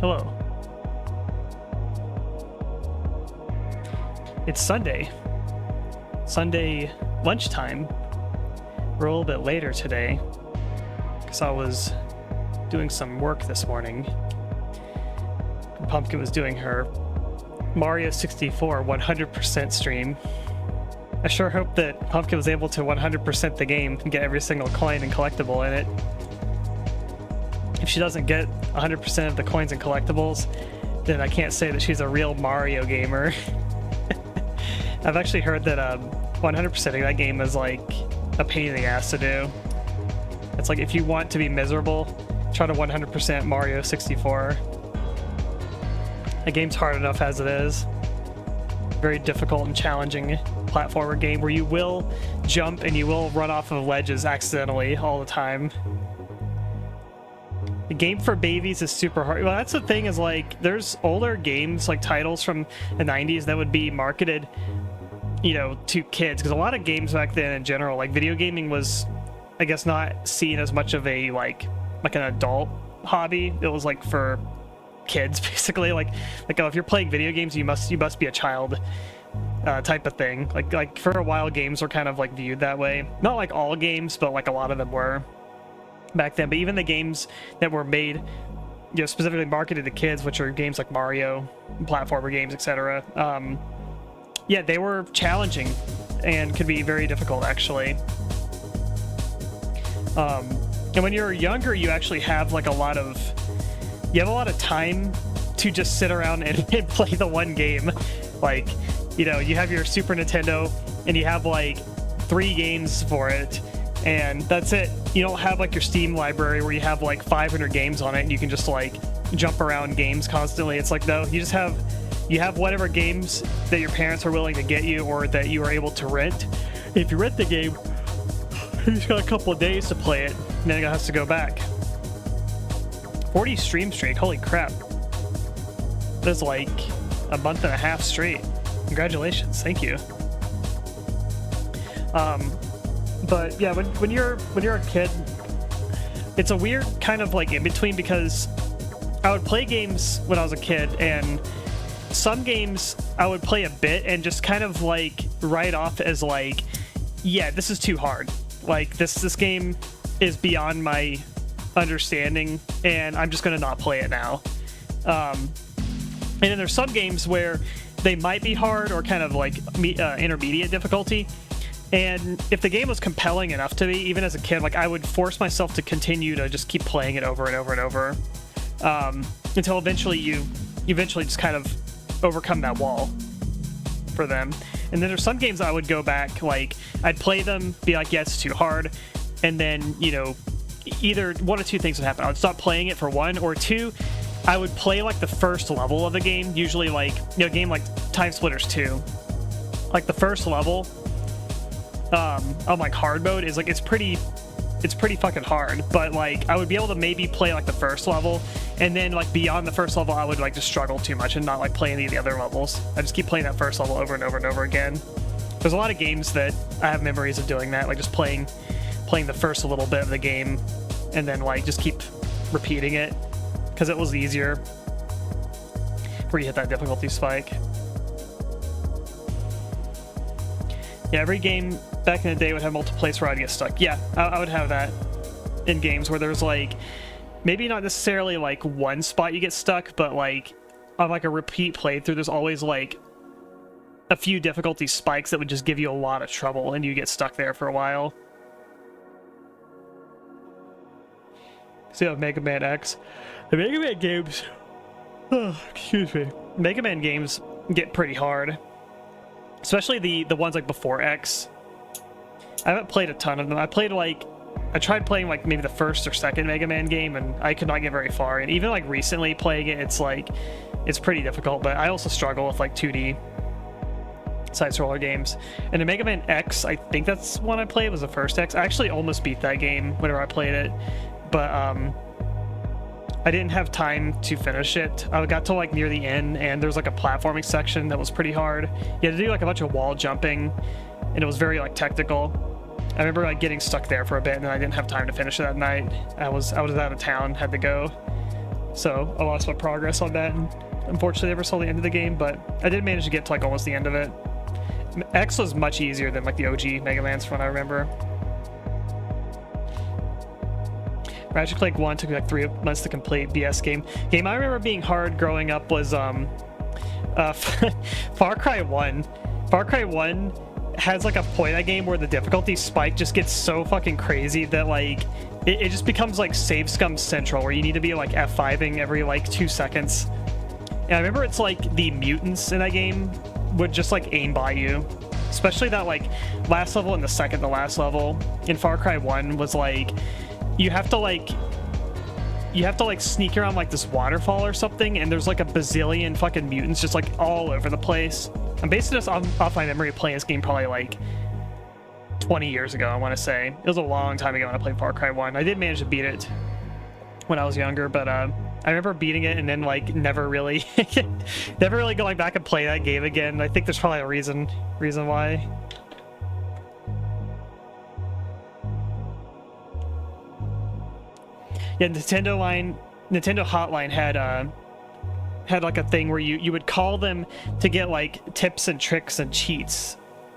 Hello. It's Sunday. Sunday lunchtime. We're a little bit later today because I was doing some work this morning. Pumpkin was doing her Mario 64 100% stream. I sure hope that Pumpkin was able to 100% the game and get every single coin and collectible in it. If she doesn't get 100% of the coins and collectibles, then I can't say that she's a real Mario gamer. I've actually heard that 100%ing that game is like a pain in the ass to do. It's like if you want to be miserable, try to 100% Mario 64. The game's hard enough as it is. Very difficult and challenging platformer game where you will jump and you will run off of ledges accidentally all the time. The game for babies is super hard. Well, that's the thing, is like there's older games, like titles from the 90s that would be marketed, you know, to kids, because a lot of games back then in general, like video gaming was, I guess, not seen as much of a like an adult hobby. It was like for kids basically. Like oh, if you're playing video games, you must be a child type of thing. Like for a while, games were kind of like viewed that way. Not like all games, but like a lot of them were back then. But even the games that were made, you know, specifically marketed to kids, which are games like Mario, platformer games, etc. Yeah, they were challenging and could be very difficult, actually. And when you're younger, you actually have like a lot of time to just sit around and play the one game. Like, you know, you have your Super Nintendo and you have like 3 games for it, and that's it. You don't have like your Steam library where you have like 500 games on it and you can just like jump around games constantly. It's like, no, you have whatever games that your parents are willing to get you or that you are able to rent. If you rent the game, you just got a couple of days to play it, and then it has to go back. 40 stream streak, holy crap. That's like a month and a half straight. Congratulations, thank you. But yeah, when you're a kid, it's a weird kind of like in between, because I would play games when I was a kid, and some games I would play a bit and just kind of like write off as like, yeah, this is too hard. Like this game is beyond my understanding, and I'm just gonna not play it now. And then there's some games where they might be hard or kind of like intermediate difficulty, and if the game was compelling enough to me, even as a kid, like I would force myself to continue to just keep playing it over and over and over, until eventually you just kind of overcome that wall for them. And then there's some games I would go back, like I'd play them, be like, yeah, it's too hard, and then, you know, either one or two things would happen. I would stop playing it for one, or two, I would play like the first level of the game, usually like, you know, a game like Time Splitters 2. Like the first level on like hard mode is like, it's pretty fucking hard, but like I would be able to maybe play like the first level, and then like beyond the first level I would like just struggle too much and not like play any of the other levels. I just keep playing that first level over and over and over again. There's a lot of games that I have memories of doing that, like just playing the first little bit of the game and then like just keep repeating it because it was easier where you hit that difficulty spike. Yeah, every game back in the day would have multiple places where I'd get stuck. Yeah, I would have that in games where there's like, maybe not necessarily like one spot you get stuck, but like on like a repeat playthrough, there's always like a few difficulty spikes that would just give you a lot of trouble and you get stuck there for a while. So you have Mega Man X. The Mega Man games, excuse me, Mega Man games get pretty hard. Especially the ones like before X. I haven't played a ton of them. I tried playing like maybe the first or second Mega Man game, and I could not get very far. And even like recently playing it, it's pretty difficult. But I also struggle with like 2D side-scroller games. And the Mega Man X, I think that's one I played, was the first X. I actually almost beat that game whenever I played it, but I didn't have time to finish it. I got to like near the end, and there's like a platforming section that was pretty hard. You had to do like a bunch of wall jumping, and it was very like technical. I remember like getting stuck there for a bit, and then I didn't have time to finish it that night. I was out of town, had to go. So I lost my progress on that, and unfortunately never saw the end of the game, but I did manage to get to like almost the end of it. X was much easier than like the OG Mega Man's from what I remember. Ratchet Clank 1 took me like 3 months to complete. BS game I remember being hard growing up was Far Cry 1. Far Cry 1 has like a point in that game where the difficulty spike just gets so fucking crazy that like it just becomes like save scum central, where you need to be like F5ing every like 2 seconds. And I remember it's like the mutants in that game would just like aim by you, especially that like last level and the second to last level in Far Cry 1 was like you have to like sneak around like this waterfall or something, and there's like a bazillion fucking mutants just like all over the place. I'm basing this off my memory of playing this game probably like 20 years ago, I want to say. It was a long time ago when I played Far Cry 1. I did manage to beat it when I was younger, but I remember beating it and then like never really going back and play that game again. I think there's probably a reason why. Yeah, Nintendo Hotline had like a thing where you would call them to get like tips and tricks and cheats,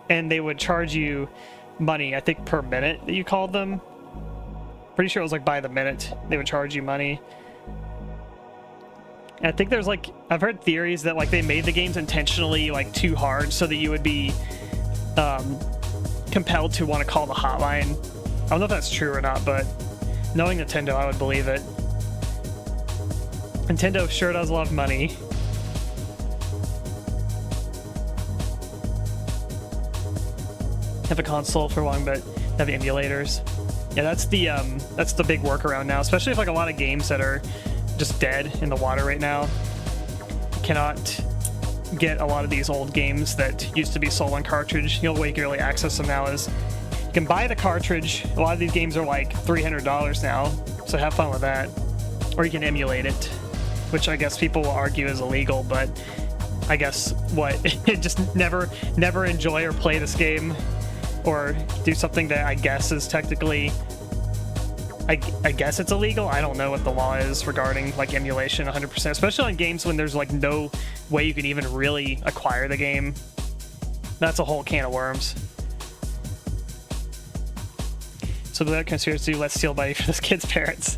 and they would charge you money, I think per minute that you called them. Pretty sure it was like by the minute they would charge you money. And I think there's like, I've heard theories that like they made the games intentionally like too hard so that you would be compelled to want to call the hotline. I don't know if that's true or not, but knowing Nintendo, I would believe it. Nintendo sure does love money. Have a console for long, but have emulators. Yeah, that's the big workaround now, especially if like a lot of games that are just dead in the water right now. You cannot get a lot of these old games that used to be sold on cartridge. The only way you can really access them now is you can buy the cartridge. A lot of these games are like $300 now, so have fun with that. Or you can emulate it, which I guess people will argue is illegal, but I guess what just never enjoy or play this game, or do something that I guess is technically, I guess it's illegal. I don't know what the law is regarding like emulation 100%, especially on games when there's like no way you can even really acquire the game. That's a whole can of worms. So that conspiracy, let's steal money for this kid's parents.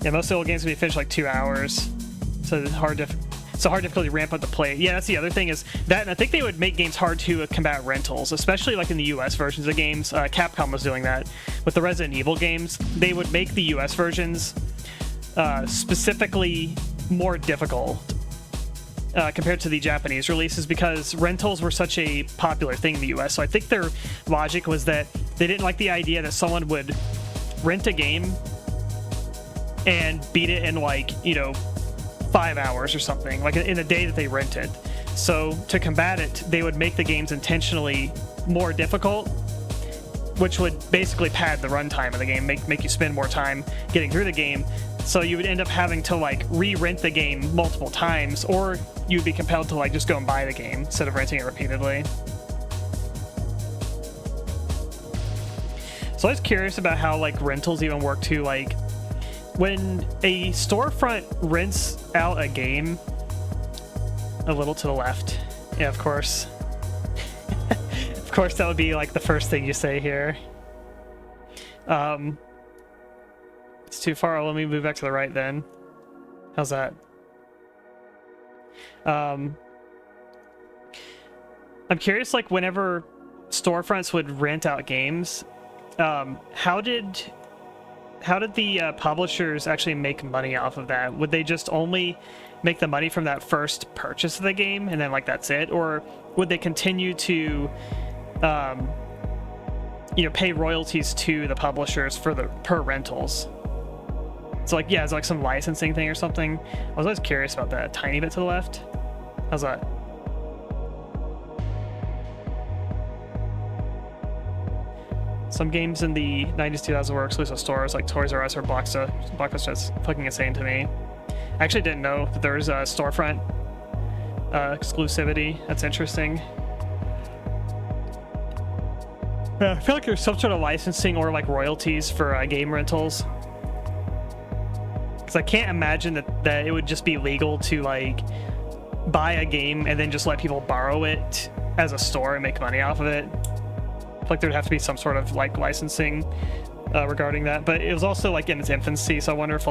Yeah, most of the old games can be finished like 2 hours, so it's hard difficulty ramp up to play. Yeah, that's the other thing is that, and I think they would make games hard to combat rentals, especially like in the US versions of games. Capcom was doing that with the Resident Evil games. They would make the US versions specifically more difficult compared to the Japanese releases, because rentals were such a popular thing in the US. So I think their logic was that they didn't like the idea that someone would rent a game and beat it in like, 5 hours or something, like in a day that they rented. So to combat it, they would make the games intentionally more difficult, which would basically pad the runtime of the game, make you spend more time getting through the game. So you would end up having to like re-rent the game multiple times, or you'd be compelled to like just go and buy the game instead of renting it repeatedly. So I was curious about how like rentals even work too. Like when a storefront rents out a game, a little to the left, yeah, of course. Of course, that would be like the first thing you say here. It's too far. Let me move back to the right then. How's that? I'm curious, like whenever storefronts would rent out games, how did the publishers actually make money off of that? Would they just only make the money from that first purchase of the game and then like that's it, or would they continue to pay royalties to the publishers for the per rentals? So like, yeah, it's like some licensing thing or something. I was always curious about that. A tiny bit to the left. How's that? Some games in the 90s, 2000s were exclusive stores like Toys R Us or Blockbuster. That's fucking insane to me. I actually didn't know that there was a storefront exclusivity. That's interesting. I feel like there's some sort of licensing or like royalties for game rentals. because I can't imagine that it would just be legal to like buy a game and then just let people borrow it as a store and make money off of it. Like there'd have to be some sort of like licensing regarding that, but it was also like in its infancy, so I wonder if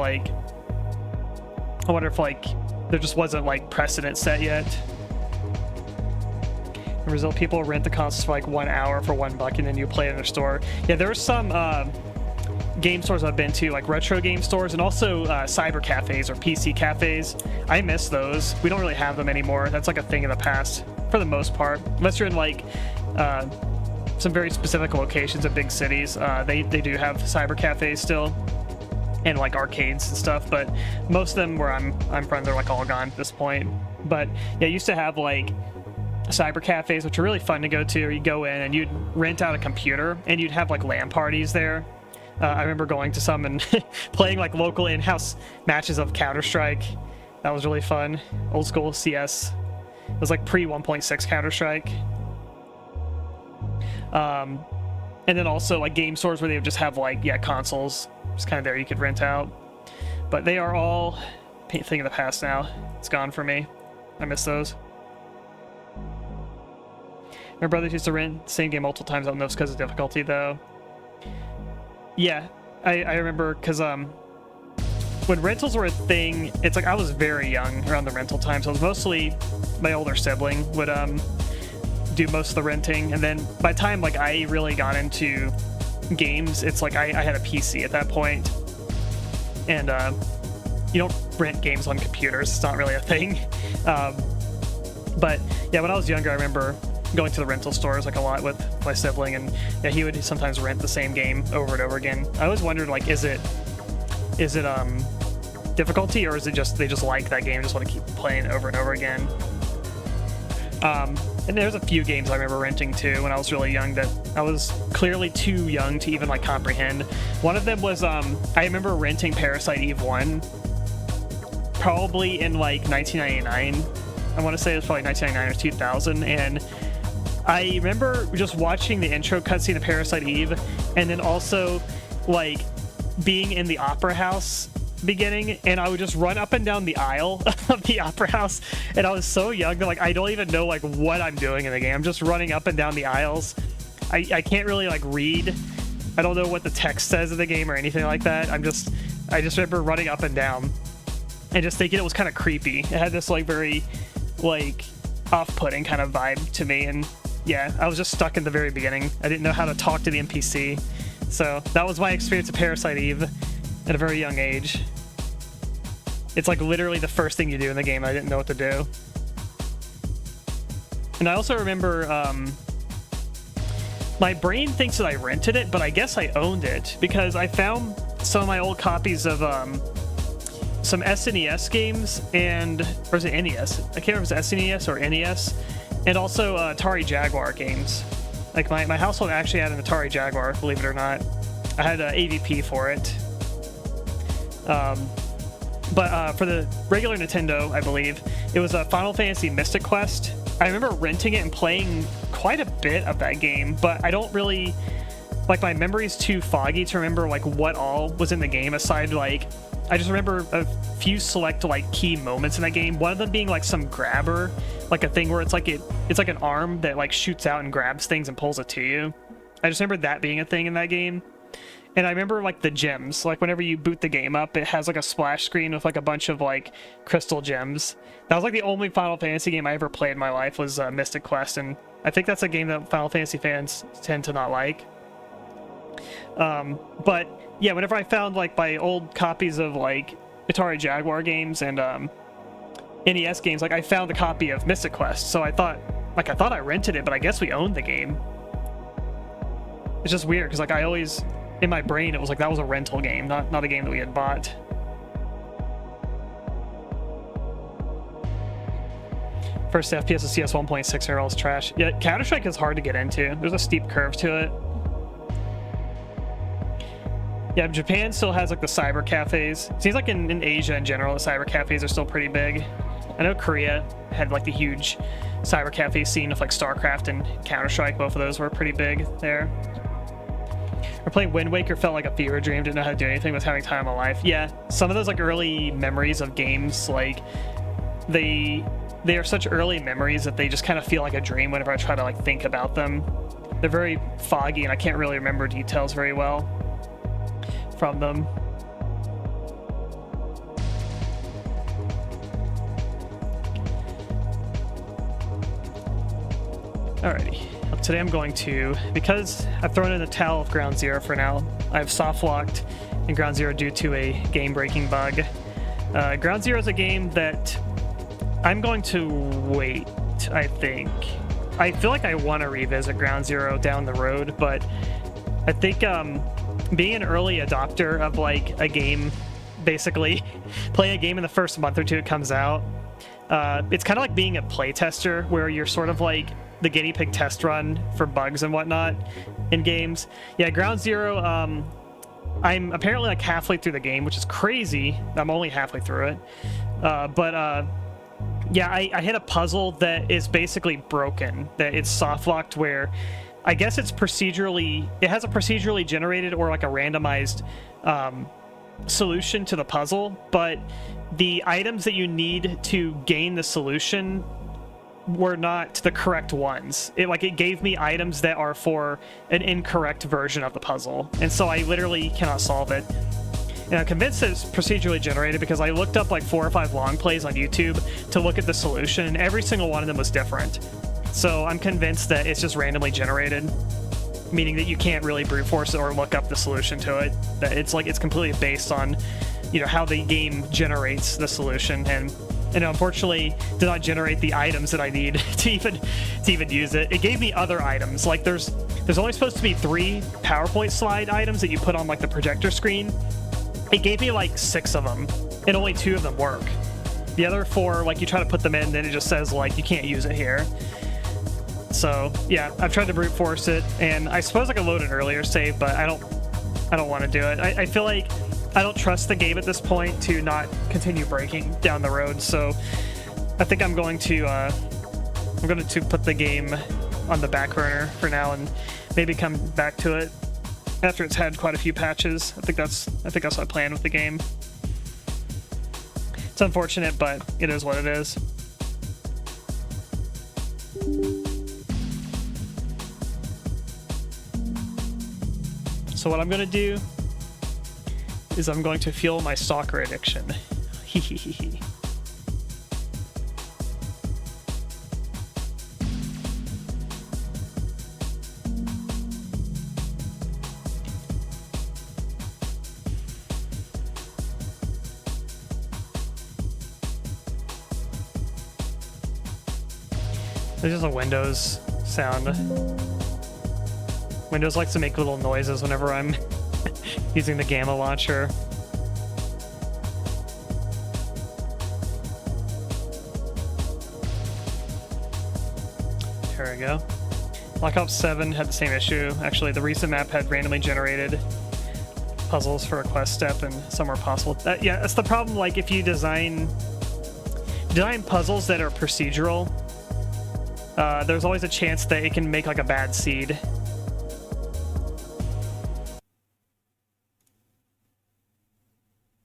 there just wasn't like precedent set yet. In Brazil, people rent the consoles for like 1 hour for $1 and then you play it in their store. Yeah, there were some game stores I've been to, like retro game stores, and also cyber cafes or PC cafes. I miss those. We don't really have them anymore. That's like a thing of the past for the most part, unless you're in like some very specific locations of big cities. They do have cyber cafes still, and like arcades and stuff, but most of them where I'm from, they're like all gone at this point. But yeah, I used to have like cyber cafes, which are really fun to go to. Or you go in and you'd rent out a computer and you'd have like LAN parties there. I remember going to some and playing like local in-house matches of Counter-Strike. That was really fun. Old school CS. It was like pre 1.6 Counter-Strike. And then also like game stores where they would just have like, yeah, consoles just kind of there you could rent out. But they are all a thing of the past now. It's gone for me. I miss those. My brothers used to rent the same game multiple times. I don't know if it's because of difficulty though. Yeah, I remember because when rentals were a thing, it's like I was very young around the rental time, so it was mostly my older sibling would do most of the renting, and then by the time like I really got into games, it's like I had a PC at that point, and you don't rent games on computers. It's not really a thing. But yeah, when I was younger, I remember going to the rental stores like a lot with my sibling, and yeah, he would sometimes rent the same game over and over again. I always wondered, like, is it difficulty, or is it just they just like that game, just want to keep playing over and over again? And there's a few games I remember renting too when I was really young that I was clearly too young to even like comprehend. One of them was I remember renting Parasite Eve 1 probably in like 1999. I want to say it was probably 1999 or 2000, and I remember just watching the intro cutscene of Parasite Eve, and then also like being in the opera house beginning, and I would just run up and down the aisle of the opera house, and I was so young that like I don't even know like what I'm doing in the game. I'm just running up and down the aisles. I can't really like read. I don't know what the text says in the game or anything like that. I just remember running up and down and just thinking it was kind of creepy. It had this like very like off-putting kind of vibe to me, and yeah, I was just stuck in the very beginning. I didn't know how to talk to the NPC, so that was my experience of Parasite Eve at a very young age. It's like literally the first thing you do in the game. I didn't know what to do. And I also remember my brain thinks that I rented it, but I guess I owned it because I found some of my old copies of some SNES games, or is it NES? I can't remember if it's SNES or NES, and also Atari Jaguar games. Like my household actually had an Atari Jaguar, believe it or not. I had an AVP for it. But for the regular Nintendo, I believe, it was a Final Fantasy Mystic Quest. I remember renting it and playing quite a bit of that game, but I don't really, like, my memory's too foggy to remember like what all was in the game aside like I just remember a few select like key moments in that game. One of them being like some grabber, like a thing where it's like an arm that like shoots out and grabs things and pulls it to you. I just remember that being a thing in that game. And I remember like the gems, like whenever you boot the game up, it has like a splash screen with like a bunch of like crystal gems. That was like the only Final Fantasy game I ever played in my life was Mystic Quest, and I think that's a game that Final Fantasy fans tend to not like. But yeah, whenever I found like my old copies of like Atari Jaguar games and NES games, like I found a copy of Mystic Quest, so I thought I rented it, but I guess we owned the game. It's just weird because like I always, in my brain, it was like that was a rental game, not a game that we had bought. First FPS of CS 1.6 are all trash. Yeah, Counter-Strike is hard to get into. There's a steep curve to it. Yeah, Japan still has like the cyber cafes. It seems like in Asia in general, the cyber cafes are still pretty big. I know Korea had like the huge cyber cafe scene of like StarCraft and Counter-Strike. Both of those were pretty big there. Or playing Wind Waker felt like a fever dream, didn't know how to do anything, was having time of my life. Yeah, some of those like early memories of games, like they are such early memories that they just kind of feel like a dream whenever I try to like think about them. They're very foggy and I can't really remember details very well from them. Alrighty. Today I'm going to, because I've thrown in the towel of Ground Zero for now, I've soft locked in Ground Zero due to a game-breaking bug. Ground Zero is a game that I'm going to wait, I think. I feel like I want to revisit Ground Zero down the road, but I think being an early adopter of like a game, basically playing a game in the first month or two it comes out, it's kind of like being a playtester where you're sort of like the guinea pig test run for bugs and whatnot in games. Yeah, Ground Zero, I'm apparently like halfway through the game, which is crazy. I'm only halfway through it. Yeah, I hit a puzzle that is basically broken, that it's soft locked where I guess it's procedurally, it has a procedurally generated or like a randomized solution to the puzzle, but the items that you need to gain the solution were not the correct ones. It gave me items that are for an incorrect version of the puzzle, and so I literally cannot solve it. And I'm convinced it's procedurally generated because I looked up like 4 or 5 long plays on YouTube to look at the solution, and every single one of them was different. So I'm convinced that it's just randomly generated, meaning that you can't really brute force it or look up the solution to it. That it's like it's completely based on, you know, how the game generates the solution, and unfortunately did not generate the items that I need to even use it. It gave me other items. Like there's only supposed to be 3 PowerPoint slide items that you put on like the projector screen. It gave me like 6 of them, and only 2 of them work. The other 4, like you try to put them in, then it just says like you can't use it here. So yeah, I've tried to brute force it, and I suppose I could load an earlier save, but I don't want to do it. I feel like I don't trust the game at this point to not continue breaking down the road, so I think I'm going to put the game on the back burner for now and maybe come back to it after it's had quite a few patches. I think that's my plan with the game. It's unfortunate, but it is what it is. So what I'm going to do is I'm going to fuel my stalker addiction. Hehehe. There's just a Windows sound. Windows likes to make little noises whenever I'm using the Gamma launcher. There we go. Black Ops 7 had the same issue. Actually, the recent map had randomly generated puzzles for a quest step, and some were possible. Yeah, that's the problem. Like, if you design puzzles that are procedural, there's always a chance that it can make like a bad seed.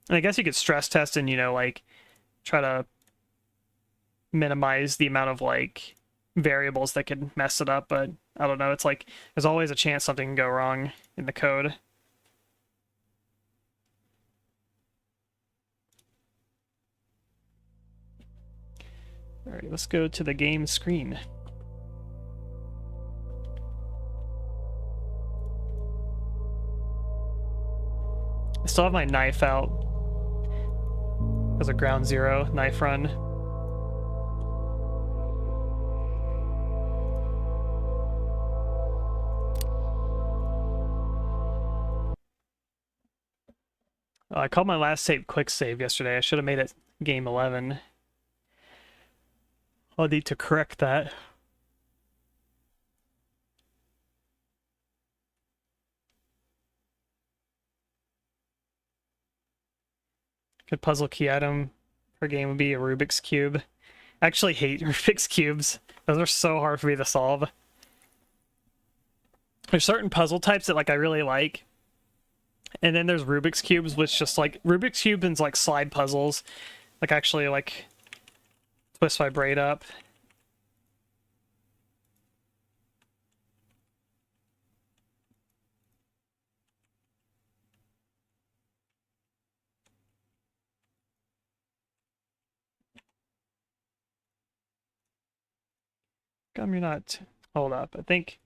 And I guess you could stress test and, you know, like try to minimize the amount of like variables that could mess it up, but I don't know. It's like there's always a chance something can go wrong in the code. All right, let's go to the game screen. I still have my knife out. As a Ground Zero knife run. I called my last save quick save yesterday. I should have made it game 11. I'll need to correct that. Good puzzle key item per game would be a Rubik's Cube. I actually hate Rubik's Cubes. Those are so hard for me to solve. There's certain puzzle types that like I really like, And then there's Rubik's Cubes, which just like Rubik's Cube and like slide puzzles, like actually like twist my braid up. You're not. Hold up. I think.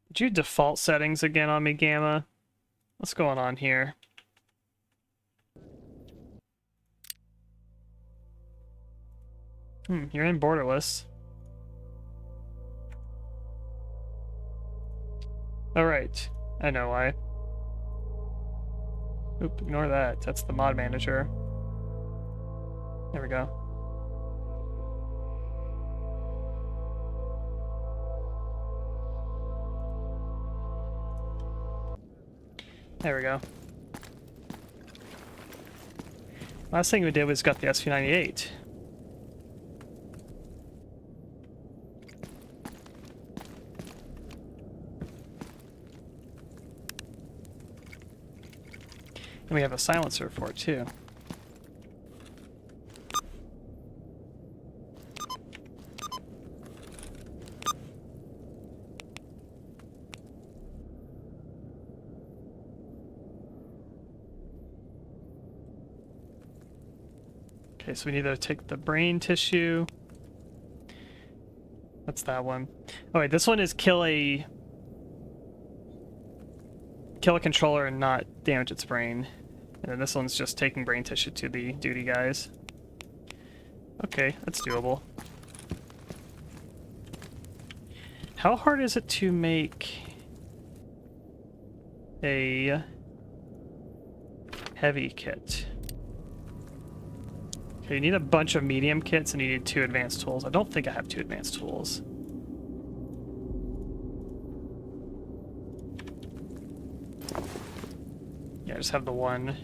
Did you default settings again on me, Gamma? What's going on here? You're in borderless. Alright. I know why. Oop, ignore that. That's the mod manager. There we go. There we go. Last thing we did was got the SV98. And we have a silencer for it too. Okay, so we need to take the brain tissue. That's that one. Oh wait, this one is kill a controller and not damage its brain. And then this one's just taking brain tissue to the duty guys. Okay, that's doable. How hard is it to make a heavy kit? Okay, you need a bunch of medium kits and you need 2 advanced tools. I don't think I have 2 advanced tools. Yeah, I just have the one.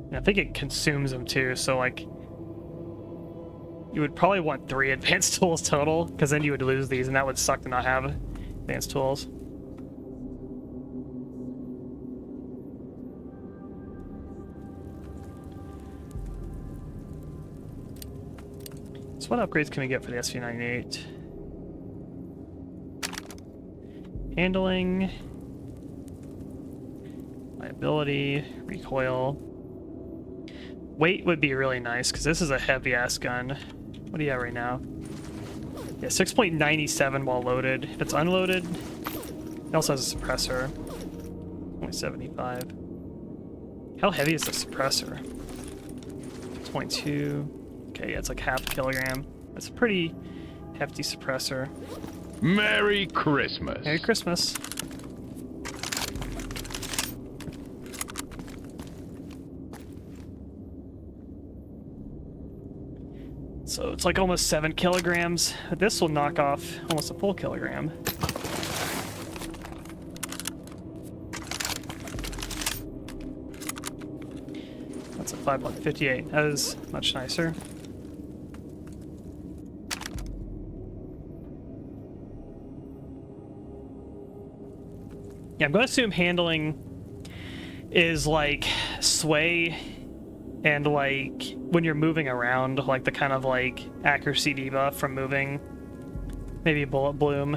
And I think it consumes them too, so like you would probably want 3 advanced tools total, because then you would lose these and that would suck to not have advanced tools. So what upgrades can we get for the SV98? Handling, liability, recoil. Weight would be really nice, because this is a heavy-ass gun. What do you have right now? Yeah, 6.97 while loaded. If it's unloaded, it also has a suppressor. Only 75. How heavy is the suppressor? 6.2. Okay, yeah, it's like half a kilogram. That's a pretty hefty suppressor. Merry Christmas. Merry Christmas. So it's like almost 7 kilograms. This will knock off almost a full kilogram. That's a 5.58. That is much nicer. Yeah, I'm going to assume handling is like sway and like when you're moving around, like the kind of like accuracy debuff from moving. Maybe bullet bloom.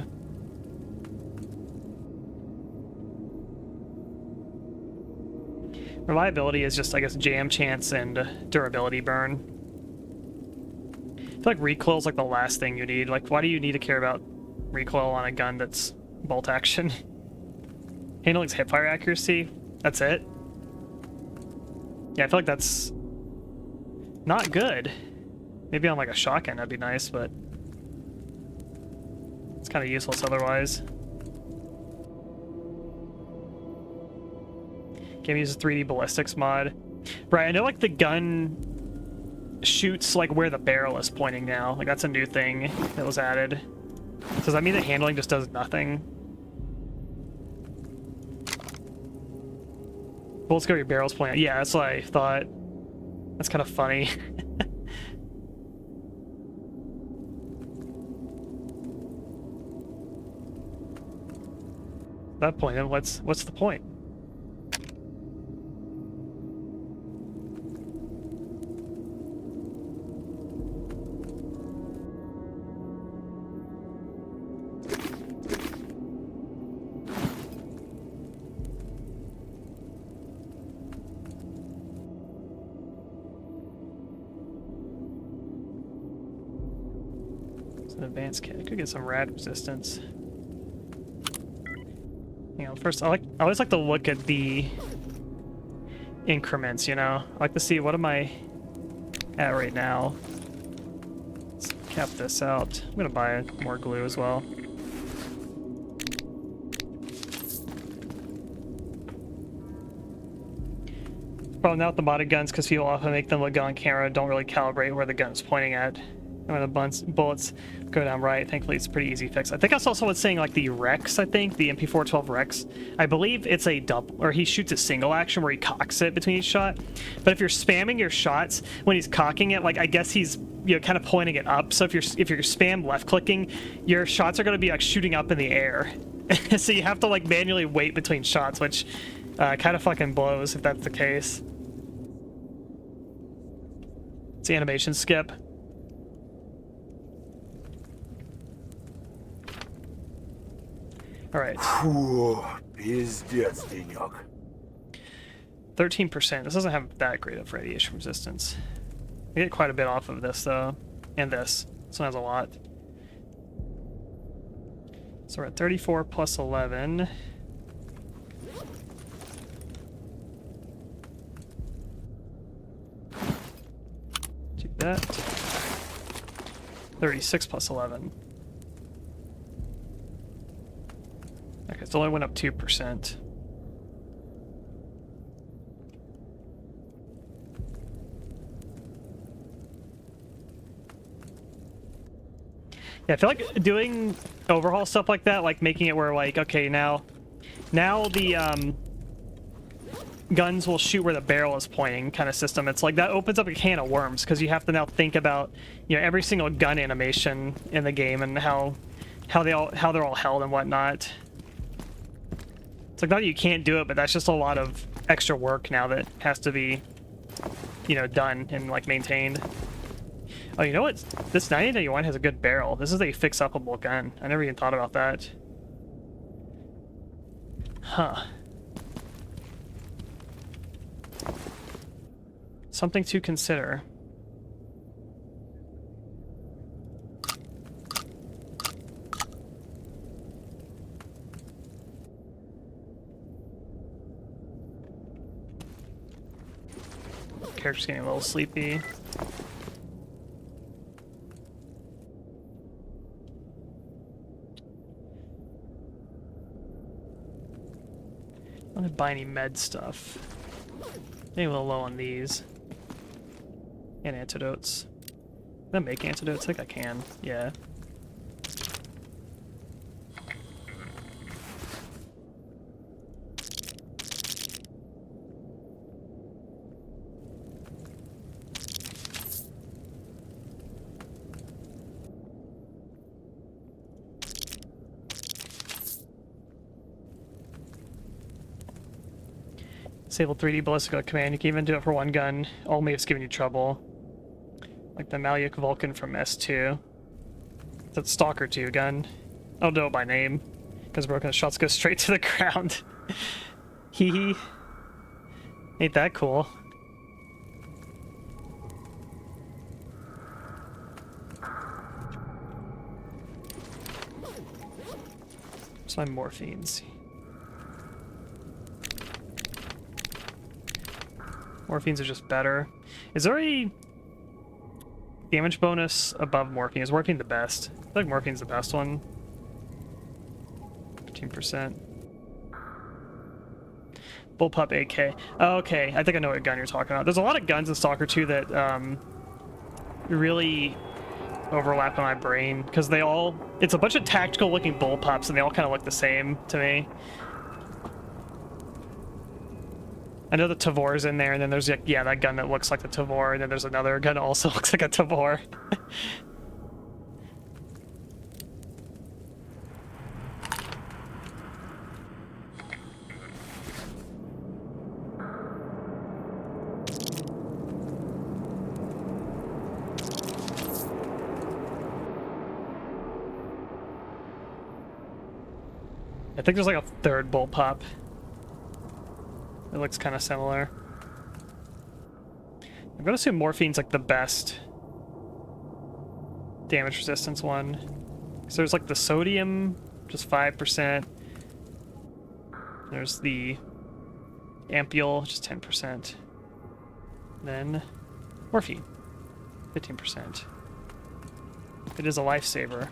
Reliability is just, I guess, jam chance and durability burn. I feel like recoil is like the last thing you need. Like, why do you need to care about recoil on a gun that's bolt action? Handling's hipfire accuracy. That's it. Yeah, I feel like that's not good. Maybe on like a shotgun that'd be nice, but it's kind of useless otherwise. Game uses 3D ballistics mod. Right, I know like the gun shoots like where the barrel is pointing now. Like that's a new thing that was added. So does that mean that handling just does nothing? Bullets go where your barrel's pointing. Yeah, that's what I thought. That's kind of funny. At that point, then what's the point? An advanced kit. I could get some rad resistance. You know, first I always like to look at the increments, you know? I like to see what am I at right now. Let's cap this out. I'm gonna buy more glue as well. Problem now with the modded guns, because people often make them look good on camera, don't really calibrate where the gun's pointing at. And when the bullets go down right, thankfully it's a pretty easy fix. I think I saw someone saying like the Rex, I think, the MP412 Rex. I believe it's a double, or he shoots a single action where he cocks it between each shot. But if you're spamming your shots when he's cocking it, like I guess he's, you know, kind of pointing it up. So if you're spam left clicking, your shots are going to be like shooting up in the air. So you have to like manually wait between shots, which kind of fucking blows if that's the case. It's the animation skip. All right. 13%. This doesn't have that great of radiation resistance. I get quite a bit off of this though, and this. This one has a lot. So we're at 34 plus 11. Do that. 36 plus 11. Okay, so it only went up 2%. Yeah, I feel like doing overhaul stuff like that, like making it where like, okay, now the guns will shoot where the barrel is pointing kind of system. It's like that opens up a can of worms because you have to now think about, you know, every single gun animation in the game and how they're all held and whatnot. It's like not that you can't do it, but that's just a lot of extra work now that has to be, you know, done and like maintained. Oh, you know what? This 9091 has a good barrel. This is a fix-upable gun. I never even thought about that. Huh. Something to consider. Character's getting a little sleepy. I don't buy any med stuff. Maybe a little low on these. And antidotes. Can I make antidotes? I think I can. Yeah. Disable 3D ballistic command. You can even do it for one gun. Only if it's giving you trouble. Like the Malyuk Vulcan from S2. That's Stalker 2 gun. I'll know it by name. Because broken shots go straight to the ground. Hee hee. Ain't that cool. Where's my morphines? Morphines are just better. Is there a damage bonus above morphine? Is morphine the best? I feel like morphine's the best one. 15%. Bullpup AK. Oh, okay, I think I know what gun you're talking about. There's a lot of guns in Stalker 2 that really overlap in my brain because they all... It's a bunch of tactical looking bullpups and they all kind of look the same to me. I know the Tavor's in there, and then there's, yeah, that gun that looks like the Tavor, and then there's another gun that also looks like a Tavor. I think there's like a third bullpup. It looks kind of similar. I'm gonna assume morphine's like the best. damage resistance one. So there's like the sodium, just 5%. There's the ampoule, just 10%. Then morphine, 15%. It is a lifesaver.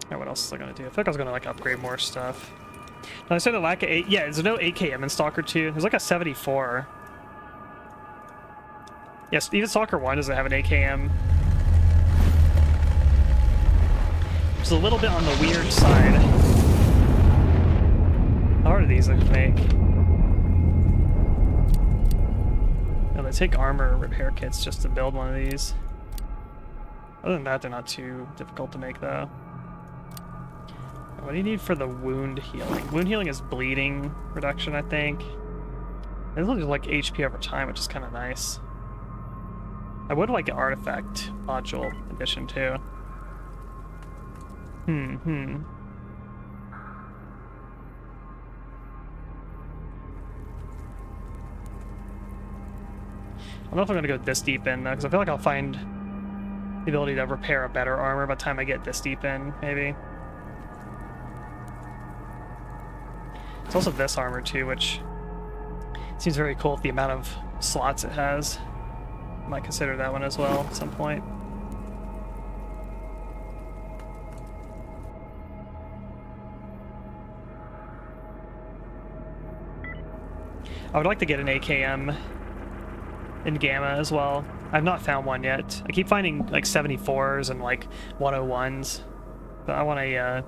Alright, what else is I gonna do? I feel like I was gonna like upgrade more stuff. No, I said the lack of yeah, there's no AKM in Stalker 2. There's like a 74. Yes, even Stalker 1 doesn't have an AKM. Which is a little bit on the weird side. How hard are these to make? No, they take armor repair kits just to build one of these. Other than that, they're not too difficult to make, though. What do you need for the wound healing? Wound healing is bleeding reduction, I think. It looks like HP over time, which is kind of nice. I would like an artifact module addition, too. I don't know if I'm going to go this deep in, though, because I feel like I'll find the ability to repair a better armor by the time I get this deep in, maybe. It's also this armor, too, which seems very cool with the amount of slots it has. I might consider that one as well at some point. I would like to get an AKM in Gamma as well. I've not found one yet. I keep finding like 74s and like 101s, but I want an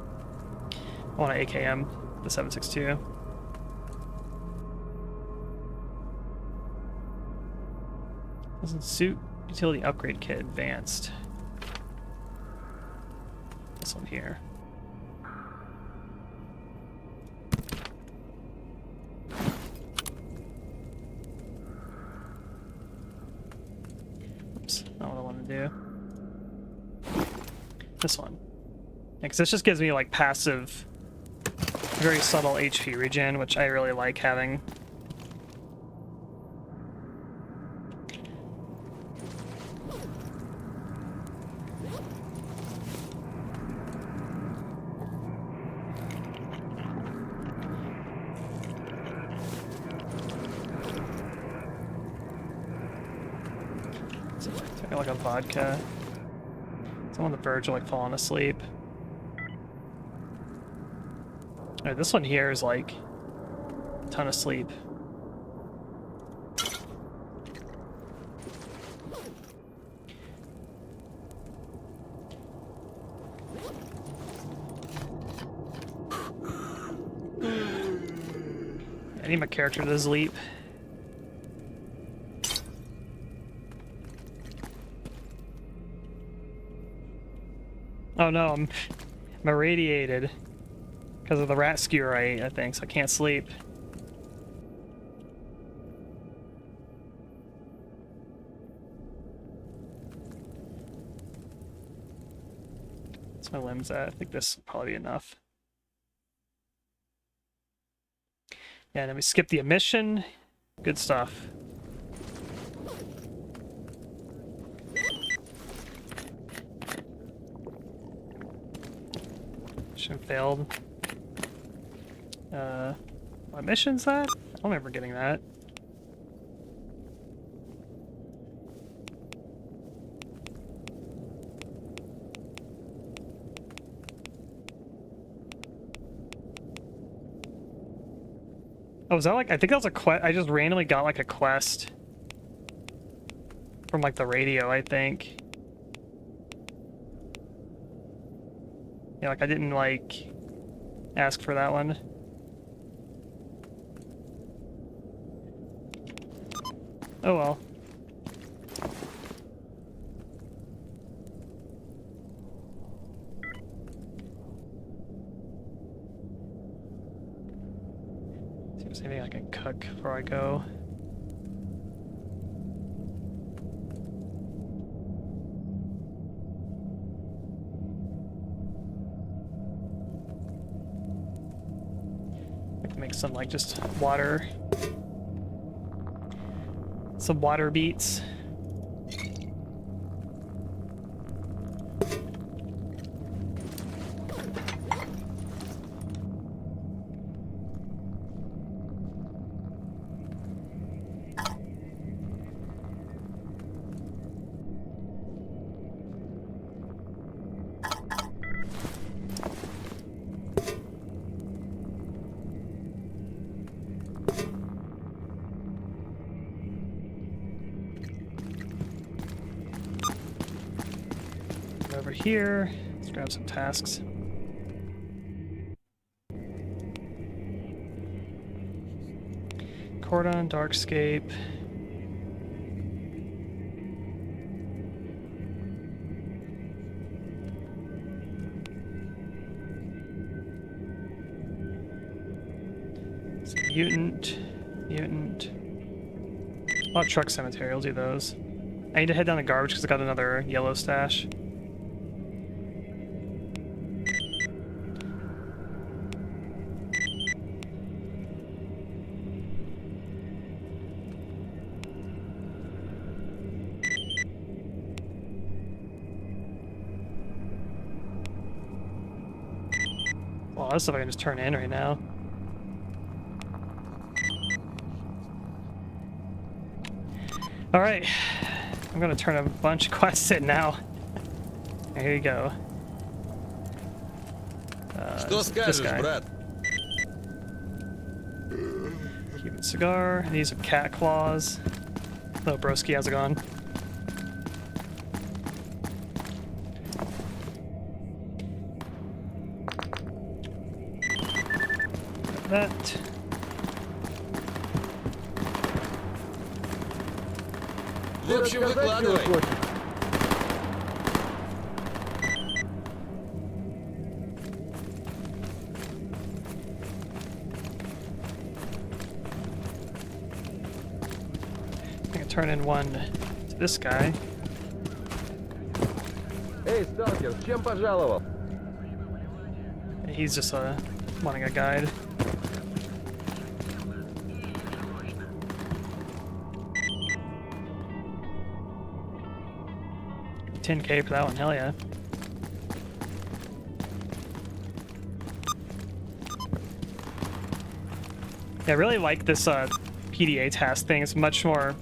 AKM, the 7.62. Doesn't suit utility upgrade kit advanced. This one here. Oops, not what I want to do. This one. Yeah, because this just gives me like passive, very subtle HP regen, which I really like having. Like a vodka. I'm on the verge of like falling asleep. Alright, this one here is like a ton of sleep. I need my character to sleep. Oh no, I'm irradiated because of the rat skewer I ate, I think, so I can't sleep. That's my limbs at. I think this will probably be enough. Yeah, then we skip the emission. Good stuff. Failed. What mission's that? I don't remember getting that. Oh, was that like, I think that was a quest. I just randomly got like a quest from like the radio, I think. Yeah, like I didn't like ask for that one. Oh well. See if there's anything I can cook before I go. Some like just water, some water beets. Over here, let's grab some tasks. Cordon, Darkscape. Mutant. Oh, truck cemetery, I'll do those. I need to head down to garbage because I got another yellow stash. Well, that's stuff I can just turn in right now. Alright, I'm gonna turn a bunch of quests in now. Here you go. This guy. Cuban cigar. These are cat claws. Oh, broski, how's it going? That. В общем, выкладывай. I can turn in one to this guy. Эй, сталкер, с чем пожаловал? He's just wanting a guide. $10K for that one, hell yeah. Yeah, I really like this PDA task thing. It's much more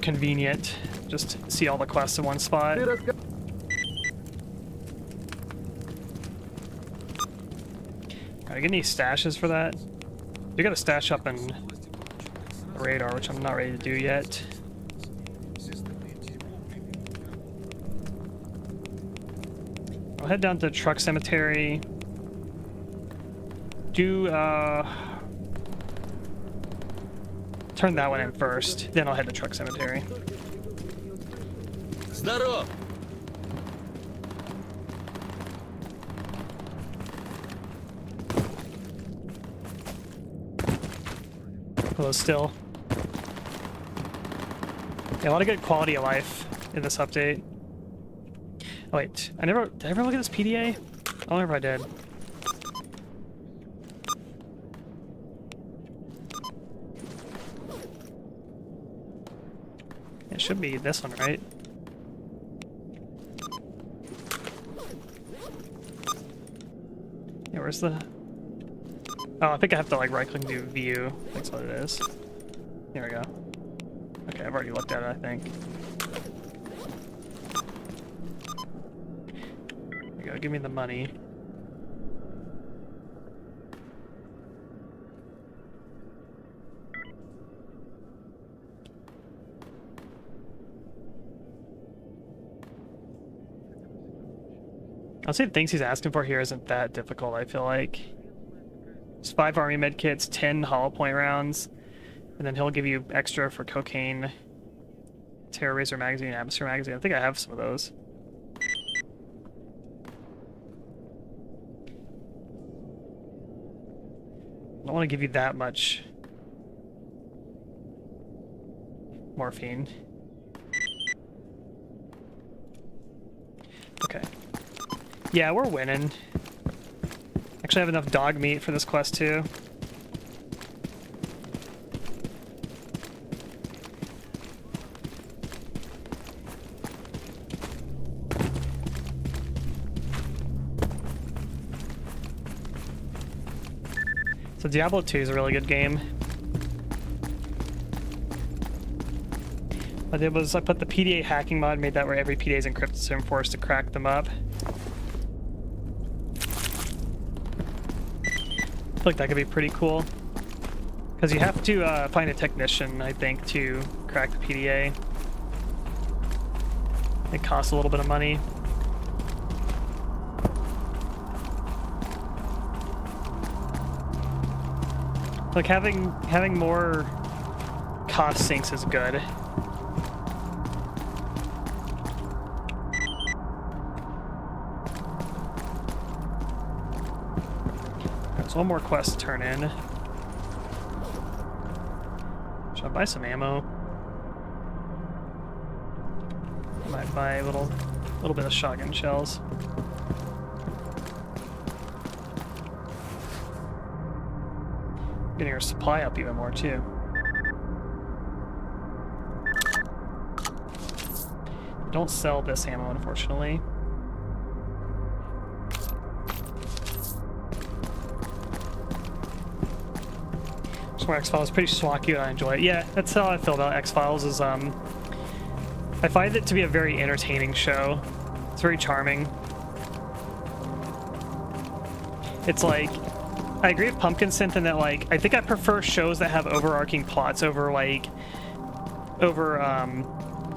convenient. Just see all the quests in one spot. Gotta get any stashes for that? You got a stash up in the radar, which I'm not ready to do yet. I'll head down to truck cemetery. Turn that one in first, then I'll head to truck cemetery. Здоров! Close still. Yeah, a lot of good quality of life in this update. Oh wait, did I ever look at this PDA? I don't remember if I did. It should be this one, right? Yeah, where's the... Oh, I think I have to like right-click and do view. That's what it is. Here we go. Okay, I've already looked at it, I think. There we go, give me the money. I'll say the things he's asking for here isn't that difficult, I feel like. It's 5 army med kits, 10 hollow point rounds, and then he'll give you extra for cocaine, Terror Razor magazine, atmosphere magazine. I think I have some of those. I don't want to give you that much morphine. Okay. Yeah, we're winning. Actually, I have enough dog meat for this quest too. So Diablo 2 is a really good game. What I did was I put the PDA hacking mod, made that where every PDA is encrypted so I'm forced to crack them up. feel like that could be pretty cool. Because you have to find a technician, I think, to crack the PDA. It costs a little bit of money. Like having more cost sinks is good. There's one more quest to turn in. Should I buy some ammo? I might buy a little bit of shotgun shells. Getting our supply up even more too. Don't sell this ammo, unfortunately. Just more X-Files, pretty schlocky, and I enjoy it. Yeah, that's how I feel about X-Files. Is I find it to be a very entertaining show. It's very charming. It's like, I agree with Pumpkin Synth in that, like, I think I prefer shows that have overarching plots over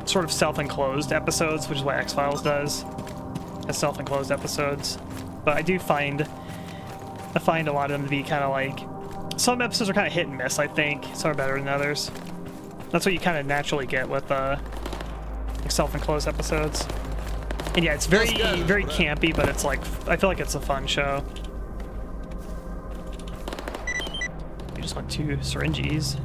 sort of self-enclosed episodes, which is what X-Files does, as self-enclosed episodes. But I find a lot of them to be kind of like, some episodes are kind of hit and miss, I think. Some are better than others. That's what you kind of naturally get with like self-enclosed episodes. And yeah, it's very campy, but it's like, I feel like it's a fun show. You just want 2 syringes.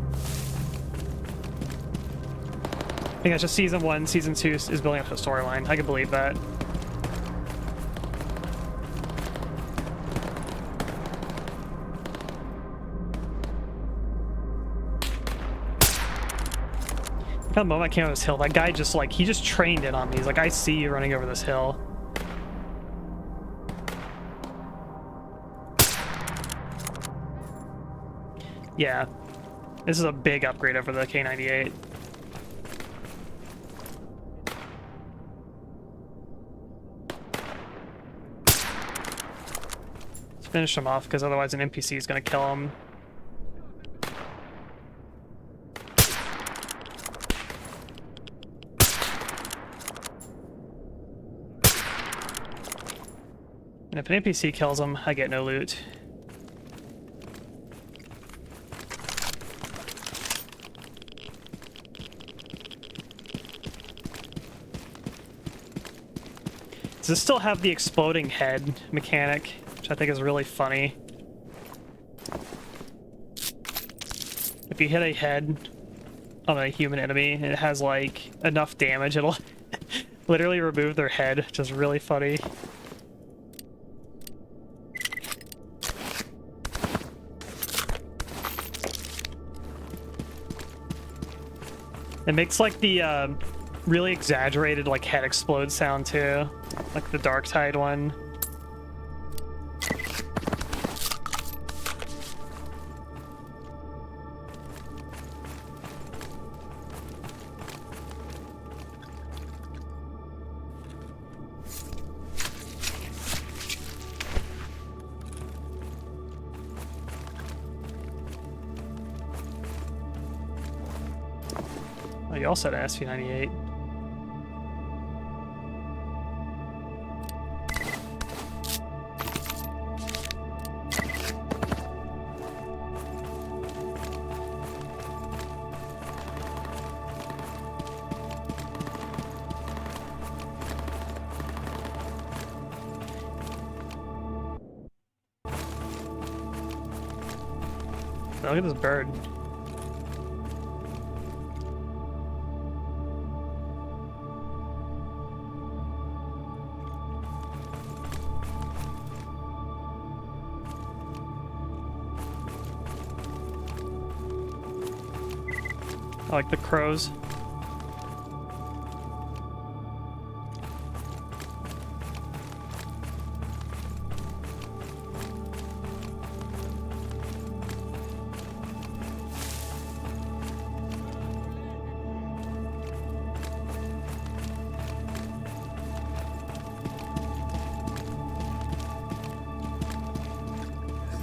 I think that's just season 1. Season 2 is building up a storyline. I can believe that. The moment I came over this hill, that guy just like, he just trained it on me. He's like, I see you running over this hill. Yeah, this is a big upgrade over the K98. Let's finish him off, because otherwise an NPC is going to kill him. And if an NPC kills him, I get no loot. Does this still have the exploding head mechanic, which I think is really funny? If you hit a head on a human enemy and it has like enough damage, it'll literally remove their head, which is really funny. It makes like the really exaggerated like head explode sound too, like the Dark Tide one. Oh, you also had SV98. Oh, look at this bird. I like the crows.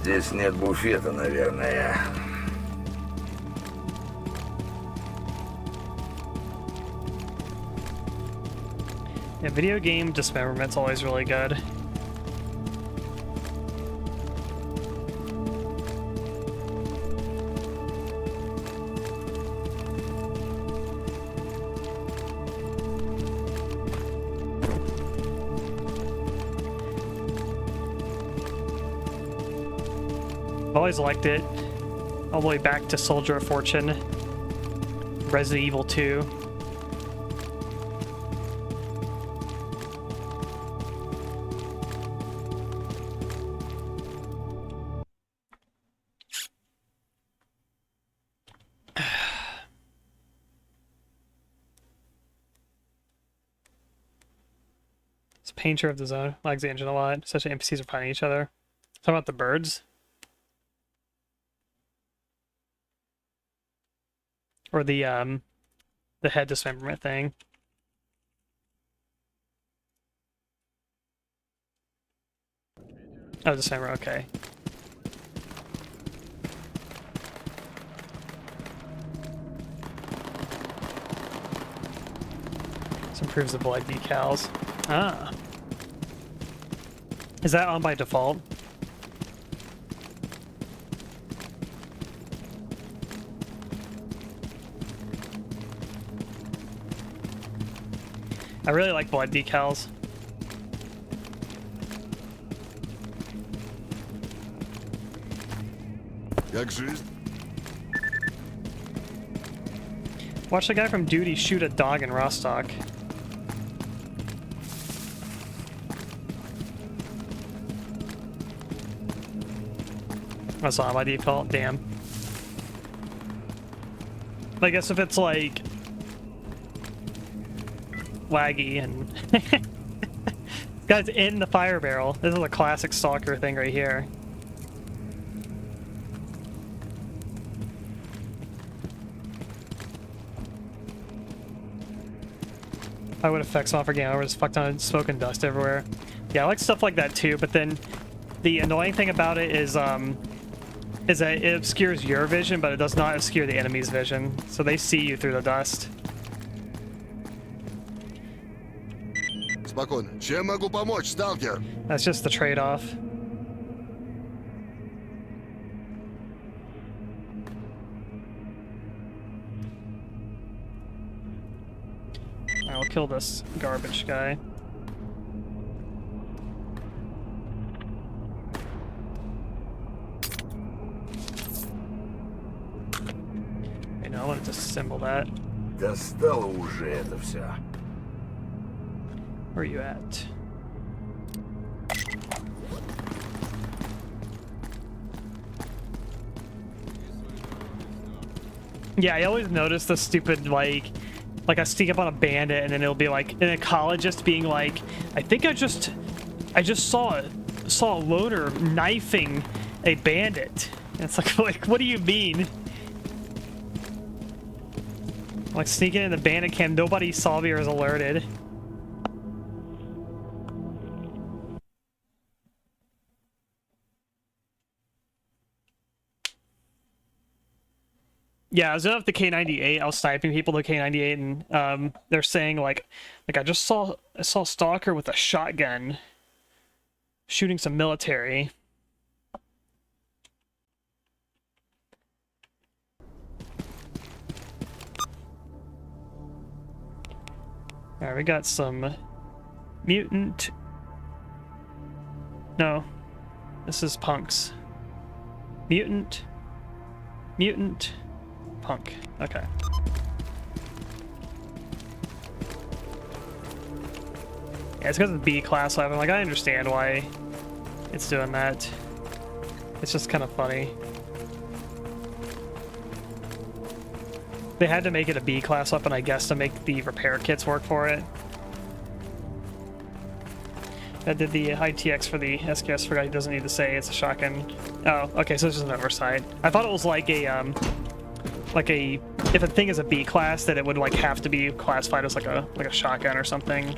Здесь нет буфета, наверное. Yeah, video game dismemberment's always really good. I've always liked it. All the way back to Soldier of Fortune, Resident Evil 2. It's Painter of the Zone. Likes the engine a lot. Especially NPCs are fighting each other. Talking about the birds. Or the head dismemberment thing. Oh, dismember, okay. This improves the blood decals. Ah. Is that on by default? I really like blood decals. Watch the guy from Duty shoot a dog in Rostock. That's not by default, damn. I guess if it's like laggy and guy's in the fire barrel. This is a classic Stalker thing right here. I would affect software game over, just fucked on smoke and dust everywhere. Yeah, I like stuff like that too, but then the annoying thing about it is that it obscures your vision, but it does not obscure the enemy's vision. So they see you through the dust. Спокойно. Чем могу помочь, сталкер? That's just the trade-off. I'll kill this garbage guy. Okay, now I want to disassemble that. Достало уже это все. Where are you at? Yeah, I always notice the stupid, like I sneak up on a bandit and then it'll be like an ecologist being like, I think I just saw a loner knifing a bandit. And it's like, what do you mean? Like sneaking in the bandit camp, nobody saw me or was alerted. Yeah, I was up the K98. I was sniping people with the K98, and they're saying like I just saw Stalker with a shotgun shooting some military. All right, we got some mutant. No, this is punks. Mutant. Punk. Okay. Yeah, it's because of B class weapon. Like, I understand why it's doing that. It's just kind of funny. They had to make it a B class weapon, I guess, to make the repair kits work for it. I did the ITX for the SKS. Forgot he doesn't need to say it's a shotgun. Oh, okay, so it's just an oversight. I thought it was like a if a thing is a B class, that it would like have to be classified as like a shotgun or something.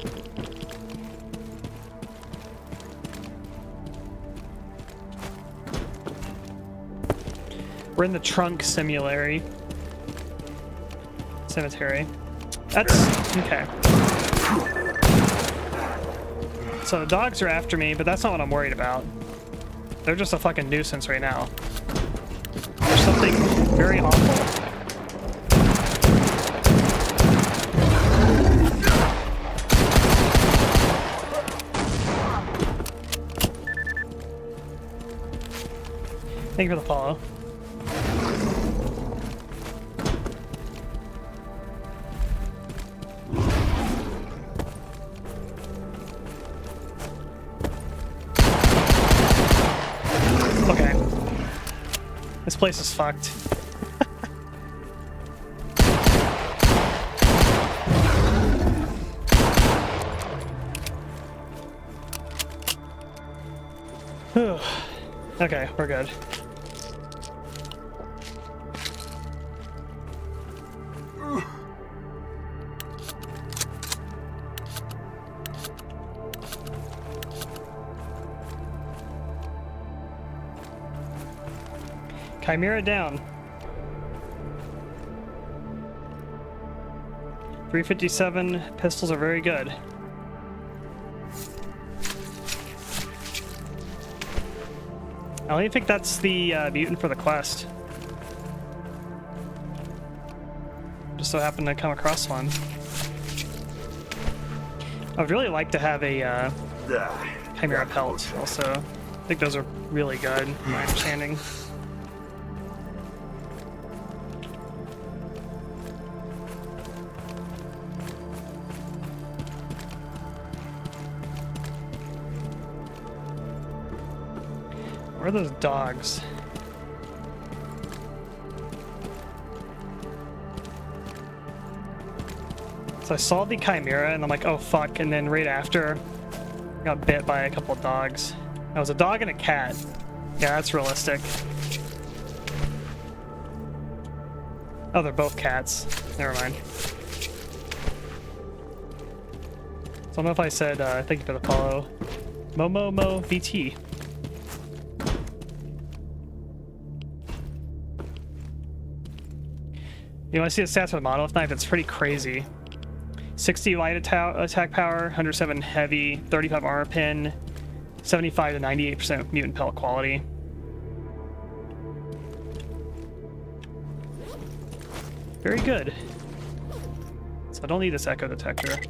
We're in the trunk cemetery. That's okay. So the dogs are after me, but that's not what I'm worried about. They're just a fucking nuisance right now. There's something very awful. Thank you for the follow. Okay. This place is fucked. Okay, we're good. Chimera down. 357 pistols are very good. I don't even think that's the mutant for the quest. Just so happened to come across one. I would really like to have a Chimera pelt also. I think those are really good, from my understanding. Where are those dogs? So I saw the Chimera and I'm like, oh fuck, and then right after, I got bit by a couple of dogs. That was a dog and a cat. Yeah, that's realistic. Oh, they're both cats. Never mind. So I don't know if I said thank you for the follow. Momo VT. You want to see the stats for the monolith knife? It's pretty crazy. 60 light attack power, 107 heavy, 35 armor pin, 75 to 98% mutant pellet quality. Very good. So I don't need this echo detector.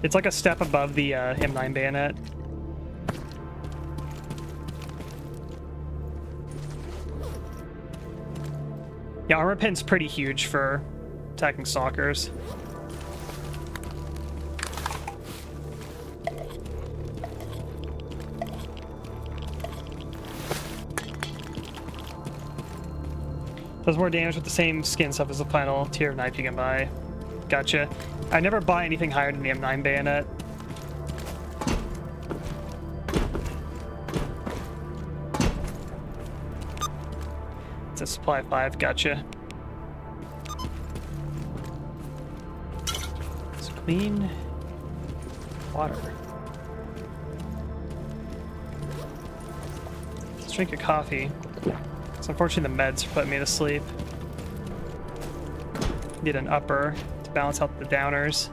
It's like a step above the M9 bayonet. Yeah, armor pin's pretty huge for attacking stalkers. Does more damage with the same skin stuff as the final tier of knife you can buy. Gotcha. I never buy anything higher than the M9 bayonet. It's a supply 5, gotcha. It's clean water. Let's drink a coffee. So unfortunately the meds are putting me to sleep. Need an upper to balance out the downers.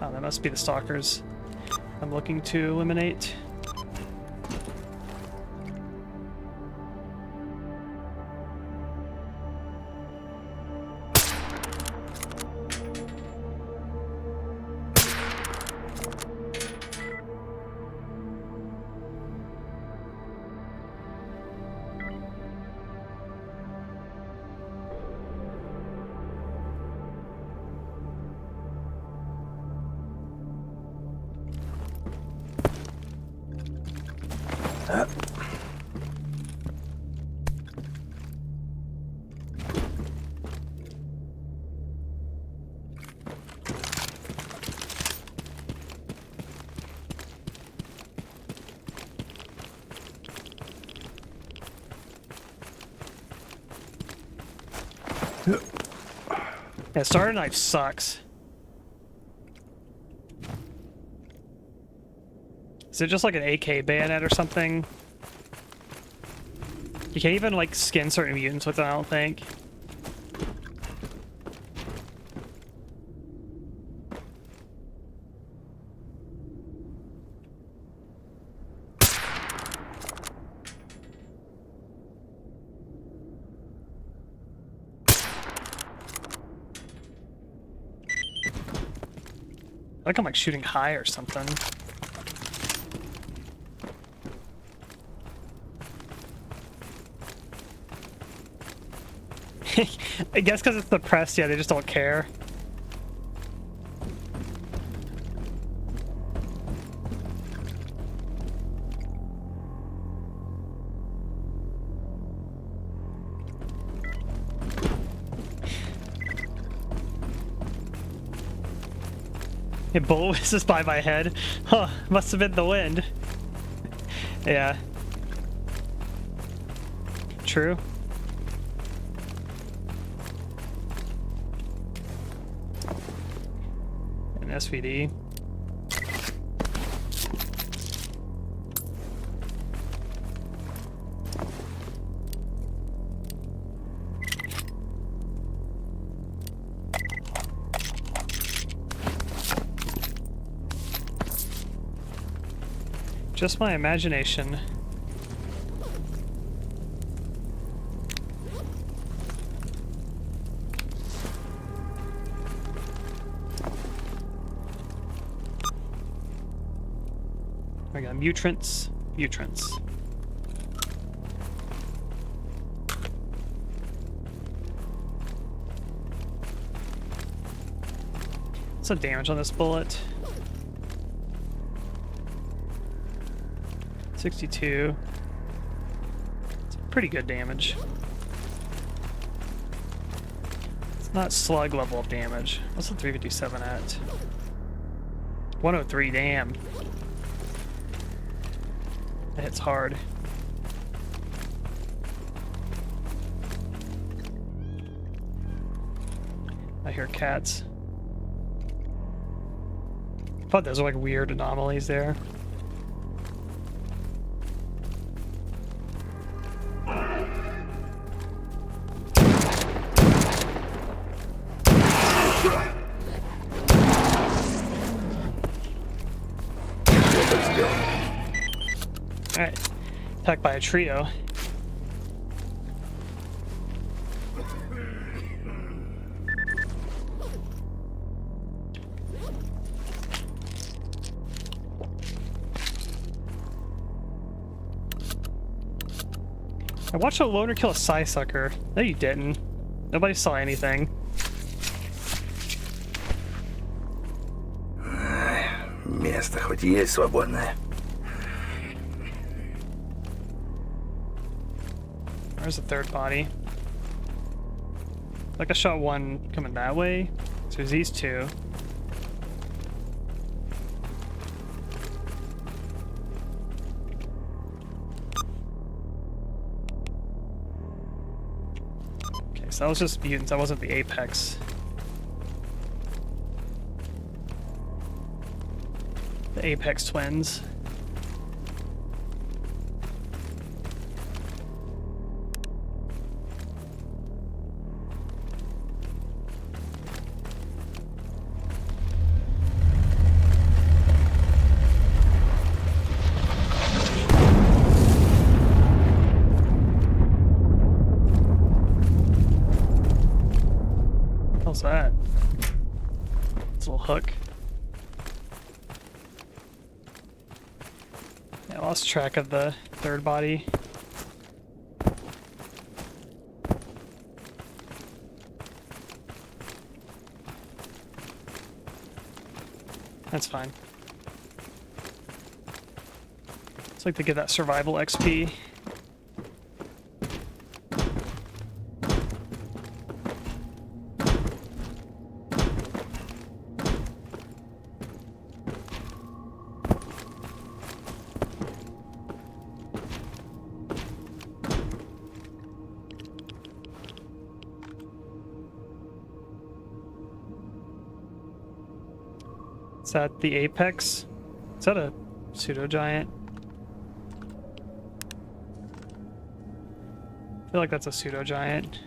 Oh, that must be the stalkers I'm looking to eliminate. Yeah, starter knife sucks. Is it just like an AK bayonet or something? You can't even like skin certain mutants with it, I don't think. I think I'm like shooting high or something. I guess because it's the press, yeah, they just don't care. A bullet whizzes by my head. Huh, must have been the wind. Yeah. True. An SVD. Just my imagination. I got mutants. What's the damage on this bullet? 62. It's pretty good damage. It's not slug level of damage. What's the 357 at? 103, damn. That hits hard. I hear cats. I thought those were like weird anomalies there. Alright, attacked by a trio. I watched a loner kill a Psysucker. No, you didn't. Nobody saw anything. Место хоть есть свободное. There's a third body. Like I shot one coming that way. So there's these two. Okay, so that was just mutants. That wasn't the apex. The apex twins. What's that? It's a little hook. Yeah, I lost track of the third body. That's fine. It's like to get that survival XP. Is that the apex? Is that a pseudo giant? I feel like that's a pseudo giant.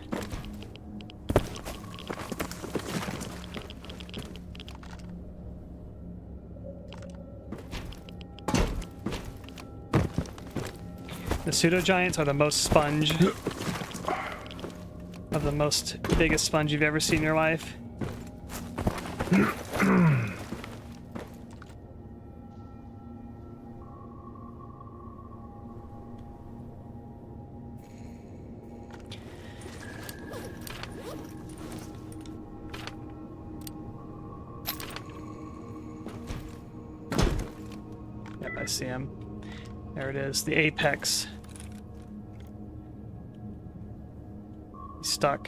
The pseudo giants are the most sponge of the most biggest sponge you've ever seen in your life. Yep, I see him. There it is, the apex. He's stuck.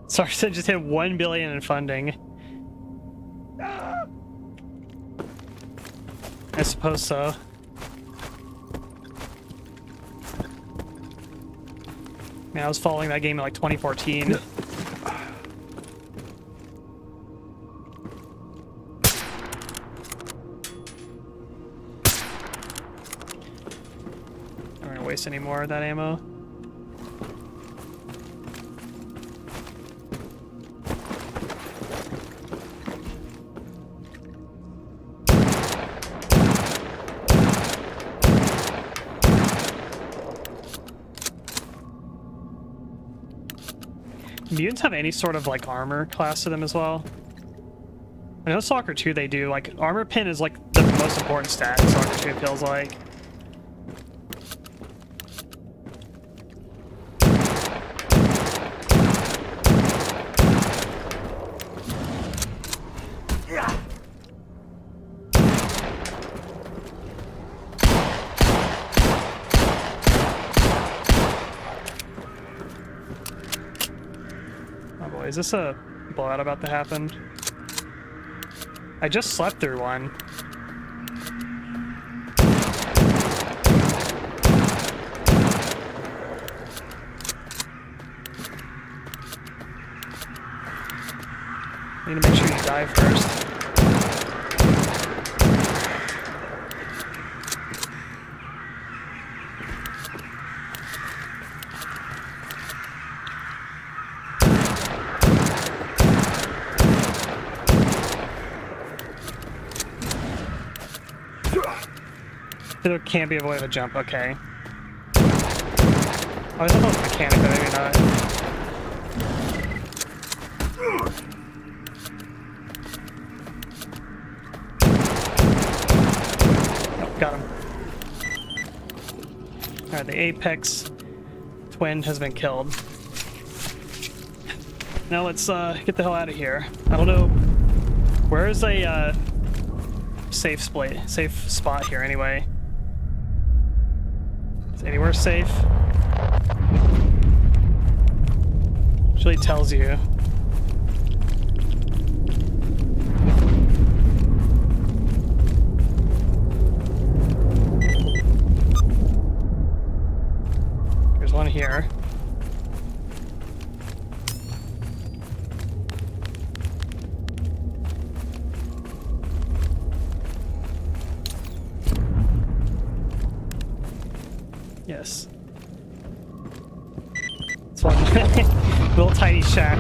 Sorry, so just hit 1 billion in funding. I suppose so. Man, I was following that game in like 2014. I'm not gonna waste any more of that ammo. Mutants have any sort of like armor class to them as well? I know Stalker 2 they do, like armor pin is like the most important stat in Stalker 2 it feels like. Is this a blowout about to happen? I just slept through one. Need to make sure you die first. There can't be a way to jump, okay. Oh, I thought that was a mechanic, but maybe not. Oh, got him. Alright, the apex twin has been killed. Now let's get the hell out of here. I don't know. Where is a safe spot here anyway? Anywhere safe? Usually tells you. There's one here. Yes. It's one little tiny shack.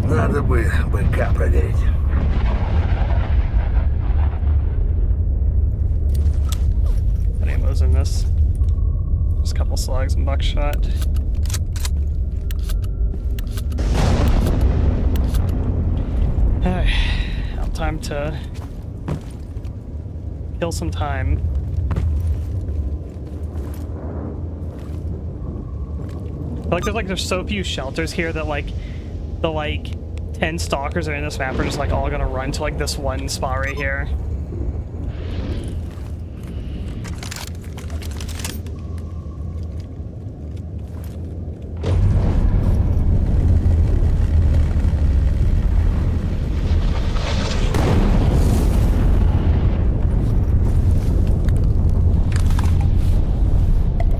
Надо бы быка проверить. What ammo's in this? Just a couple slugs and buckshot. Alright. Now time to kill some time. I feel like there's so few shelters here that like the 10 stalkers that are in this map are just like all gonna run to like this one spot right here.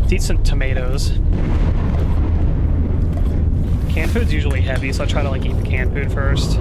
Let's eat some tomatoes. Canned food's usually heavy, so I try to like eat the canned food first.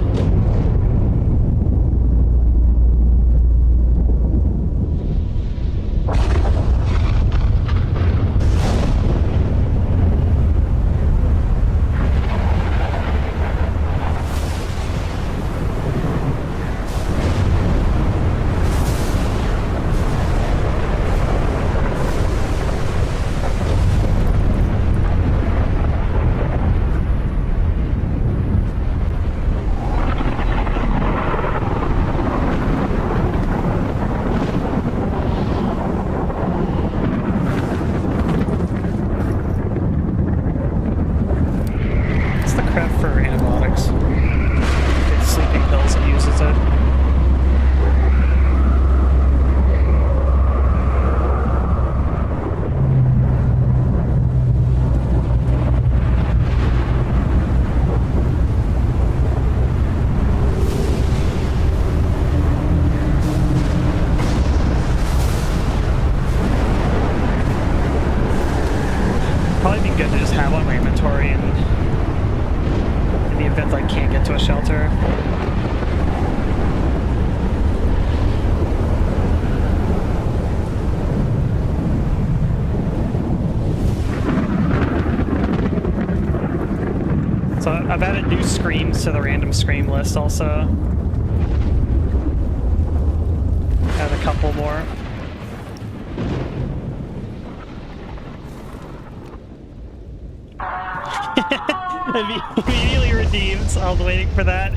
I've added new screams to the random scream list also. Add a couple more. Immediately redeemed. I was waiting for that.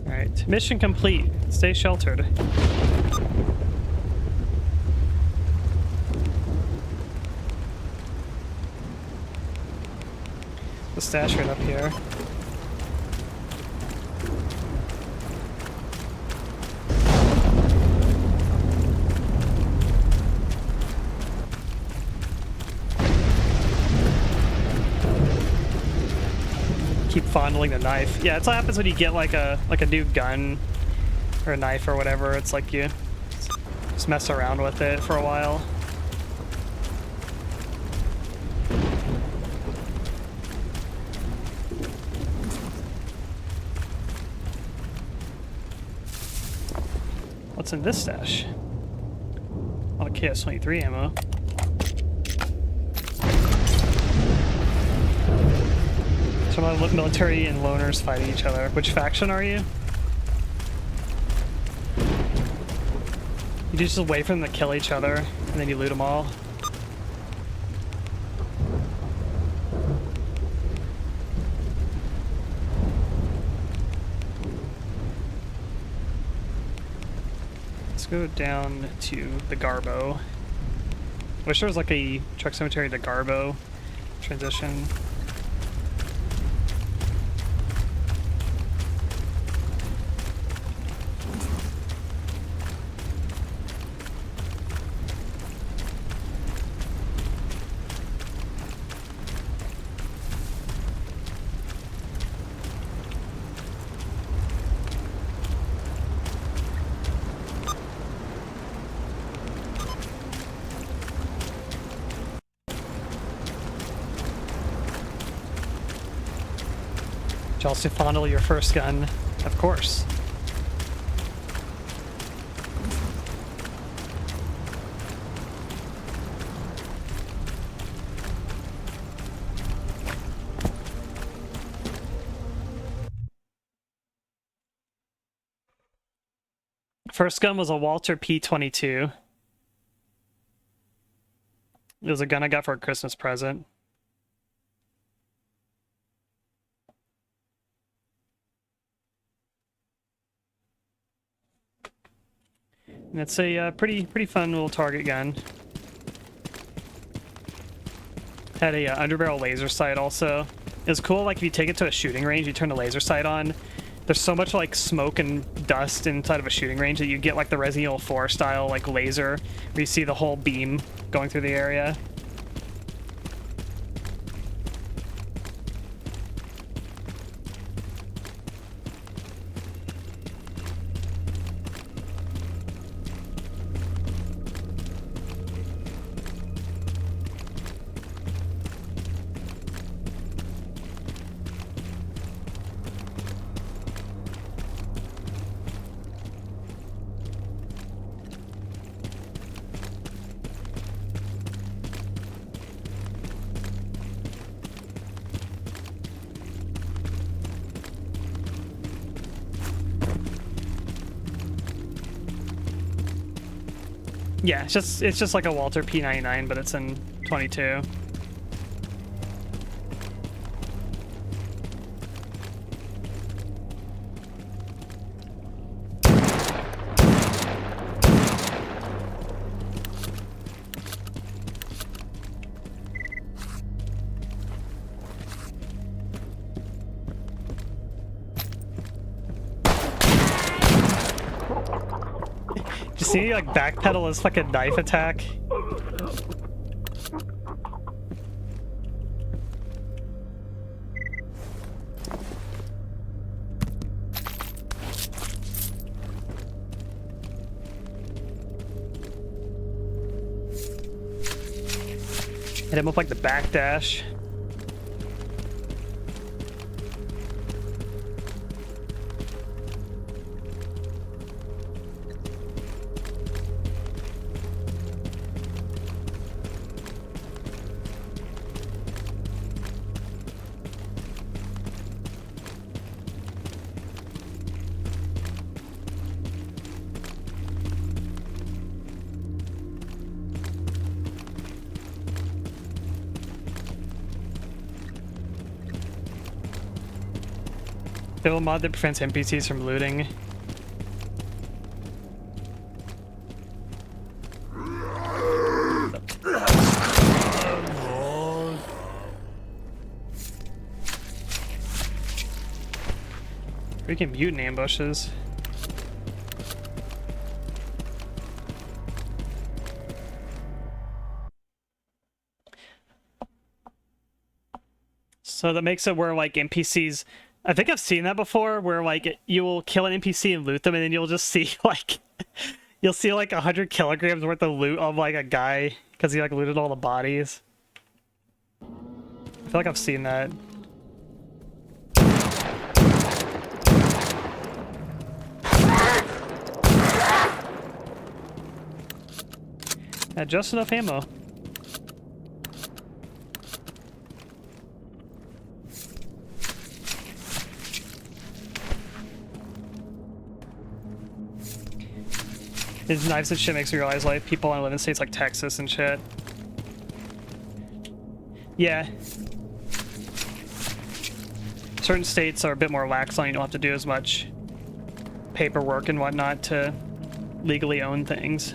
Alright, mission complete. Stay sheltered. The stash right up here. Keep fondling the knife. Yeah, it's what happens when you get like a new gun or a knife or whatever. It's like you just mess around with it for a while. What's in this stash? A lot of KS-23 ammo. So my military and loners fighting each other. Which faction are you? You just wait for them to kill each other, and then you loot them all. Let's go down to the Garbo. Wish there was like a truck cemetery to Garbo transition. Did you also fondle your first gun? Of course. First gun was a Walter P22. It was a gun I got for a Christmas present. And it's a pretty fun little target gun. Had a underbarrel laser sight also. It was cool, like if you take it to a shooting range, you turn the laser sight on. There's so much like smoke and dust inside of a shooting range that you get like the Resident Evil 4 style like laser, where you see the whole beam going through the area. Yeah, it's just like a Walter P99, but it's in 22. You see, like, backpedal his fucking knife attack? Hit him up like the backdash. They will mod that prevents NPCs from looting. Freaking mutant ambushes. So that makes it where, like, NPCs... I think I've seen that before, where, like, you will kill an NPC and loot them, and then you'll just see, like... you'll see, like, 100 kilograms worth of loot of, like, a guy, because he, like, looted all the bodies. I feel like I've seen that. Had just enough ammo. His knives and shit makes me realize, like, people want to live in states like Texas and shit. Yeah. Certain states are a bit more lax on you don't have to do as much paperwork and whatnot to legally own things.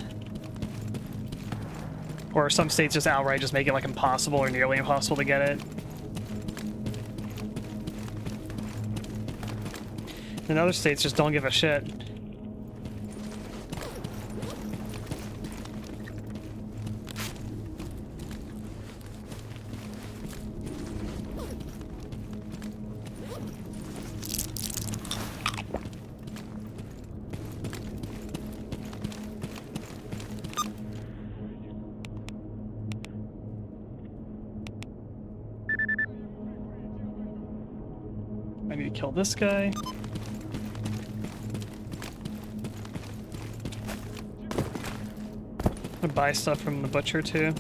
Or some states just outright just make it, like, impossible or nearly impossible to get it. And other states just don't give a shit. I need to kill this guy. I buy stuff from the butcher too.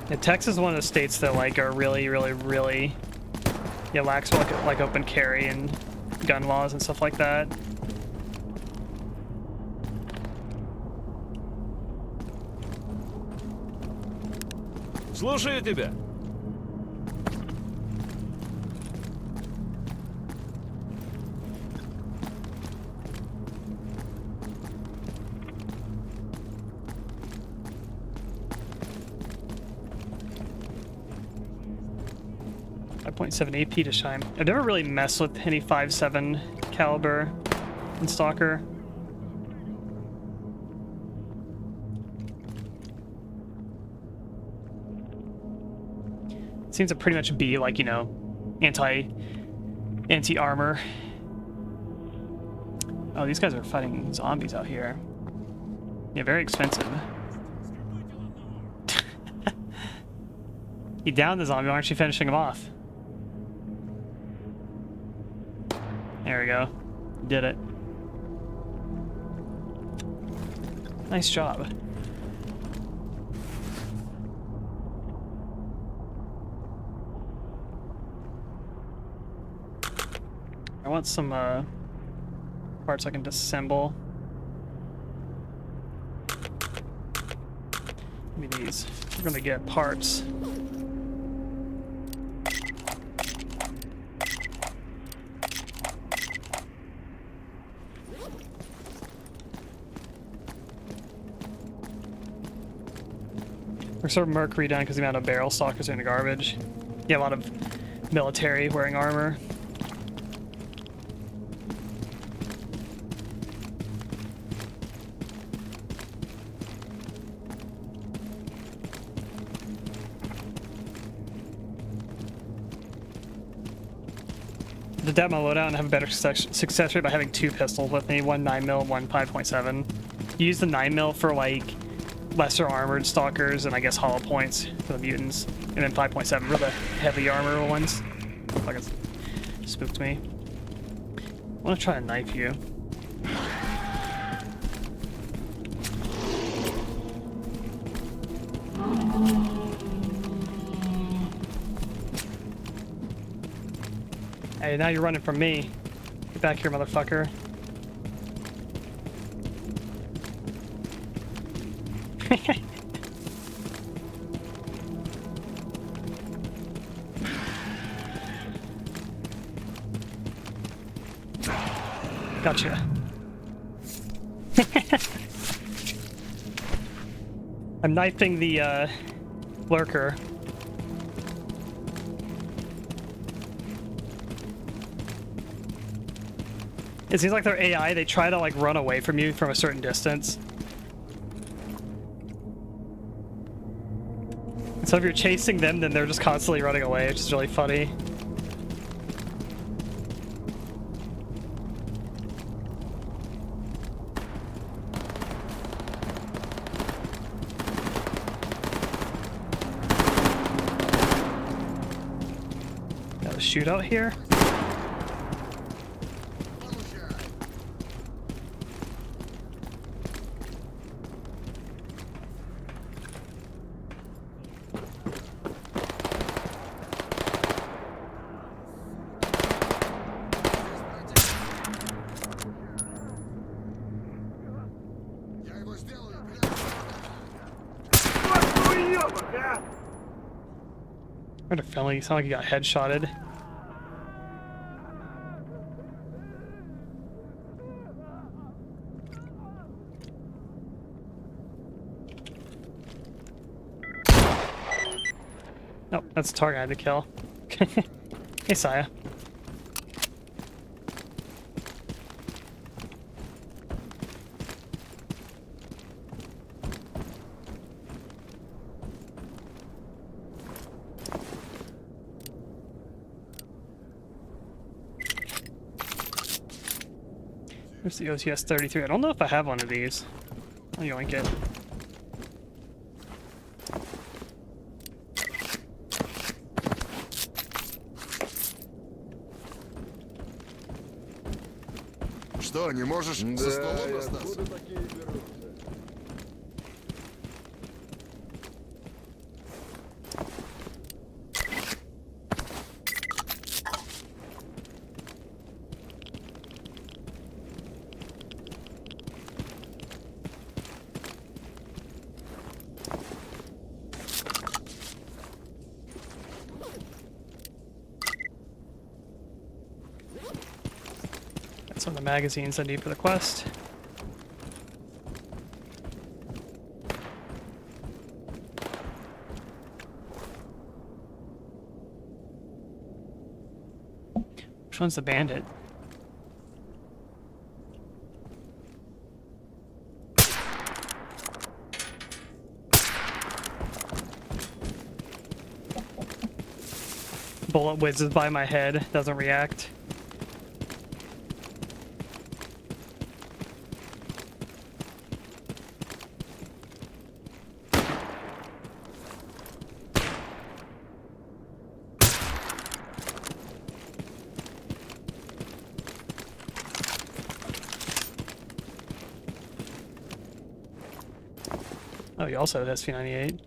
Yeah, Texas is one of the states that, like, are really, yeah, lax with, like open carry and gun laws and stuff like that. Слушаю тебя. .7 AP to shine. I've never really messed with any 5.7 caliber in Stalker. It seems to pretty much be, like, you know, anti-armor. Oh, these guys are fighting zombies out here. Yeah, very expensive. You downed the zombie, why aren't you finishing him off? There we go. Did it. Nice job. I want some parts I can disassemble. Give me these. We're gonna get parts. We're sort of Mercury down because the amount of barrel stalkers are in the garbage. Yeah, a lot of military wearing armor. To adapt my loadout and have a better success rate by having 2 pistols with me, one 9mm, one 5.7. You use the 9mm for like lesser armored stalkers and I guess hollow points for the mutants, and then 5.7 for the heavy armor ones. Fucking spooked me. I want to try to knife you. Hey, now you're running from me. Get back here, motherfucker. Gotcha. I'm knifing the lurker. It seems like they're AI. They try to like run away from you from a certain distance. So if you're chasing them, then they're just constantly running away, which is really funny. Got a shootout here. I had a feeling you sound like you got headshotted. Oh, that's the target I had to kill. Hey, Saya. There's the OTS 33. I don't know if I have one of these. I'll yoink it. Что, не можешь за столом остаться? Some of the magazines I need for the quest. Which one's the bandit? Bullet whizzes by my head, doesn't react. Oh, you also have SV98.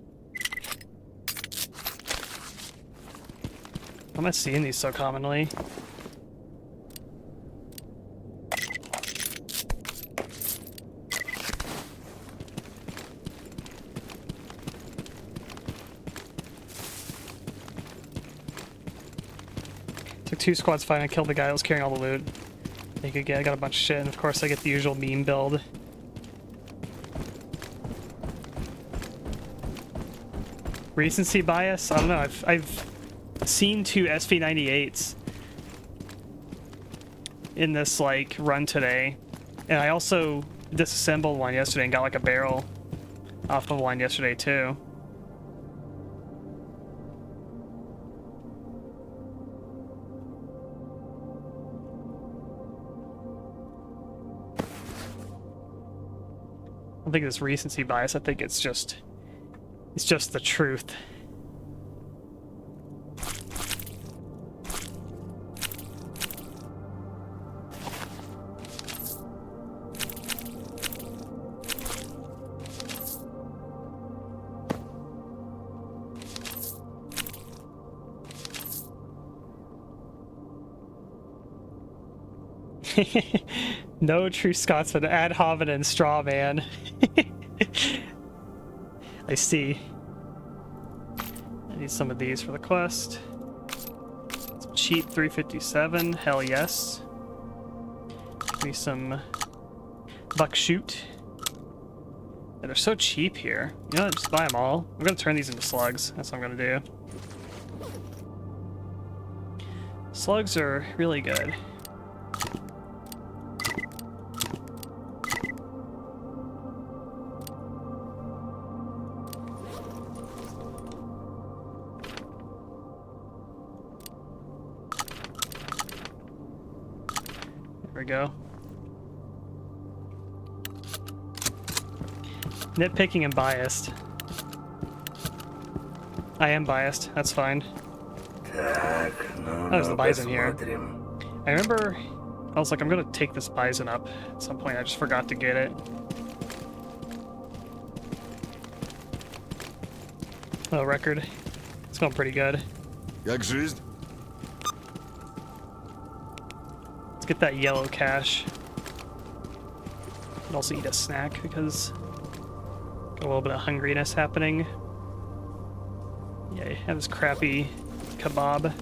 Why am I seeing these so commonly? Took 2 squads fighting. I killed the guy that was carrying all the loot. You could get. I got a bunch of shit, and of course I get the usual meme build. Recency bias? I don't know. I've seen 2 SV98s in this like run today, and I also disassembled one yesterday and got like a barrel off of one yesterday too. I don't think it's recency bias. I think it's just the truth. No true Scotsman, ad hominem straw man. I see. I need some of these for the quest. Some cheap 357, hell yes. Give me some buckshoot. Yeah, they're so cheap here. You know what, just buy them all. I'm gonna turn these into slugs. That's what I'm gonna do. Slugs are really good. There we go. Nitpicking and biased. I am biased, that's fine. Oh, there's the bison here. I remember, I was like, I'm gonna take this bison up at some point. I just forgot to get it. Oh, record. It's going pretty good. Как жизнь? Let's get that yellow cash. And also eat a snack because got a little bit of hungriness happening. Yeah, you have this crappy kebab.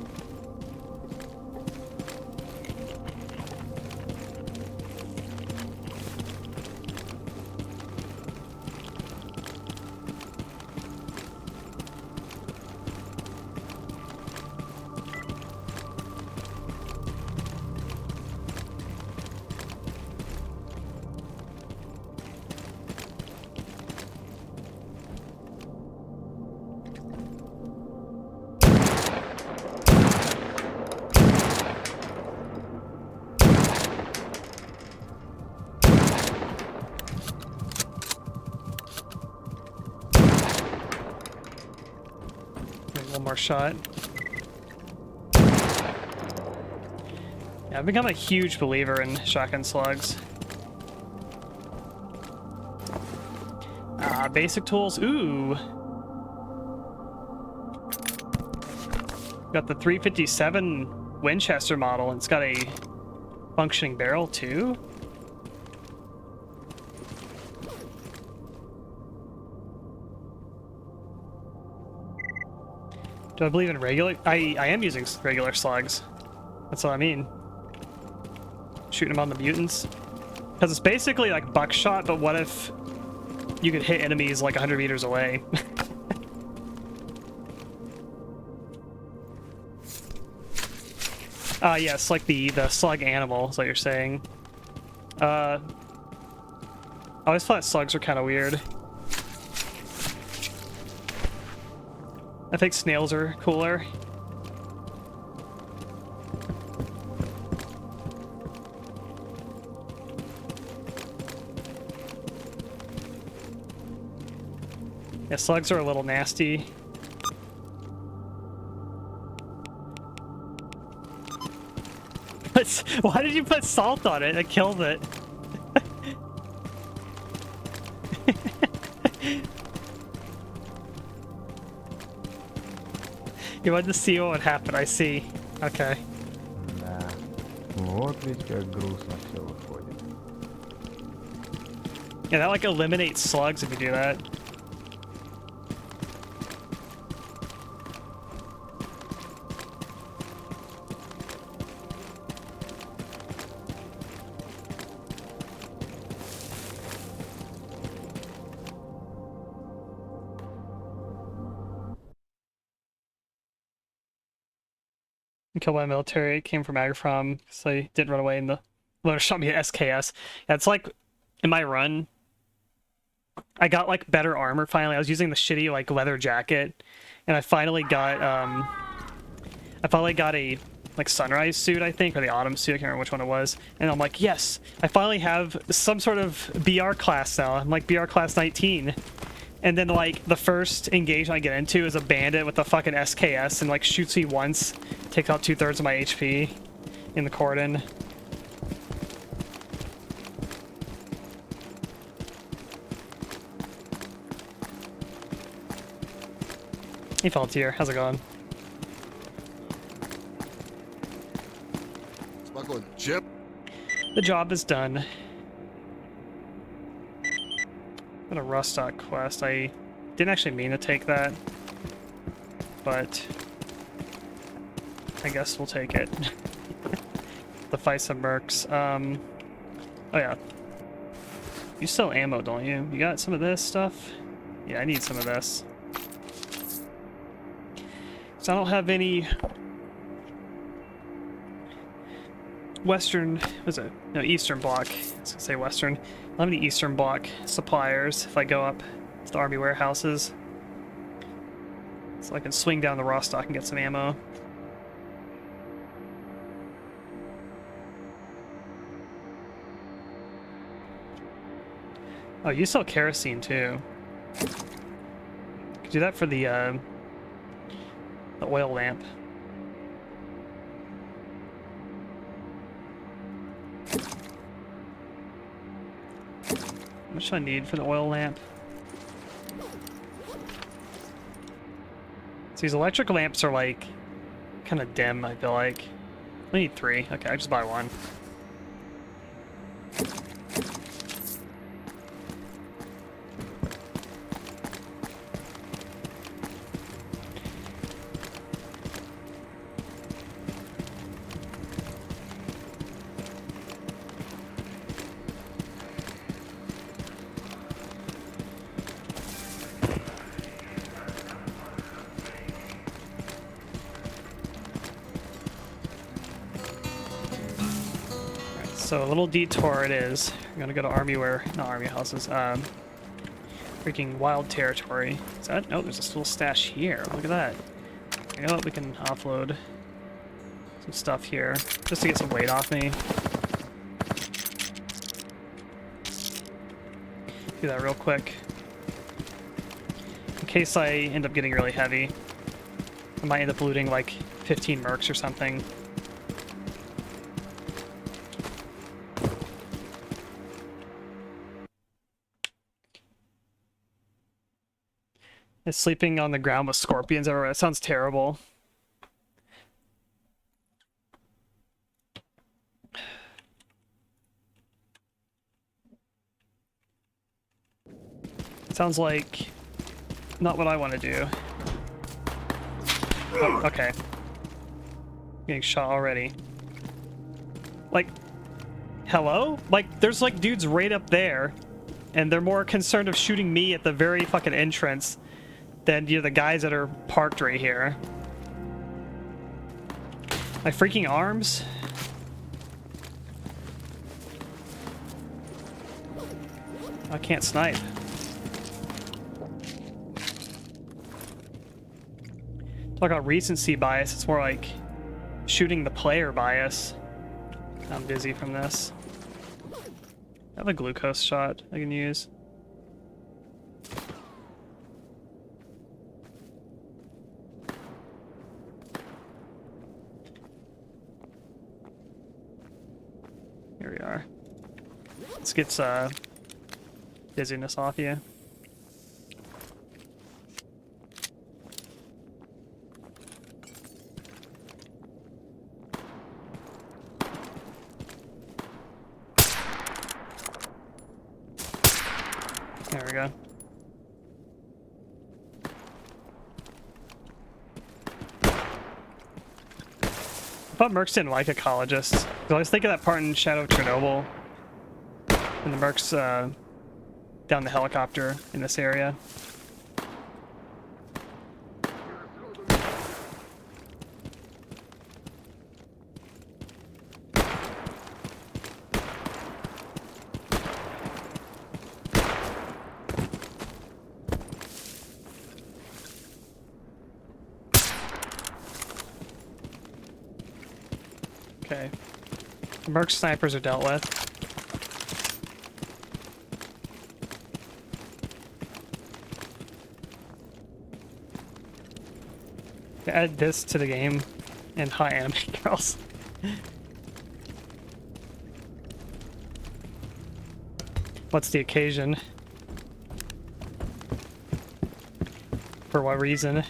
One more shot. Yeah, I've become a huge believer in shotgun slugs. Basic tools. Ooh. Got the 357 Winchester model, and it's got a functioning barrel too. Do I believe in regular? I am using regular slugs. That's what I mean. Shooting them on the mutants. Because it's basically like buckshot, but what if you could hit enemies like 100 meters away? Yes, like the slug animal is what you're saying. I always thought slugs were kind of weird. I think snails are cooler. Yeah, slugs are a little nasty. Why did you put salt on it? It kills it. You wanted to see what would happen, I see. Okay. Да. Вот ведь как грустно все выходит. Yeah, that like eliminates slugs if you do that. Killed by the military, came from Agrafrom, so he didn't run away, and the loader shot me at SKS. Yeah, it's like, in my run, I got, like, better armor finally. I was using the shitty, like, leather jacket, and I finally got a, like, sunrise suit, I think, or the autumn suit, I can't remember which one it was, and I'm like, yes, I finally have some sort of BR class now. I'm, like, BR class 19. And then, like, the first engagement I get into is a bandit with a fucking SKS and, like, shoots me once, takes out 2/3 of my HP in the cordon. Hey, Feltier, how's it going? Спокойно. Чеп. The job is done. Got a Rustock quest. I didn't actually mean to take that, but I guess we'll take it. To fight some mercs. Oh yeah. You sell ammo, don't you? You got some of this stuff? Yeah, I need some of this. So I don't have any Western, was it? No, Eastern Bloc. I was gonna say Western. I don't have any Eastern Bloc suppliers if I go up to the army warehouses. So I can swing down the Rostock and get some ammo. Oh, you sell kerosene too. Could do that for the oil lamp. How much do I need for the oil lamp? So these electric lamps are like kind of dim, I feel like. I need 3. Okay, I just buy 1. So a little detour it is. We're gonna go to not army houses, freaking wild territory. Is that? Oh, there's a little stash here. Look at that. You know what? We can offload some stuff here just to get some weight off me. Do that real quick. In case I end up getting really heavy. I might end up looting like 15 mercs or something. Is sleeping on the ground with scorpions everywhere. That sounds terrible. Sounds like not what I want to do. Oh, okay. Getting shot already. Like, hello? Like, there's like dudes right up there, and they're more concerned of shooting me at the very fucking entrance than, you know, the guys that are parked right here. My freaking arms. I can't snipe. Talk about recency bias, it's more like shooting the player bias. I'm dizzy from this. I have a glucose shot I can use. Here we are. This gets dizziness off you. There we go. I thought mercs didn't like ecologists. I always think of that part in Shadow of Chernobyl. When the mercs down the helicopter in this area. Okay. Merc snipers are dealt with. Add this to the game and hi anime girls. What's the occasion? For what reason?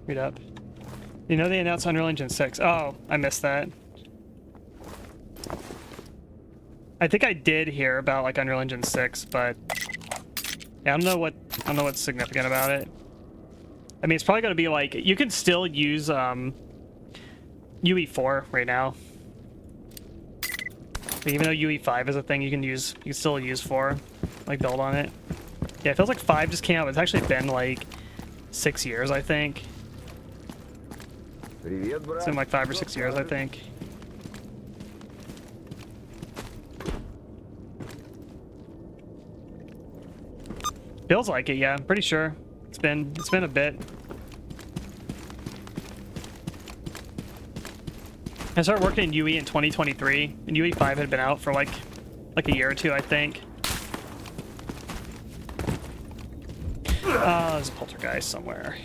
Read up. You know they announced Unreal Engine 6. Oh, I missed that. I think I did hear about like Unreal Engine 6, but yeah, I don't know what's significant about it. I mean, it's probably gonna be like you can still use UE4 right now. Like, even though UE5 is a thing, you can still use 4, like build on it. Yeah, it feels like 5 just came out. It's actually been like 6 years, I think. Привет, брат. It's been like 5 or 6 years, I think. Feels like it, yeah. I'm pretty sure. It's been a bit. I started working in UE in 2023, and UE5 had been out for like a year or two, I think. There's a poltergeist somewhere.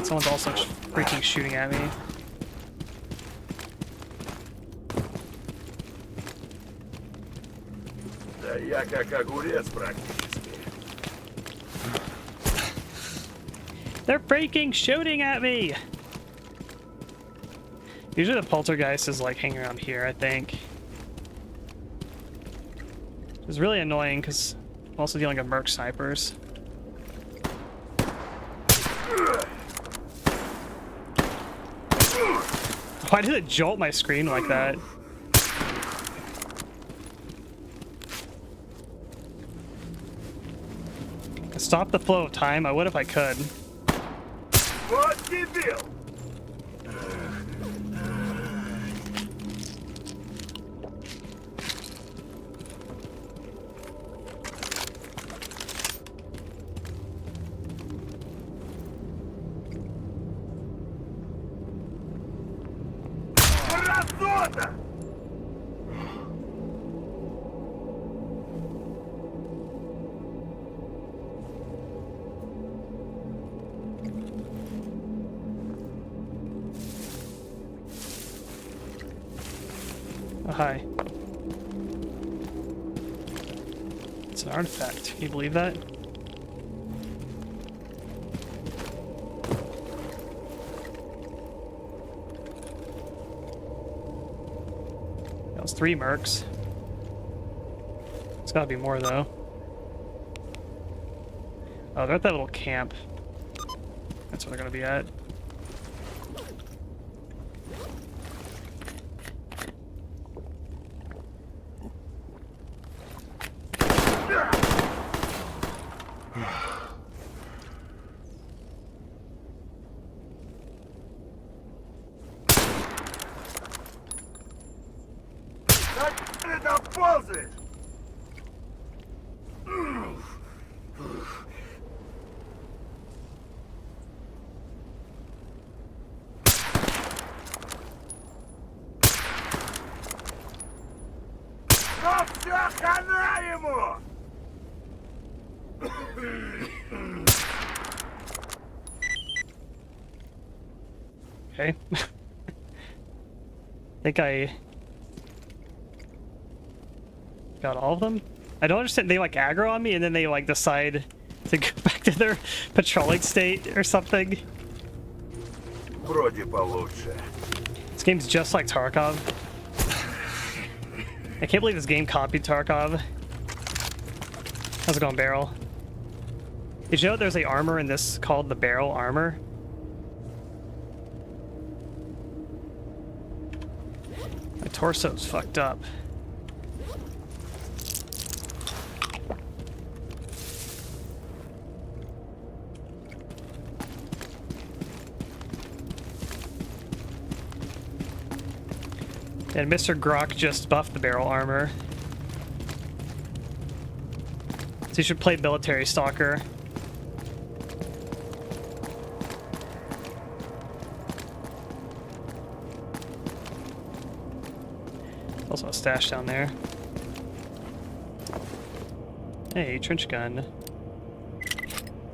Someone's also freaking shooting at me. Да я как огурец практически. They're freaking shooting at me! Usually the poltergeist is like hanging around here, I think. It's really annoying because I'm also dealing with merc snipers. Why did it jolt my screen like that? Stop the flow of time? I would if I could. Вот дебил! Красота! Oh, hi. It's an artifact. Can you believe that? That was 3 mercs. It's gotta be more, though. Oh, they're at that little camp. That's where they're gonna be at. Как ты там ползаешь? Ну всё, хана ему! Okay. Think I got all of them? I don't understand. They like aggro on me and then they like decide to go back to their patrolling state or something. Вроде получше. This game's just like Tarkov. I can't believe this game copied Tarkov. How's it going, Barrel? Did you know there's a armor in this called the Barrel armor? My torso's fucked up. And Mr. Grok just buffed the barrel armor. So you should play military stalker. Also a stash down there. Hey, trench gun.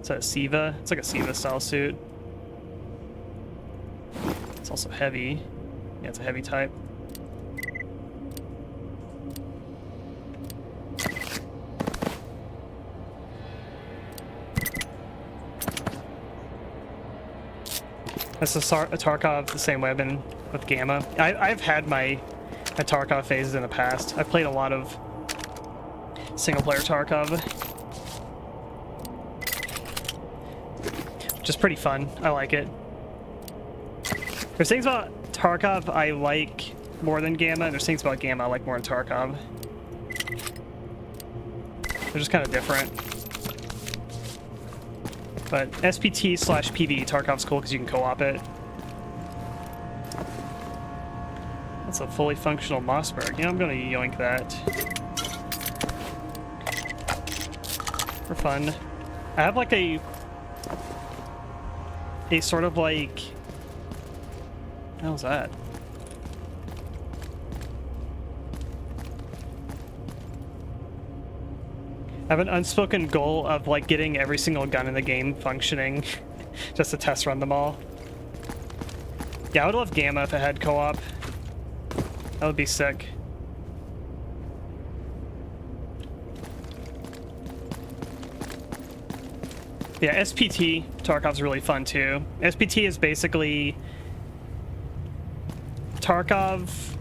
Is that a Siva? It's like a Siva style suit. It's also heavy. Yeah, it's a heavy type. That's a Tarkov the same way I've been with Gamma. I've had my Tarkov phases in the past. I've played a lot of single-player Tarkov, which is pretty fun. I like it. There's things about Tarkov I like more than Gamma, and there's things about Gamma I like more than Tarkov. They're just kind of different. But SPT/PvE Tarkov's cool because you can co-op it. That's a fully functional Mossberg. Yeah, I'm gonna yoink that. For fun. I have like a sort of like... What the hell was that? I have an unspoken goal of like getting every single gun in the game functioning just to test run them all. Yeah, I would love Gamma if it had co-op. That would be sick. Yeah, SPT Tarkov's really fun too. SPT is basically Tarkov,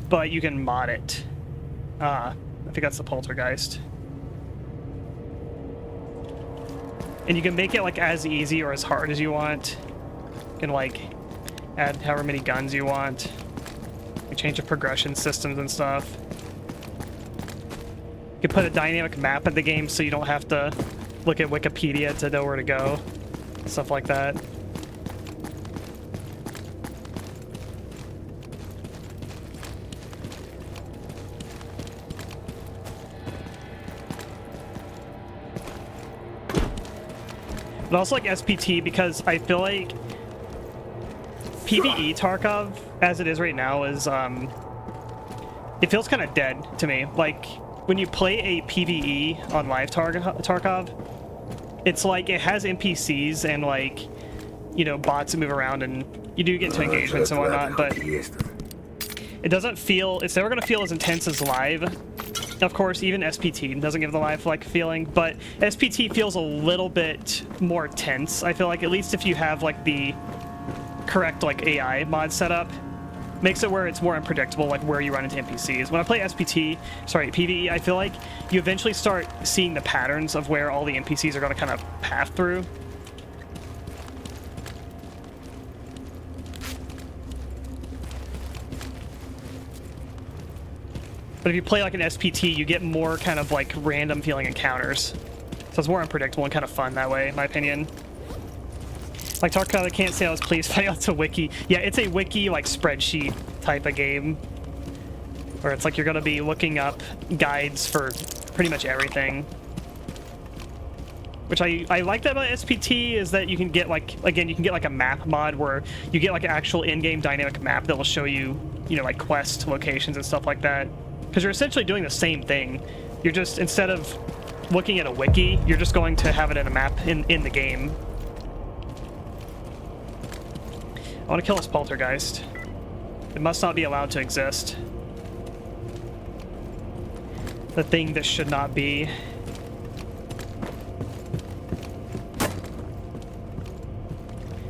but you can mod it. I think that's the Poltergeist. And you can make it like as easy or as hard as you want. You can like add however many guns you want. You change the progression systems and stuff. You can put a dynamic map in the game so you don't have to look at Wikipedia to know where to go. Stuff like that. But also like SPT because I feel like PvE Tarkov, as it is right now, is it feels kind of dead to me. Like when you play a PvE on live Tarkov, it's like it has NPCs and like, you know, bots that move around and you do get into engagements and whatnot, but it doesn't feel, it's never going to feel as intense as live. Of course, even SPT doesn't give the live-like feeling, but SPT feels a little bit more tense. I feel like, at least if you have like the correct like AI mod setup, makes it where it's more unpredictable, like where you run into NPCs. When I play PvE, I feel like you eventually start seeing the patterns of where all the NPCs are going to kind of path through. But if you play like an SPT, you get more kind of like random feeling encounters. So it's more unpredictable and kind of fun that way, in my opinion. Like Tarkov, I can't say I was pleased, but it's a wiki. Yeah, it's a wiki like spreadsheet type of game. Where it's like you're gonna be looking up guides for pretty much everything. Which I like that about SPT is that you can get like, again, you can get like a map mod where you get like an actual in-game dynamic map that will show you, you know, like quest locations and stuff like that. Because you're essentially doing the same thing. You're just, instead of looking at a wiki, you're just going to have it in a map in the game. I want to kill this Poltergeist. It must not be allowed to exist. The thing that should not be.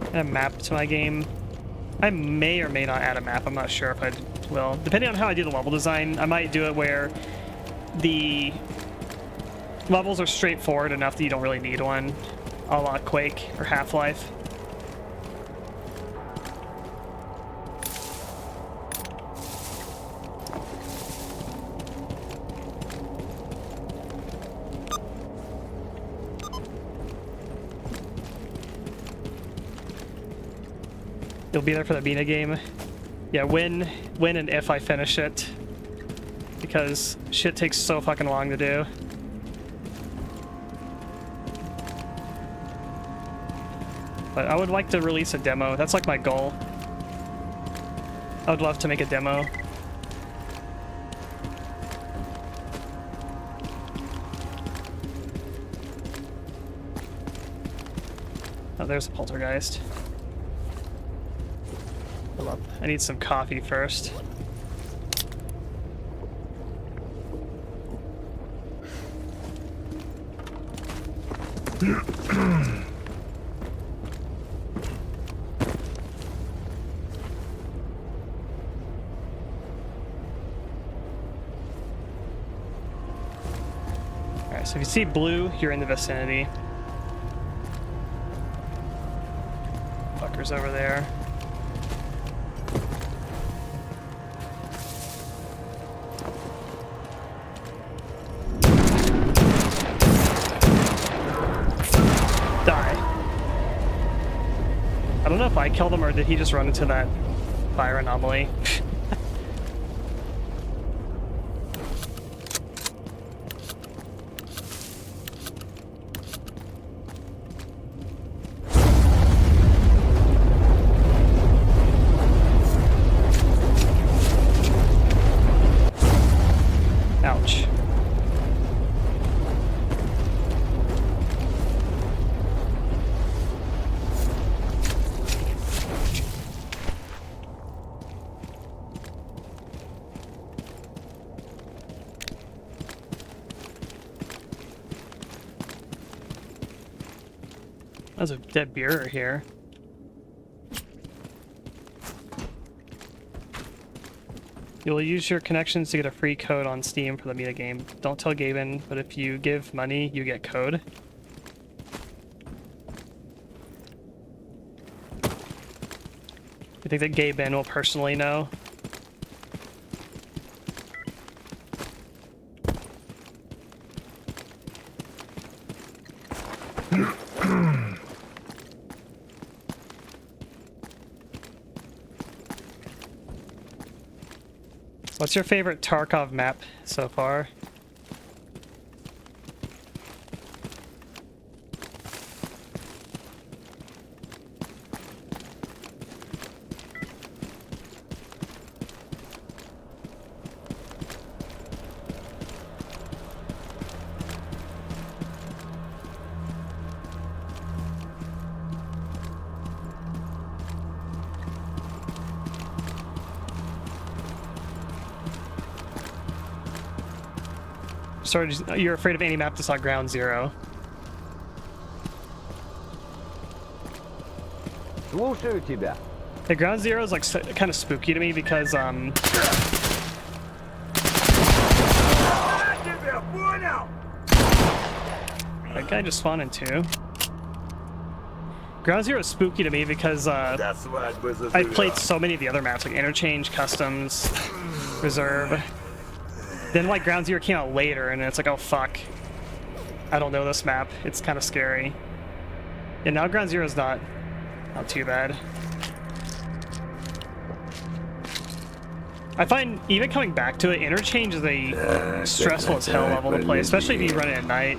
Add a map to my game. I may or may not add a map. I'm not sure if I will. Depending on how I do the level design, I might do it where the levels are straightforward enough that you don't really need one, a la Quake or Half-Life. You'll be there for the Meena game. Yeah, when and if I finish it. Because shit takes so fucking long to do. But I would like to release a demo. That's like my goal. I would love to make a demo. Oh, there's a poltergeist. Hold up. I need some coffee first. Alright, so if you see blue, you're in the vicinity. Fuckers over there. Die. I don't know if I killed him or did he just run into that fire anomaly. Ouch. There's a dead beer here. You'll use your connections to get a free code on Steam for the Meena game. Don't tell Gaben, but if you give money, you get code. You think that Gaben will personally know? What's your favorite Tarkov map so far? Sorry, you're afraid of any map that's not Ground Zero. Слушаю тебя. The Ground Zero is like kind of spooky to me because Я тебя понял! that guy just spawned in two. Ground Zero is spooky to me because До свадьбы I played заживем. so many of the other maps like Interchange, Customs, Reserve. Then like Ground Zero came out later and it's like, oh fuck, I don't know this map. It's kind of scary. And now Ground Zero is not too bad. I find even coming back to it, Interchange is a stressful as hell level to play, especially if you run it at night.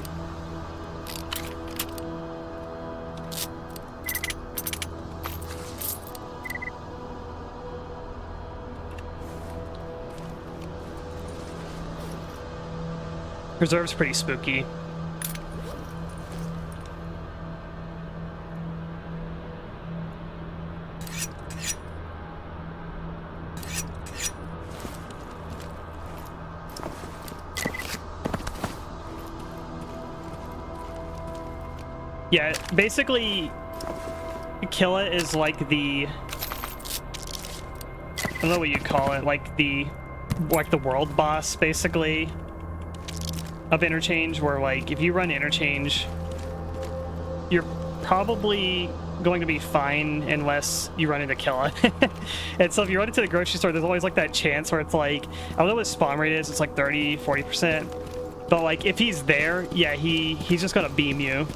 Reserve's pretty spooky. Yeah, basically, Killa is like the, I don't know what you call it, like the world boss, basically, of Interchange, where like if you run Interchange, you're probably going to be fine unless you run into Killa. And so if you run into the grocery store, there's always like that chance where it's like, I don't know what his spawn rate is, it's like 30-40%, but like if he's there, yeah, he's just gonna beam you.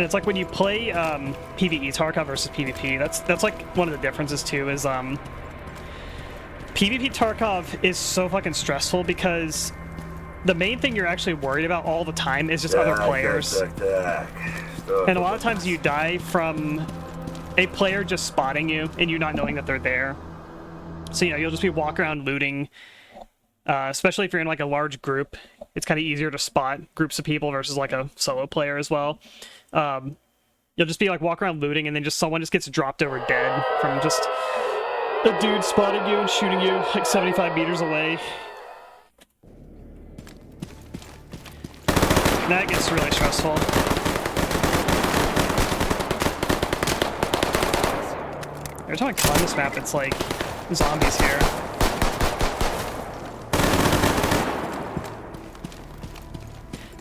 And it's like when you play PvE Tarkov versus PvP, that's like one of the differences too, is PvP Tarkov is so fucking stressful because the main thing you're actually worried about all the time is just other players. And a lot of times you die from a player just spotting you and you not knowing that they're there. So, you know, you'll just be walking around looting, especially if you're in like a large group. It's kind of easier to spot groups of people versus like a solo player as well. You'll just be like walking around looting and then just someone just gets dropped over dead from just a dude spotting you and shooting you like 75 meters away. That gets really stressful. Every time I climb this map, it's like zombies here.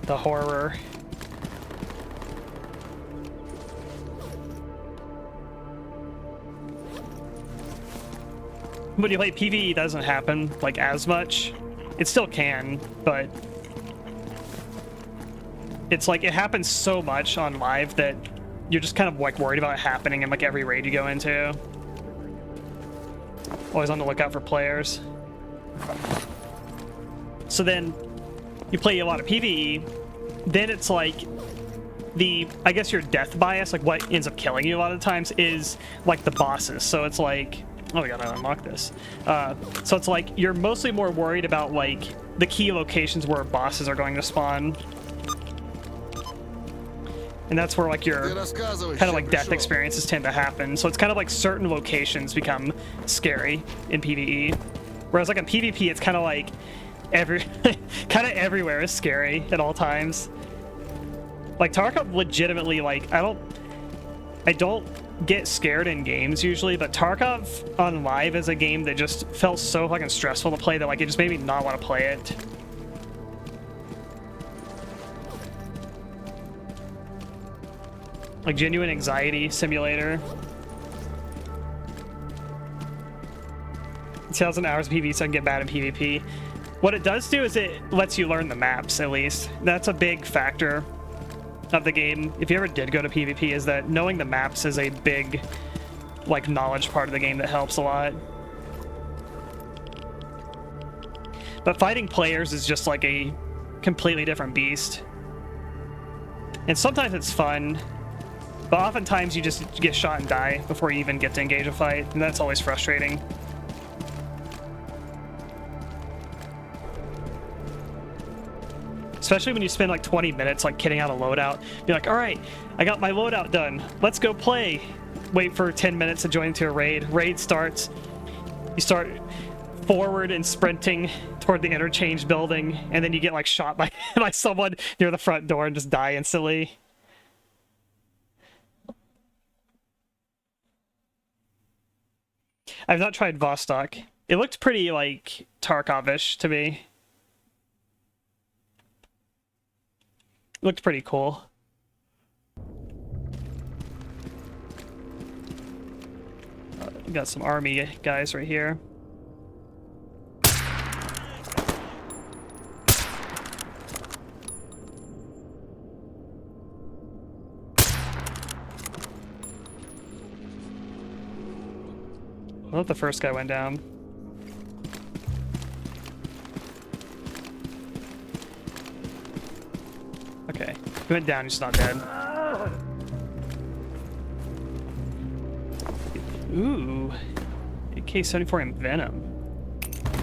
The horror. When you play PvE, it doesn't happen like as much. It still can, but it's like it happens so much on live that you're just kind of like worried about it happening in like every raid you go into. Always on the lookout for players. So then you play a lot of PvE, then it's like I guess your death bias, like what ends up killing you a lot of times is like the bosses. So it's like, oh, we gotta unlock this. So it's like you're mostly more worried about like the key locations where bosses are going to spawn. And that's where like your kind of like death experiences tend to happen. So it's kind of like certain locations become scary in PvE. Whereas like in PvP, it's kind of like kind of everywhere is scary at all times. Like Tarkov legitimately, like I don't get scared in games usually, but Tarkov on live is a game that just felt so fucking stressful to play that like it just made me not want to play it. Like genuine anxiety simulator. 2,000 hours of PvE so I can get bad in PvP. What it does do is it lets you learn the maps, at least. That's a big factor of the game. If you ever did go to PvP, is that knowing the maps is a big, like, knowledge part of the game that helps a lot. But fighting players is just like a completely different beast. And sometimes it's fun, but oftentimes you just get shot and die before you even get to engage a fight, and that's always frustrating. Especially when you spend like 20 minutes like kitting out a loadout. You're like, all right, I got my loadout done. Let's go play. Wait for 10 minutes to join into a raid. Raid starts. You start forward and sprinting toward the interchange building, and then you get like shot by, by someone near the front door and just die instantly. I've not tried Vostok. It looked pretty like Tarkov-ish to me. Looked pretty cool. Got some army guys right here. I thought the first guy went down. Okay, he went down, he's not dead. Ooh, AK-74 and Venom.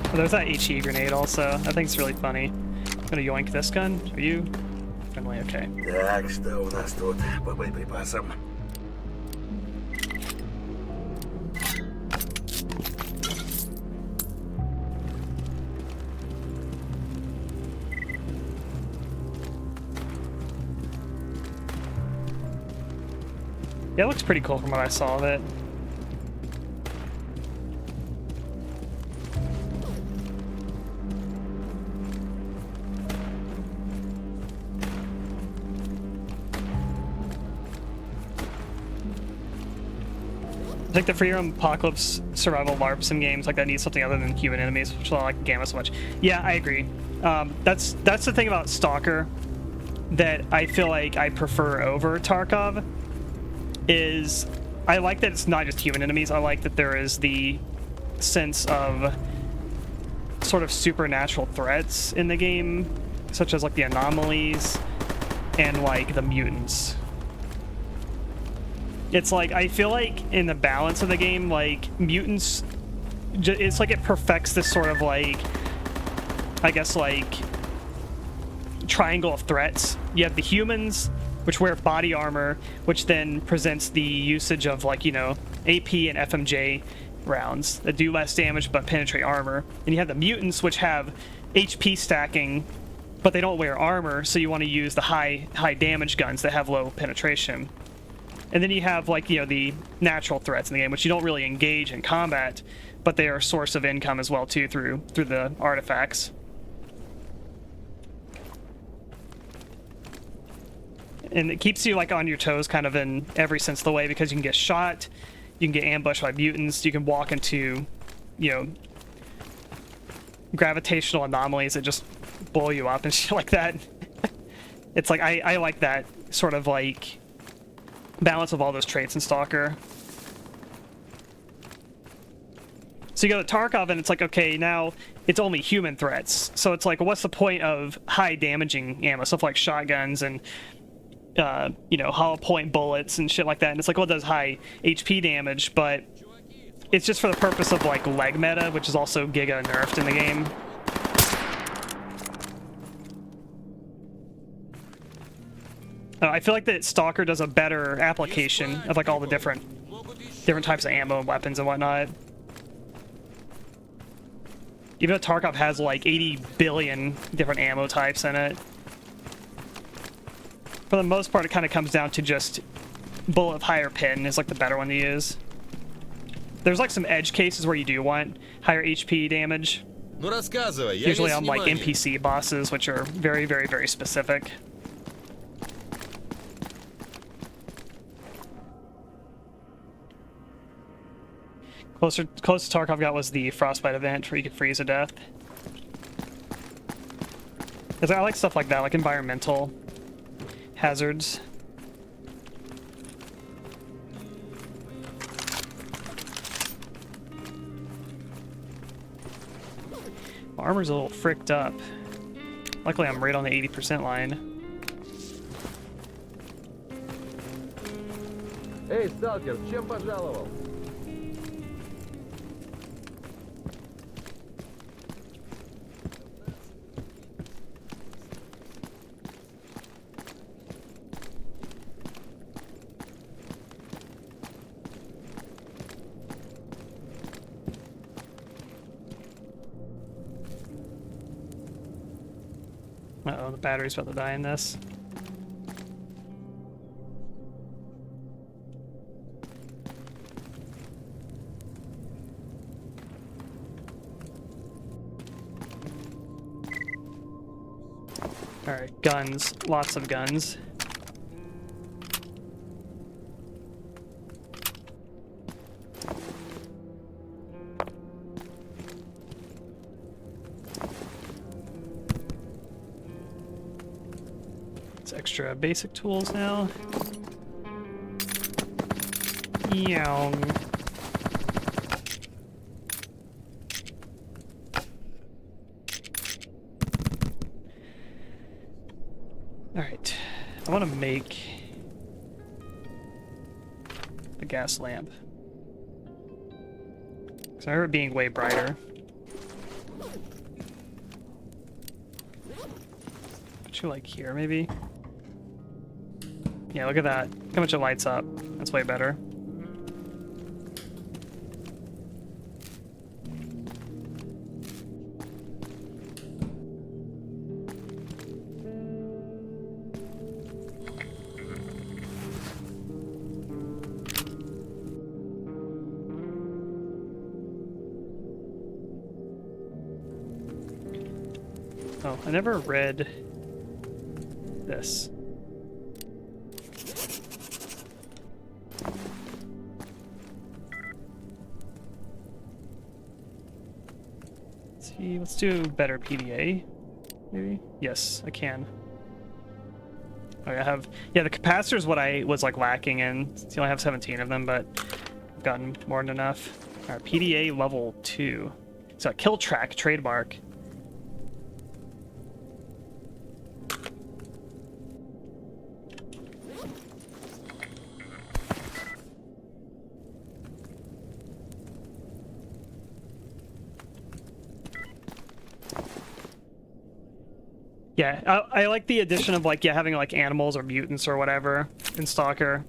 Oh, there's that HE grenade also. That thing's really funny. I'm gonna yoink this gun. Are you friendly? Okay. Так, что у нас тут по боеприпасам? Yeah, it looks pretty cool from what I saw of it. I think the free roam apocalypse survival LARPs in games like that need something other than human enemies, which is why I like Gamma so much. Yeah, I agree. That's the thing about Stalker. that I feel like I prefer over Tarkov is I like that it's not just human enemies. I like that there is the sense of sort of supernatural threats in the game, such as like the anomalies and like the mutants. It's like I feel like in the balance of the game, like mutants, it's like it perfects this sort of like, I guess like triangle of threats. You have the humans, which wear body armor, which then presents the usage of like, you know, AP and FMJ rounds that do less damage but penetrate armor. And you have the mutants, which have HP stacking, but they don't wear armor, so you want to use the high damage guns that have low penetration. And then you have like, you know, the natural threats in the game, which you don't really engage in combat, but they are a source of income as well too through the artifacts. And it keeps you like on your toes kind of in every sense of the way, because you can get shot, you can get ambushed by mutants, you can walk into, you know, gravitational anomalies that just blow you up and shit like that. It's like I like that sort of like balance of all those traits in Stalker. So you go to Tarkov and it's like, okay, now it's only human threats. So it's like, what's the point of high damaging ammo, stuff like shotguns and you know, hollow point bullets and shit like that. And it's like, well, it does high HP damage, but it's just for the purpose of like leg meta, which is also giga nerfed in the game. I feel like that Stalker does a better application of like all the different types of ammo and weapons and whatnot. Even though Tarkov has like 80 billion different ammo types in it, for the most part, it kind of comes down to just bullet of higher pin is like the better one to use. There's like some edge cases where you do want higher HP damage. Usually on like NPC bosses, which are very, very, very specific. Closest Tarkov got was the Frostbite event where you could freeze to death. Because I like stuff like that, like environmental hazards. My armor's a little fricked up. Luckily I'm right on the 80% line. Эй, сталкер, чем пожаловал? Uh-oh, the battery's about to die in this. Alright, guns. Lots of guns. Extra basic tools now. Yow. Alright. I want to make a gas lamp. Because I remember it being way brighter. Put you like here, maybe? Yeah, look at that. Look how much it lights up. That's way better. Oh, I never read this. Let's do better PDA, maybe? Yes, I can. Oh, I have, yeah, the capacitor is what I was like lacking in. So you only have 17 of them, but I've gotten more than enough. All right, PDA level 2. So kill track trademark. Yeah, I like the addition of like, yeah, having like animals or mutants or whatever in Stalker.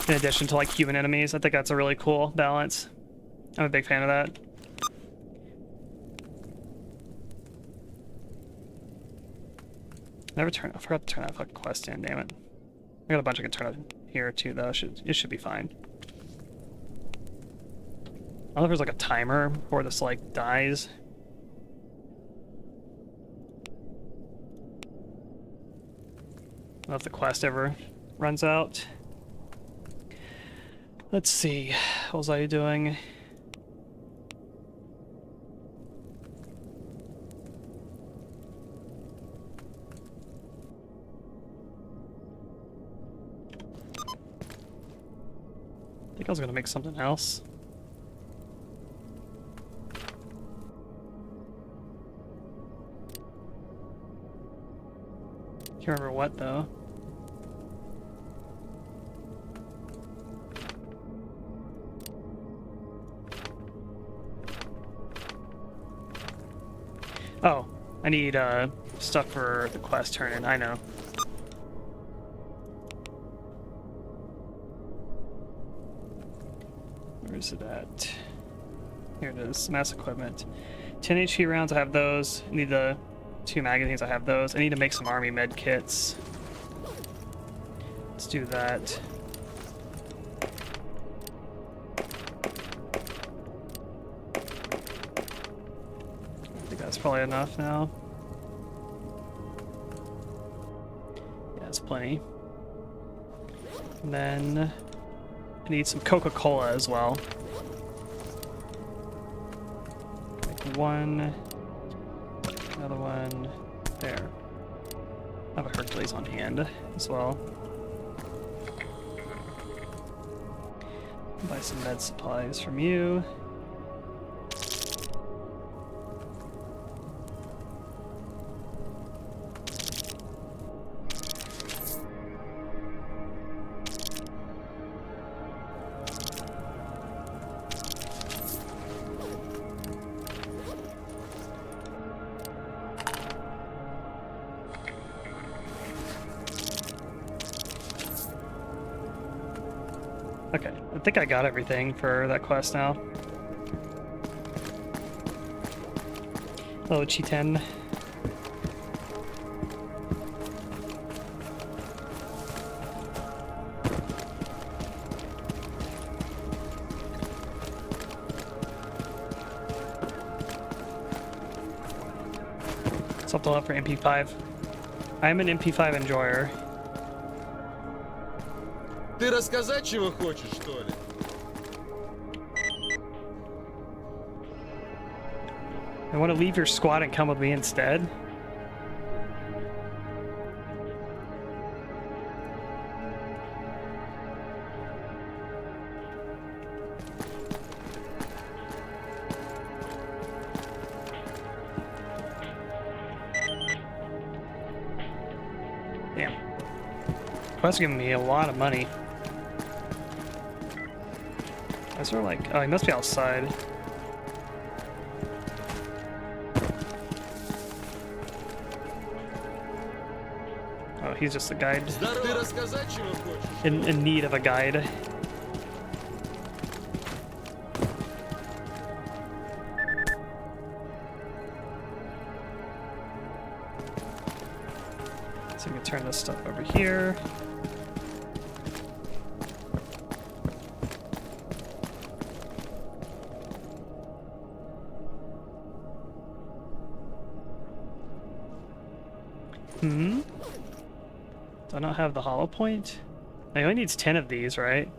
In addition to like human enemies. I think that's a really cool balance. I'm a big fan of that. I forgot to turn that fucking quest in, damn it. I got a bunch I can turn on here too though. It should be fine. I don't know if there's like a timer before this like dies. I don't know if the quest ever runs out. Let's see. What was I doing? I think I was gonna make something else. Can't remember what though. Oh, I need stuff for the quest turn-in, I know. Where is it at? Here it is, mass equipment. 10 HP rounds, I have those. I need the 2 magazines, I have those. I need to make some army med kits. Let's do that. That's probably enough now. Yeah, that's plenty. And then I need some Coca-Cola as well. Like one, another one, there. I have a Hercules on hand as well. Buy some med supplies from you. Okay, I think I got everything for that quest now. Hello, Chi-10. Something up for MP5. I'm an MP5 enjoyer. Ты рассказать чего хочешь, что ли? I want to leave your squad and come with me instead. Damn. Quest's giving me a lot of money. Is there like... Oh, he must be outside. Oh, he's just a guide. Ты рассказать чего хочешь? In need of a guide. So we can turn this stuff over here. Do I not have the hollow point? It only needs 10 of these, right?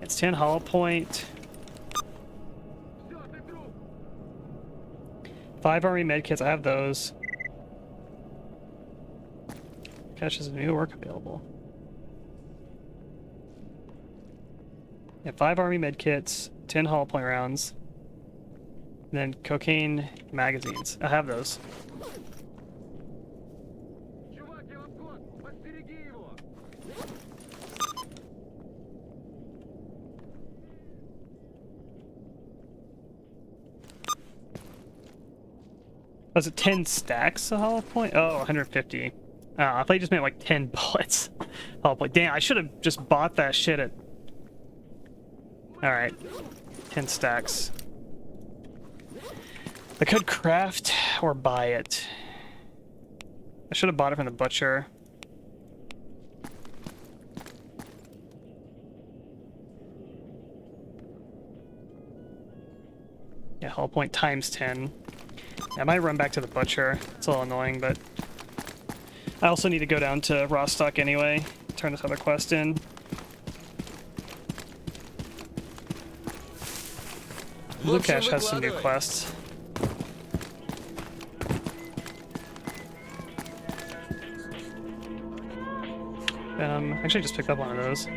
It's 10 hollow point. 5 army medkits, I have those. Cache is new work available. Yeah, 5 army med kits, 10 hollow point rounds, and then cocaine magazines. I have those. Was it 10 stacks of hollow point? Oh, 150. I thought you just meant like 10 bullets. Hollow point. Damn, I should have just bought that shit at... Alright. 10 stacks. I could craft or buy it. I should have bought it from the butcher. Yeah, hollow point times 10. I might run back to the butcher. It's a little annoying, but I also need to go down to Rostock anyway. Turn this other quest in. Blue Cache has some new quests. Actually just picked up one of those.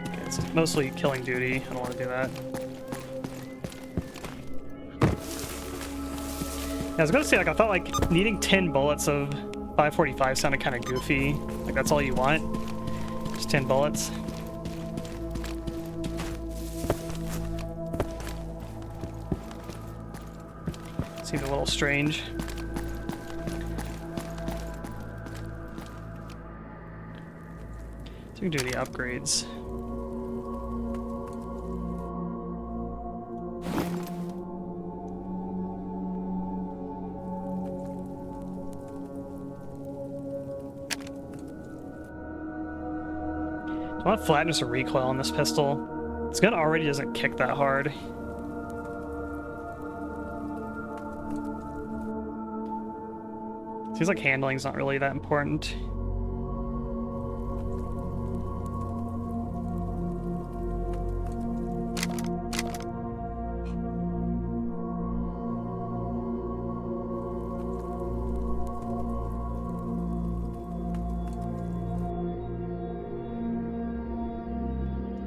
Okay, it's mostly killing duty. I don't want to do that. Yeah, I was gonna say, like, I thought, like, needing 10 bullets of 545 sounded kind of goofy. Like, that's all you want? Just 10 bullets? Seems a little strange. So we can do the upgrades. I want flatness or recoil on this pistol. This gun already doesn't kick that hard. Seems like handling's not really that important.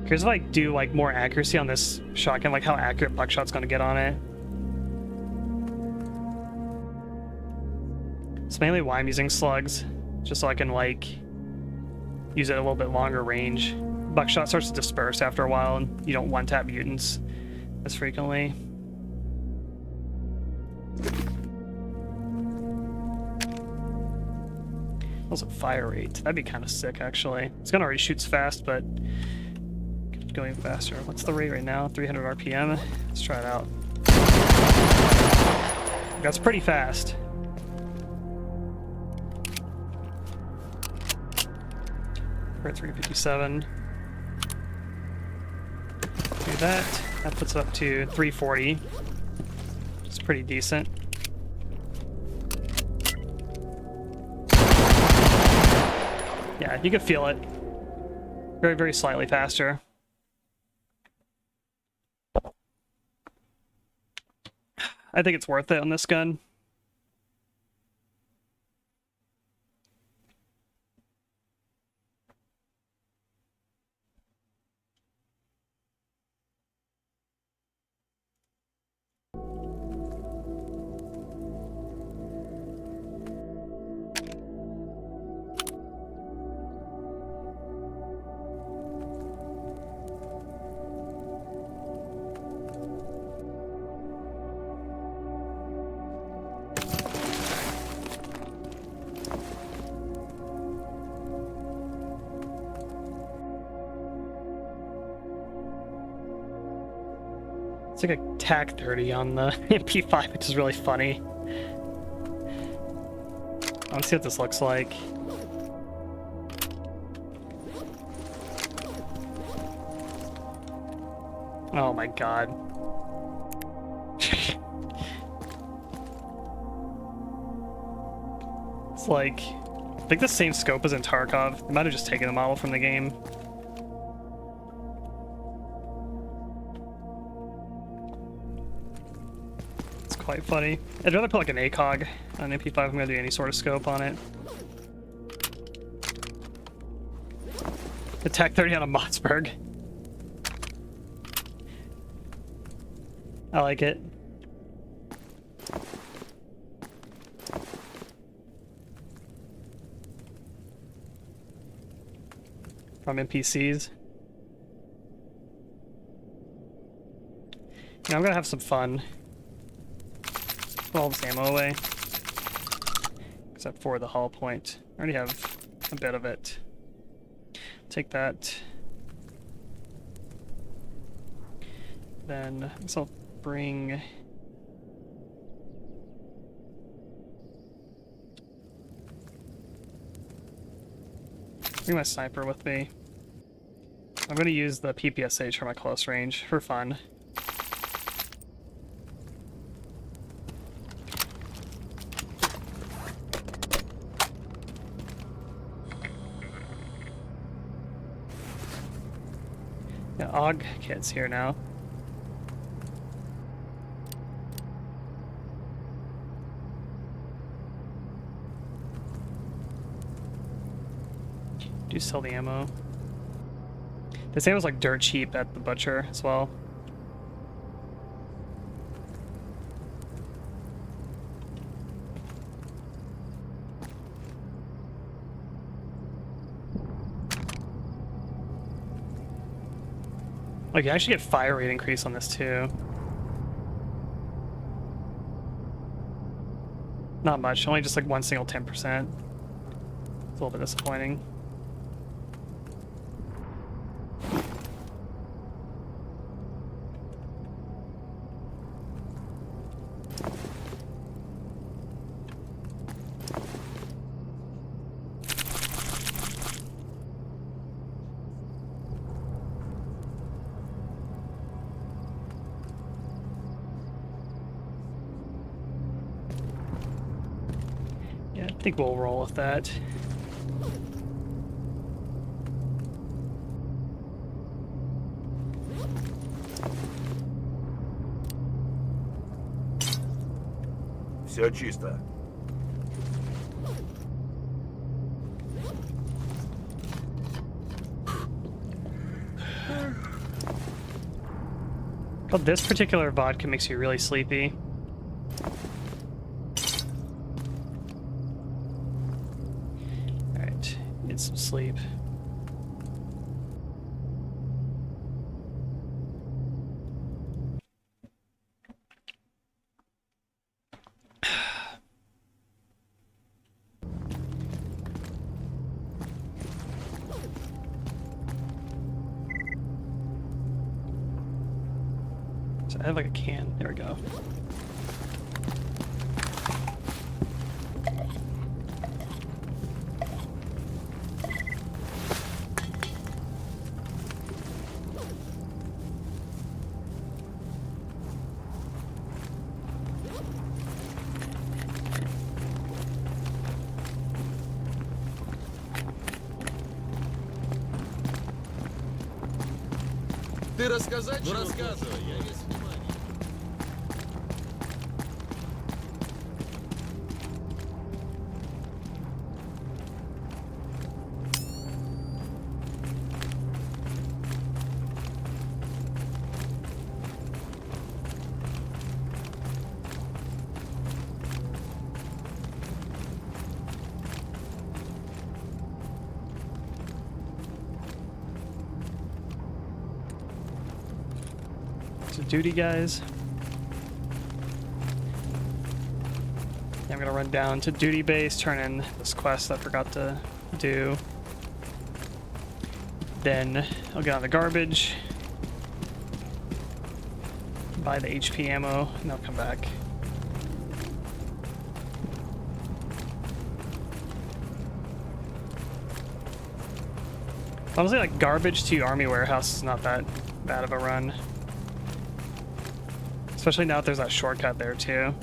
Here's if I do like more accuracy on this shotgun, like how accurate buckshot's gonna get on it. It's mainly why I'm using slugs, just so I can like use it at a little bit longer range. Buckshot starts to disperse after a while, and you don't one-tap mutants as frequently. Also fire rate, that'd be kind of sick actually. This gun already shoots fast, but going faster. What's the rate right now? 300 RPM. Let's try it out. That's pretty fast. We're at 357. Do that. That puts it up to 340. It's pretty decent. Yeah, you can feel it. Very, very slightly faster. I think it's worth it on this gun. It's like a TAC 30 on the MP5, which is really funny. Let's see what this looks like. Oh my god. It's like, I think the same scope as in Tarkov. They might have just taken the model from the game. It's quite funny. I'd rather put like an ACOG on MP5 if I'm gonna do any sort of scope on it. Attack 30 on a Mossberg. I like it. From NPCs. Now I'm gonna have some fun. Put all this ammo away. Except for the hull point. I already have a bit of it. Take that. Then I guess I'll bring... Bring my sniper with me. I'm going to use the PPSH for my close range for fun. Yeah, AUG kit's here now. Do sell the ammo. This ammo's like dirt cheap at the butcher as well. Like you actually get fire rate increase on this too. Not much, only just like one single 10%. It's a little bit disappointing. I think we'll roll with that. Все чисто. But this particular vodka makes you really sleepy. Alright, get some sleep. I have like a can. There we go. Ты рассказать? Ну рассказывай, я весь внимание. Duty guys. I'm gonna run down to duty base, turn in this quest I forgot to do. Then I'll get on the garbage, buy the HP ammo, and I'll come back. Honestly, like garbage to army warehouse is not that bad of a run. Especially now that there's that shortcut there too.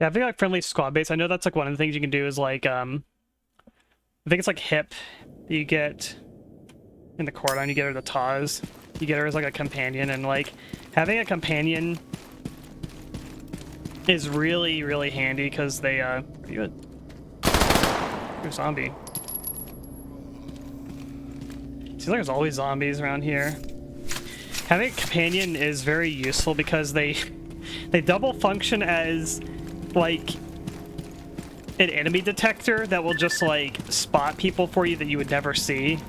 Yeah, I think like friendly squad base. I know that's like one of the things you can do is like I think it's like hip. You get in the Cordon, you get her the Taz. You get her as like a companion, and like having a companion is really, really handy because they you're a zombie. Seems like there's always zombies around here. Having a companion is very useful because they double function as like an enemy detector that will just like spot people for you that you would never see.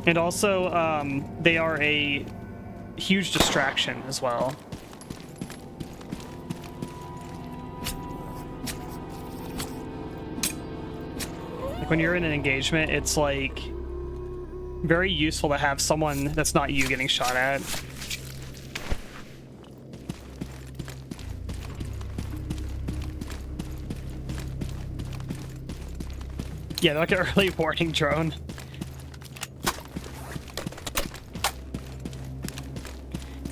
And also, they are a huge distraction as well. Like when you're in an engagement, it's like very useful to have someone that's not you getting shot at. Yeah, they're like an early warning drone.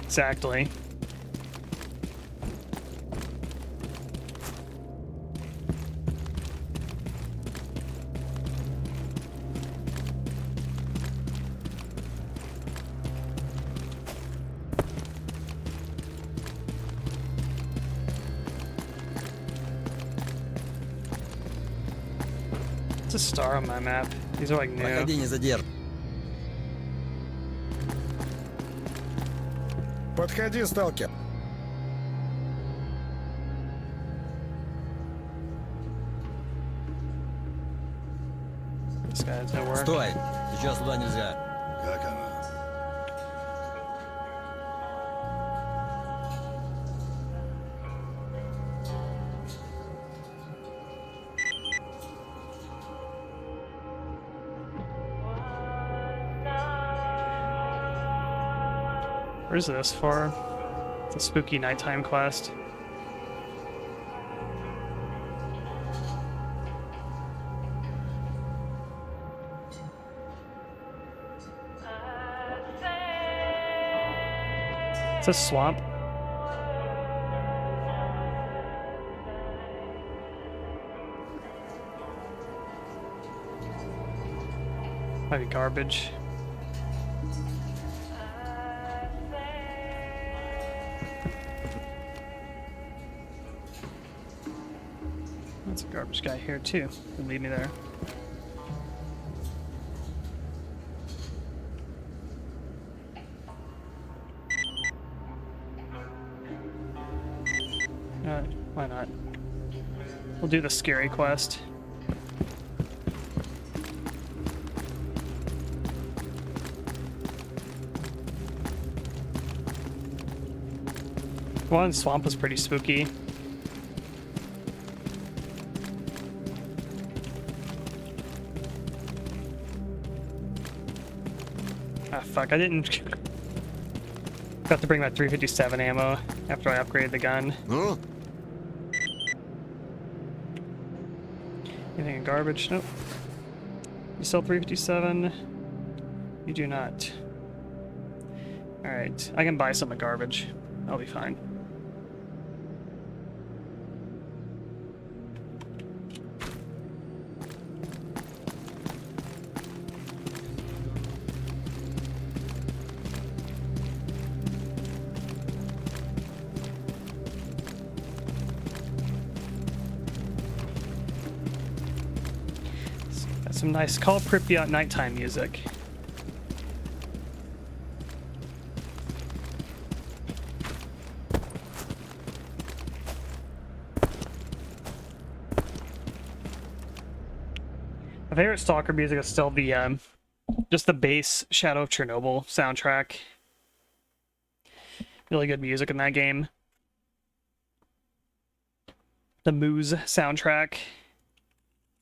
Exactly. It's a star on my map. These are like new. Проходи, не задерживай. Подходи, сталкер. This guy doesn't work. Стой! Сейчас туда нельзя. Как она? Where's this for? It's a spooky nighttime quest. It's a swamp. Might be garbage. That's a garbage guy here too. Can lead me there. Why not? We'll do the scary quest. One swamp was pretty spooky. Ah, fuck, I didn't... Got to bring my 357 ammo after I upgraded the gun. Ну? Anything in garbage? Nope. You sell 357? You do not. Alright, I can buy some of garbage. I'll be fine. Got some nice Call Pripyat nighttime music. My favorite Stalker music is still the just the bass Shadow of Chernobyl soundtrack. Really good music in that game. The Moose soundtrack.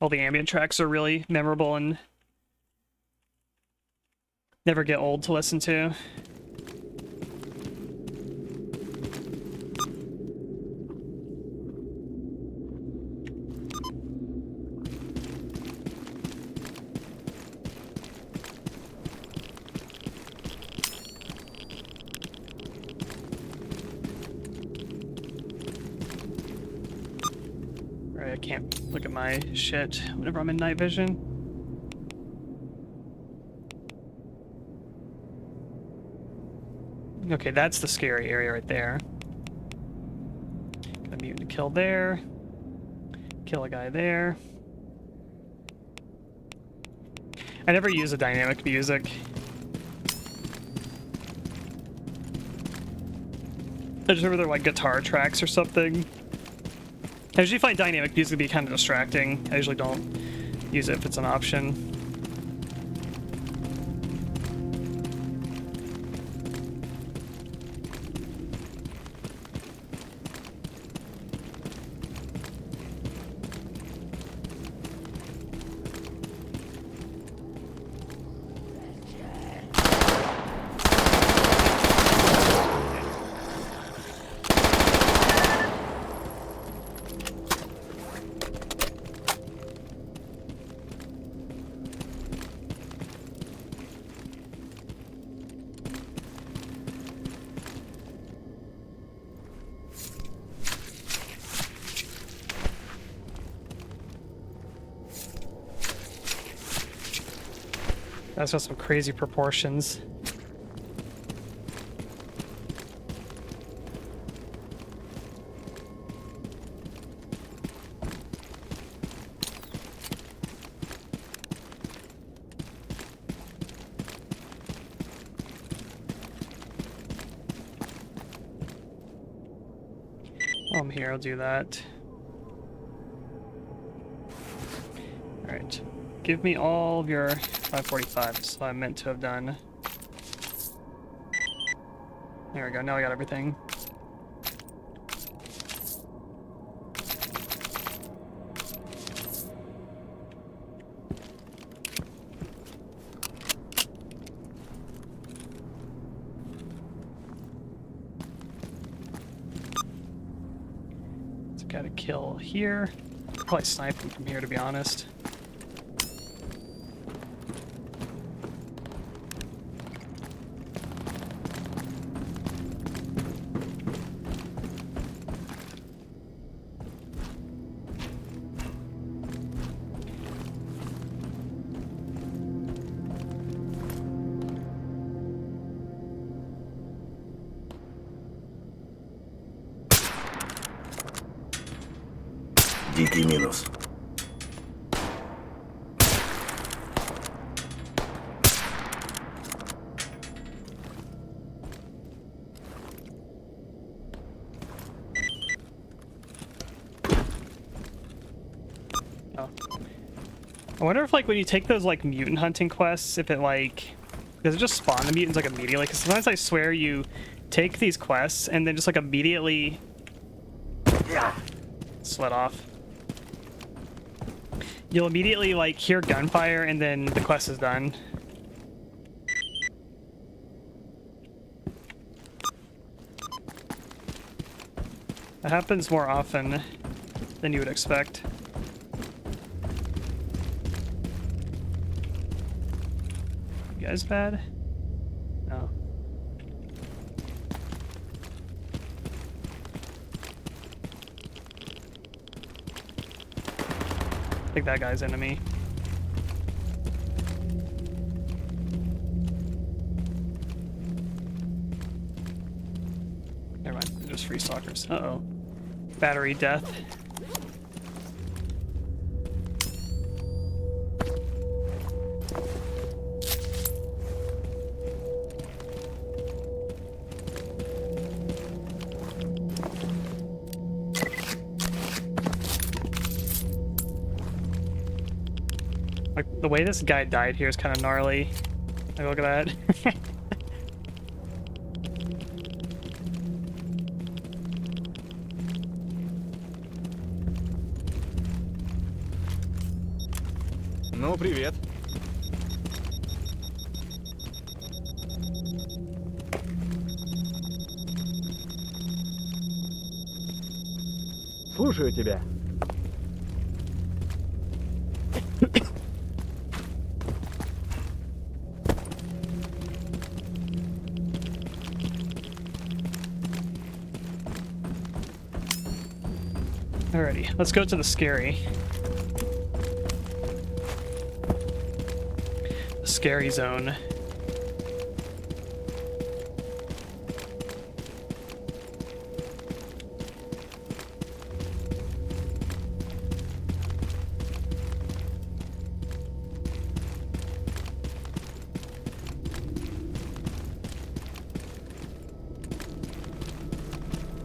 All the ambient tracks are really memorable and never get old to listen to. Sorry, I can't look at my shit whenever I'm in night vision. Okay, that's the scary area right there. Got a mutant kill there. Kill a guy there. I never use the dynamic music. I just remember they're like guitar tracks or something. I usually find dynamic music to be kind of distracting. I usually don't use it if it's an option. That's got some crazy proportions. While I'm here, I'll do that. Alright. Give me all of your 545, so I meant to have done. There we go, now I got everything. So got a kill here. Probably snipe him from here, to be honest. Дикий минус. Oh. I wonder if, like, when you take those, like, mutant hunting quests, if it, like... Does it just spawn the mutants, like, immediately? Because sometimes I swear you take these quests and then just, like, immediately... Slid off. You'll immediately, like, hear gunfire and then the quest is done. That happens more often than you would expect. You guys bad? No. I think that guy's enemy. Never mind, they're just free stalkers. Uh-oh. Battery death. Like, the way this guy died here is kind of gnarly. Like, look at that. Ну, привет. Слушаю тебя. Alrighty, let's go to the scary. The scary zone.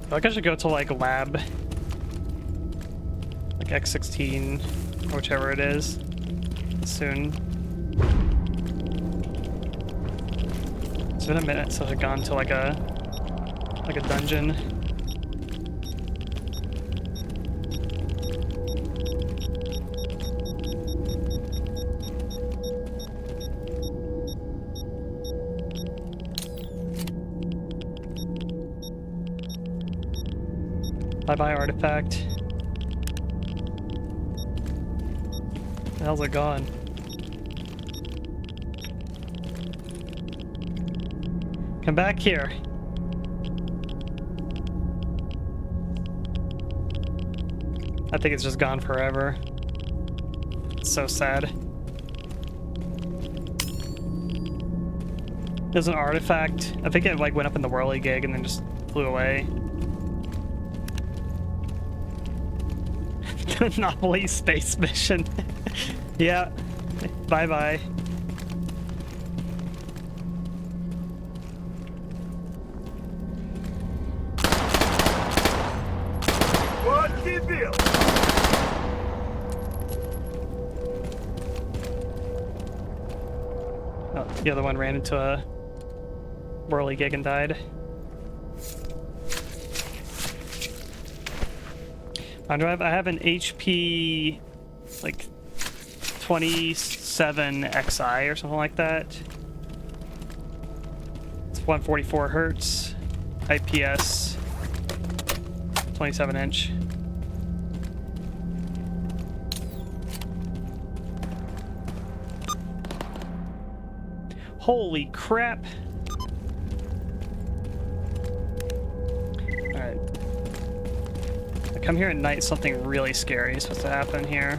I think I should go to like lab, like X16, whichever it is, soon. It's been a minute since I've gone to like a dungeon. Bye-bye, artifact. The hell's it gone? Come back here. I think it's just gone forever. It's so sad. There's an artifact. I think it like went up in the whirly gig and then just flew away. Anomaly space mission. Yeah. Bye bye. Вот дебил! Oh, the other one ran into a whirly gig and died. I have an HP like 27 XI or something like that. It's 144 hertz, IPS, 27 inch. Holy crap! Alright. I come here at night, something really scary is supposed to happen here.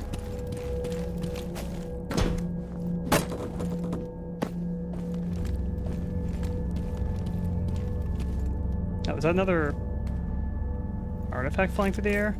Oh, is that another artifact flying through the air?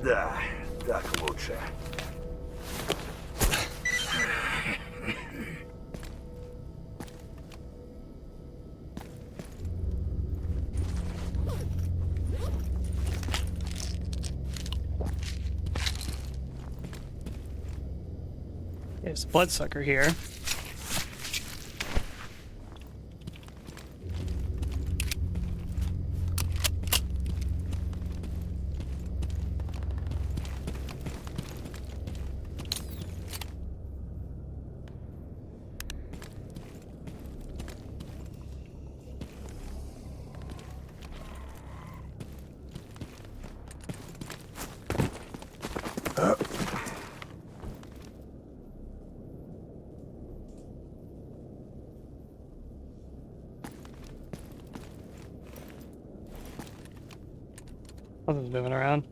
Да, так лучше. There's a bloodsucker here. Something's moving around.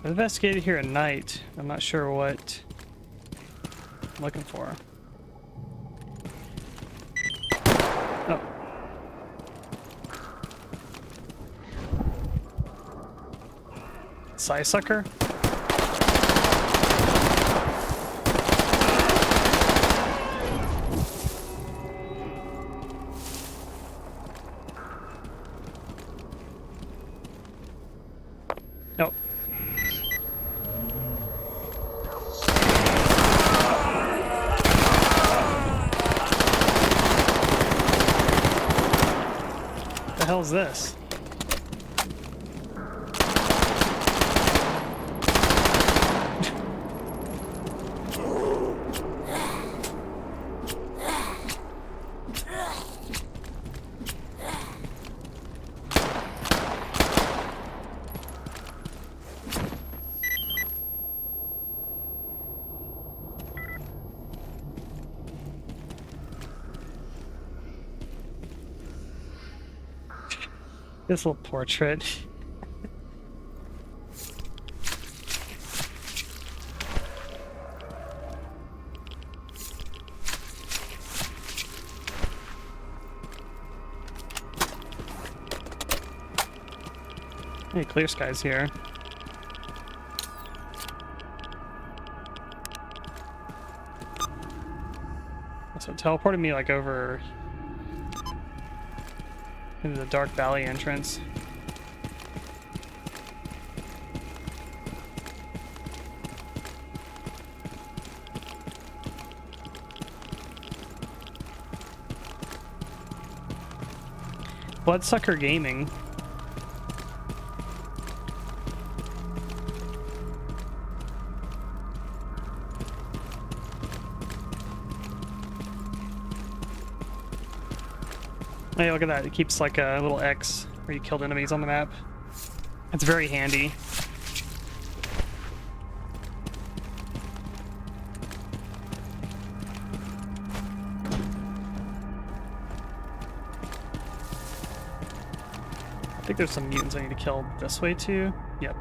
I investigated here at night. I'm not sure what I'm looking for. Oh. Sucker? Nope. What the hell is this? This little portrait. Hey, clear skies here. So it teleported me like over into the Dark Valley entrance. Bloodsucker Gaming. Hey, look at that. It keeps like a little X where you killed enemies on the map. It's very handy. I think there's some mutants I need to kill this way too. Yep.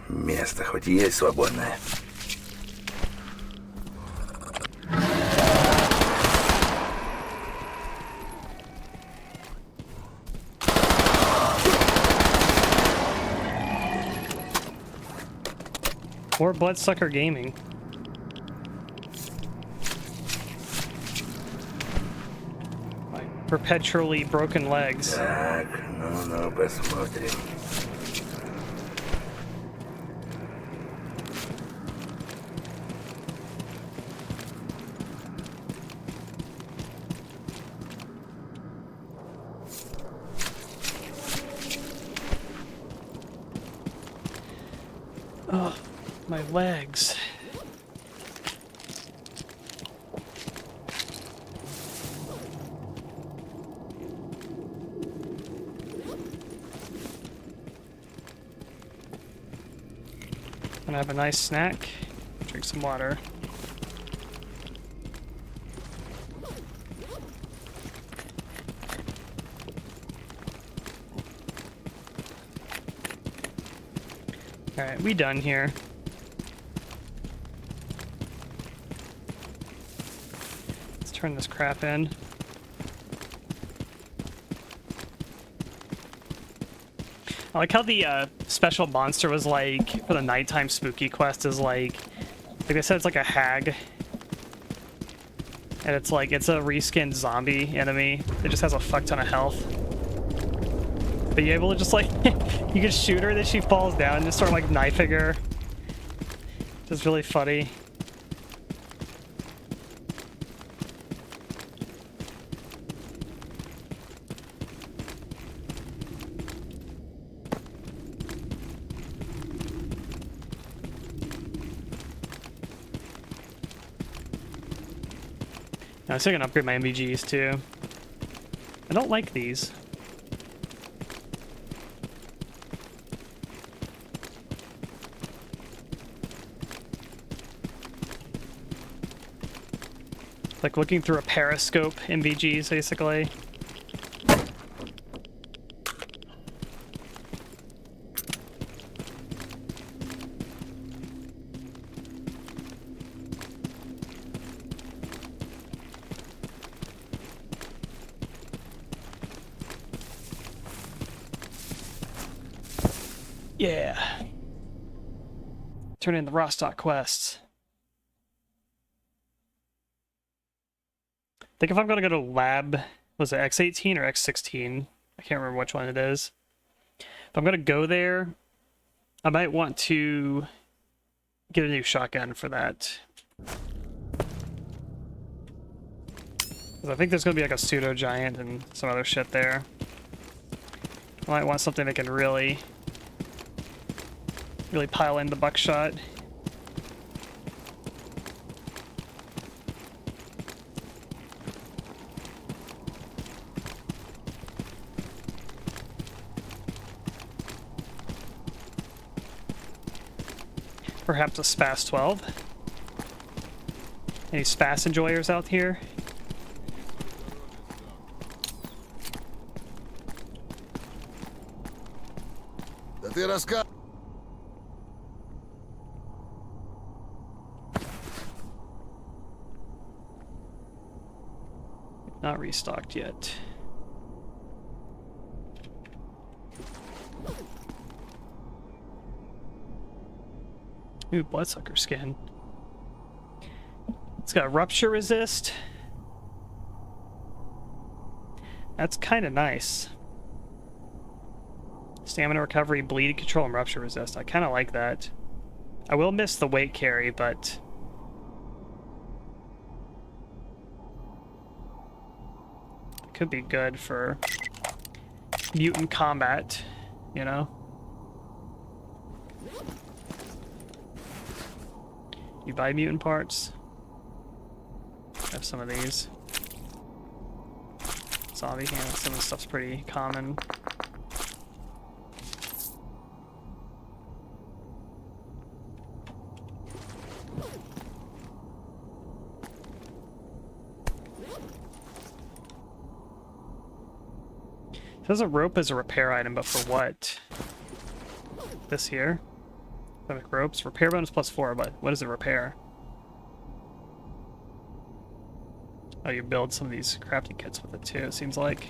Место хоть и есть свободное. Or Bloodsucker Gaming. My perpetually broken legs. Так, ну, посмотрим. Oh, my legs. Gonna have a nice snack. Drink some water. Alright, we done here. Let's turn this crap in. I like how the special monster was like, for the nighttime spooky quest is like they said it's like a hag. And it's like, it's a reskinned zombie enemy. It just has a fuck ton of health. But you're able to just like, you can shoot her, then she falls down and just start like knifing her. Just really funny. I still can upgrade my MVGs too. I don't like these. Like looking through a periscope MVGs basically. Yeah. Turn in the Rostock quests. I think if I'm gonna go to lab, was it X18 or X16? I can't remember which one it is. If I'm gonna go there, I might want to get a new shotgun for that. 'Cause I think there's gonna be like a pseudo giant and some other shit there. I might want something that can really pile in the buckshot. Perhaps a SPAS 12. Any SPAS enjoyers out here? Да ты рассказывай. Not restocked yet. Ooh, bloodsucker skin. It's got rupture resist. That's kind of nice. Stamina recovery, bleed control, and rupture resist. I kind of like that. I will miss the weight carry, but it could be good for mutant combat, you know? You buy mutant parts? I have some of these. Zombie hand, some of the stuff's pretty common. It says a rope is a repair item, but for what? This here? Like ropes? Repair bonus +4, but what does it repair? Oh, you build some of these crafting kits with it too, it seems like.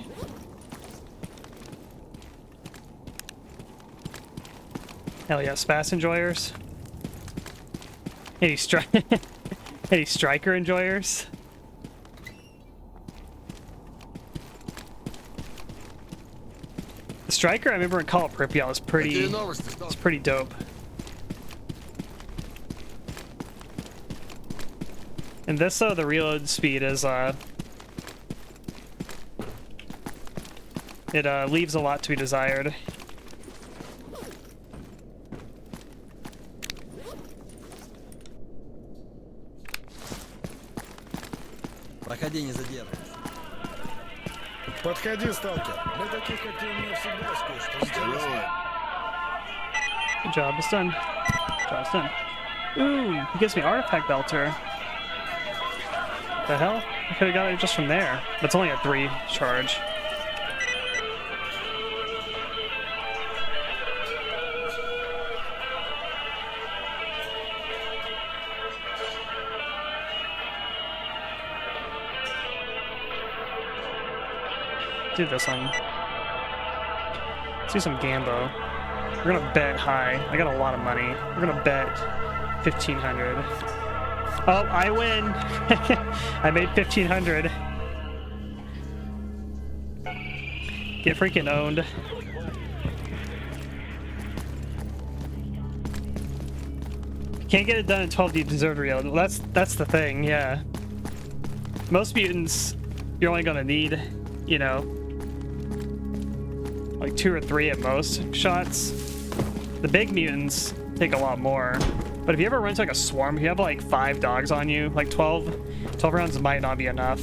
Hell yeah, SPAS enjoyers. Any any striker enjoyers? The striker I remember in Call of Pripyat was pretty dope. And this the reload speed is it leaves a lot to be desired. Проходи, не задерживайся. Подходи, сталкер. Для таких, как ты, у меня всегда есть кое-что интересное. Good job, it's done. Job's done. Ooh, he gives me artifact belter. The hell? I could have got it just from there. But it's only a 3 charge. Do this one. Let's do some Gambo. We're gonna bet high. I got a lot of money. We're gonna bet 1,500. Oh, I win! I made 1,500. Get freaking owned. Can't get it done in 12, you deserve to reload. Well, that's the thing, yeah. Most mutants, you're only gonna need, you know, like 2 or 3 at most shots. The big mutants take a lot more. But if you ever run into like a swarm, if you have like 5 dogs on you, like 12 rounds might not be enough.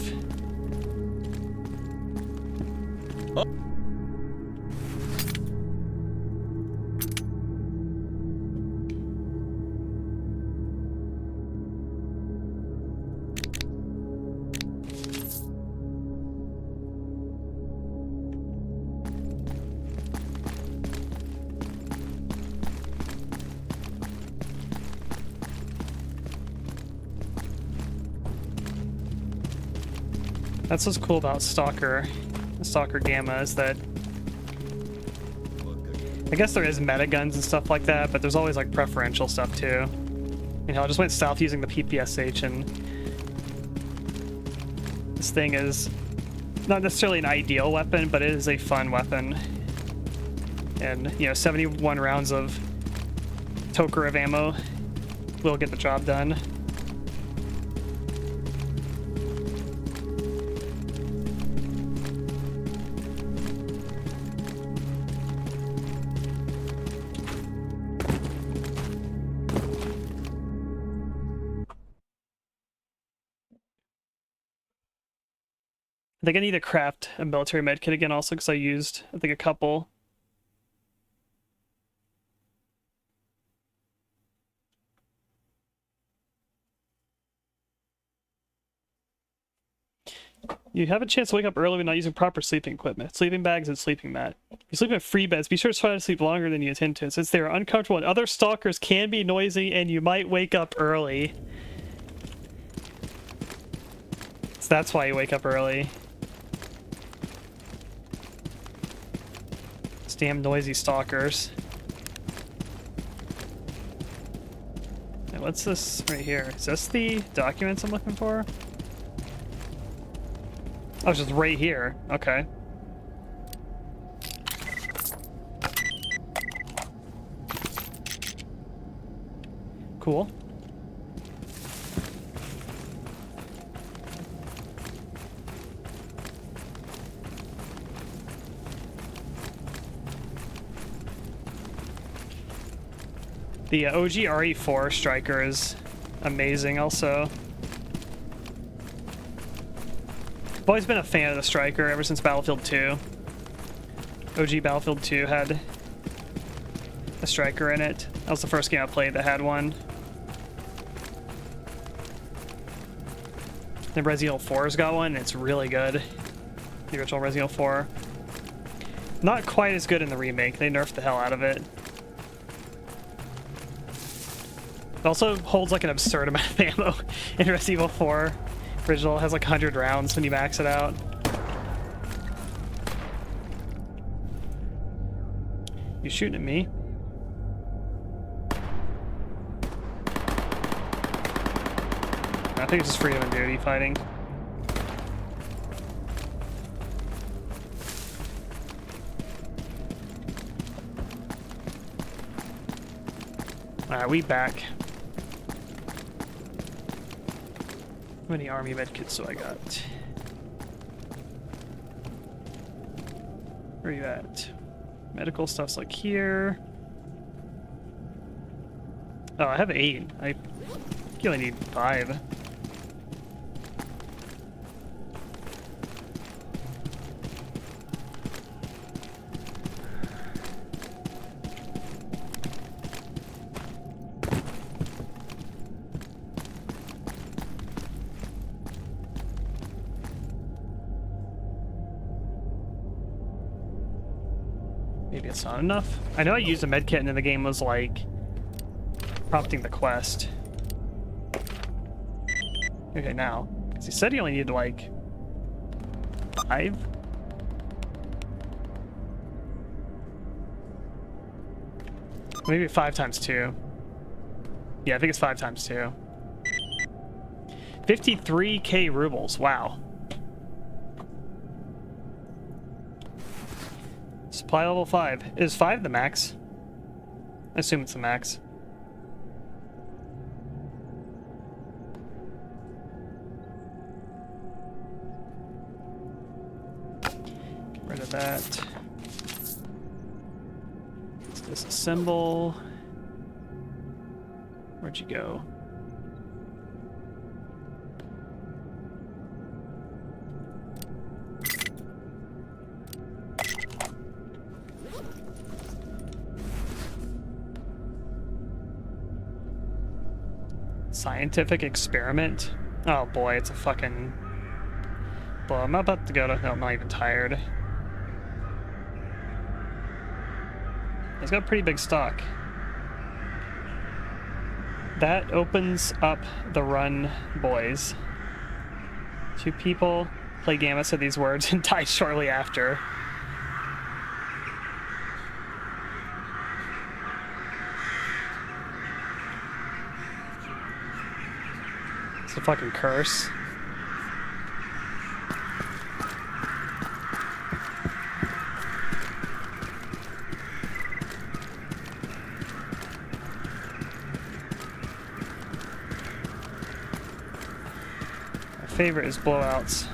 That's what's cool about Stalker, Stalker Gamma, is that I guess there is meta guns and stuff like that, but there's always like preferential stuff too. You know, I just went stealth using the PPSH, and this thing is not necessarily an ideal weapon, but it is a fun weapon. And, you know, 71 rounds of Tokarev ammo will get the job done. I think I need to craft a military medkit again also, because I used, I think, a couple. You have a chance to wake up early when not using proper sleeping equipment. Sleeping bags and sleeping mat. If you sleep in free beds, be sure to try to sleep longer than you intend to, since they are uncomfortable and other stalkers can be noisy and you might wake up early. So that's why you wake up early. Damn noisy stalkers. Hey, what's this right here? Is this the documents I'm looking for? Oh, it's just right here. Okay. Cool. The OG RE4 striker is amazing also. I've always been a fan of the striker ever since Battlefield 2. OG Battlefield 2 had a striker in it. That was the first game I played that had one. Then Resident Evil 4's got one, and it's really good. The original Resident Evil 4. Not quite as good in the remake. They nerfed the hell out of it. It also holds like an absurd amount of ammo in Resident Evil 4. Original has like 100 rounds when you max it out. You shooting at me? I think it's just freedom and duty fighting. Alright, we back. How many army medkits do I got? Where are you at? Medical stuff's like here. Oh, I have 8. I only need 5. Maybe it's not enough. I know I used a medkit and then the game was like prompting the quest. Okay, now. Because he said he only needed like 5? Maybe 5 times 2. Yeah, I think it's 5 times 2. 53k rubles. Wow. Supply level 5. Is 5 the max? I assume it's the max. that. Let's disassemble. Where'd you go? Scientific experiment? Oh boy, it's a fucking... Well, I'm about to go to... No, I'm not even tired. It's got a pretty big stock. That opens up the run, boys. 2 people play Gamma said these words and die shortly after. It's a fucking curse. My favorite is blowouts.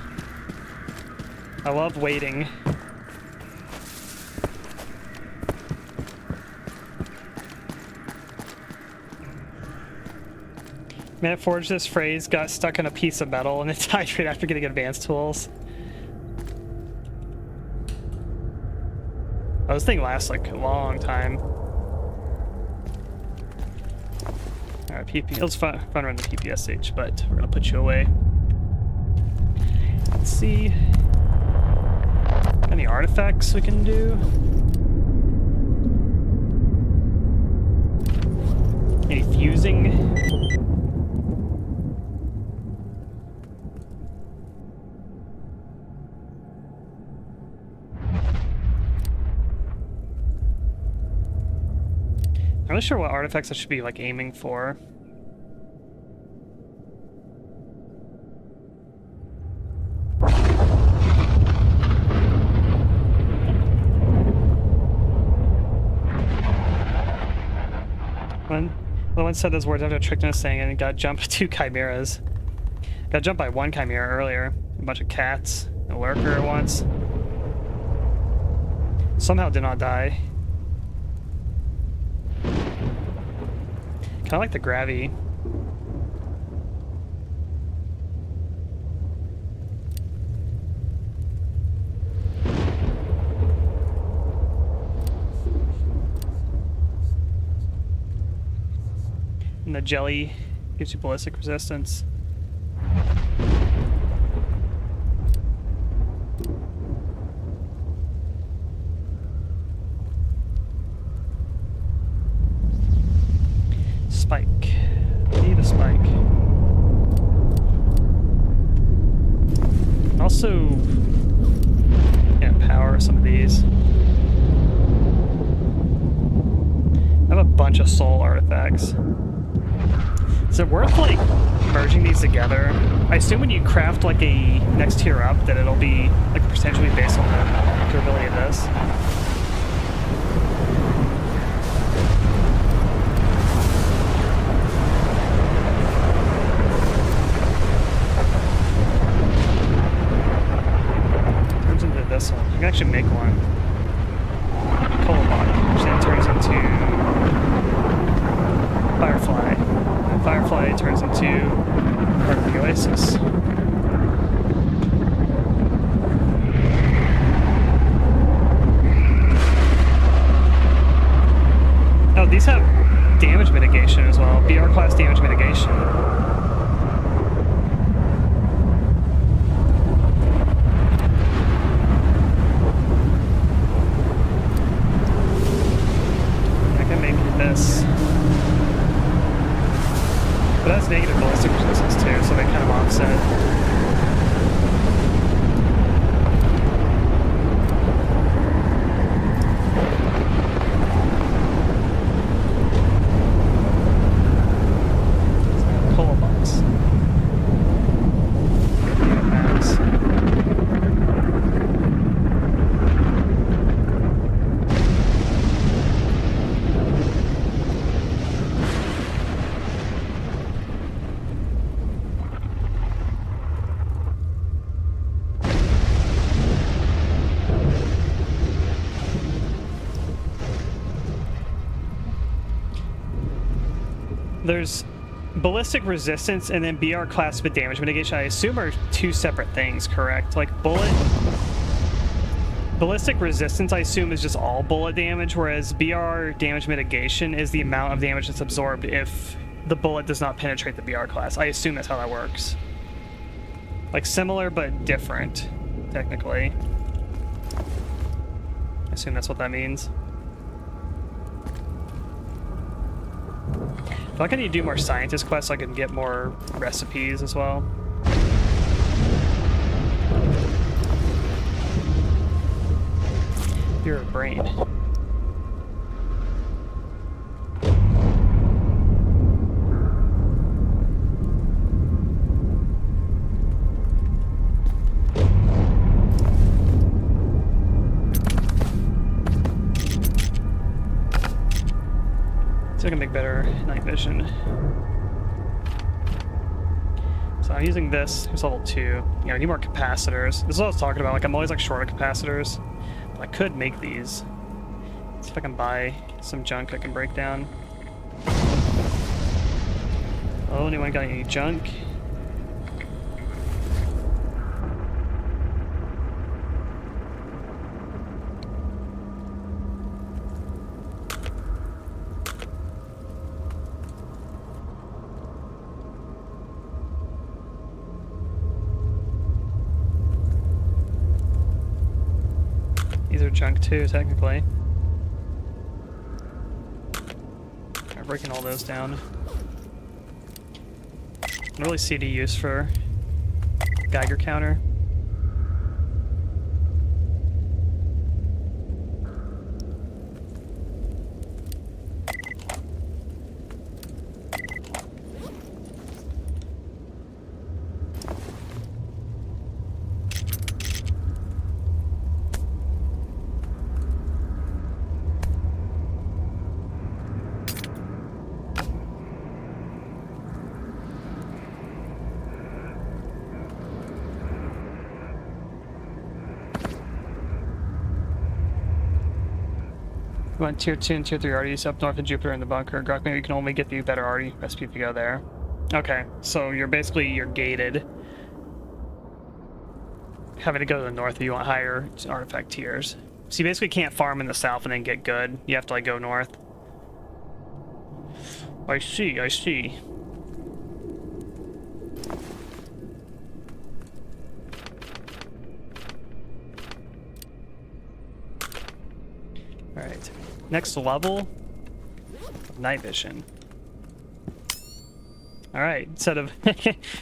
I love waiting. Man, it forged this phrase, got stuck in a piece of metal, and it died right after getting advanced tools. Oh, this thing lasts like a long time. Alright, PP. It was fun running the PPSH, but we're gonna put you away. Let's see. Any artifacts we can do? Any fusing? I'm not sure what artifacts I should be like aiming for. The one said those words after tricked into saying it and got jumped by 2 chimeras. Got jumped by 1 chimera earlier. A bunch of cats. A lurker once. Somehow did not die. Kinda like the gravity. And the jelly gives you ballistic resistance. Spike. Need a spike. Also, yeah, power some of these. I have a bunch of soul artifacts. Is it worth, like, merging these together? I assume when you craft, like, a next tier up, that it'll be, like, the percentage will be based on the durability of this. Turns into this one. I can actually make one. Colobot, which then turns into Firefly. And Firefly turns into part of the Oasis. Oh, these have damage mitigation as well. BR class damage mitigation. I can make this. But that's negative ballistic resistance too, so they kind of offset. There's ballistic resistance and then BR class with damage mitigation. I assume are two separate things, correct? Like ballistic resistance, I assume, is just all bullet damage, whereas BR damage mitigation is the amount of damage that's absorbed if the bullet does not penetrate the BR class. I assume that's how that works. Like similar but different, technically. I assume that's what that means. I feel like I need to do more scientist quests so I can get more recipes as well. Your brain. So I can make better night vision. So I'm using this. It's level 2. You know, I need more capacitors. This is what I was talking about. Like, I'm always like short of capacitors. But I could make these. See if I can buy some junk I can break down. Oh, anyone got any junk? These are junk too, technically. I'm breaking all those down. I don't really see the use for Geiger counter. You want tier 2 and tier 3 arties up north of Jupiter in the bunker. Grok, maybe you can only get the better arty recipe if you go there. Okay, so you're gated. Having to go to the north if you want higher artifact tiers. So you basically can't farm in the south and then get good. You have to like go north. I see, I see. Alright. Next level, night vision. All right, instead of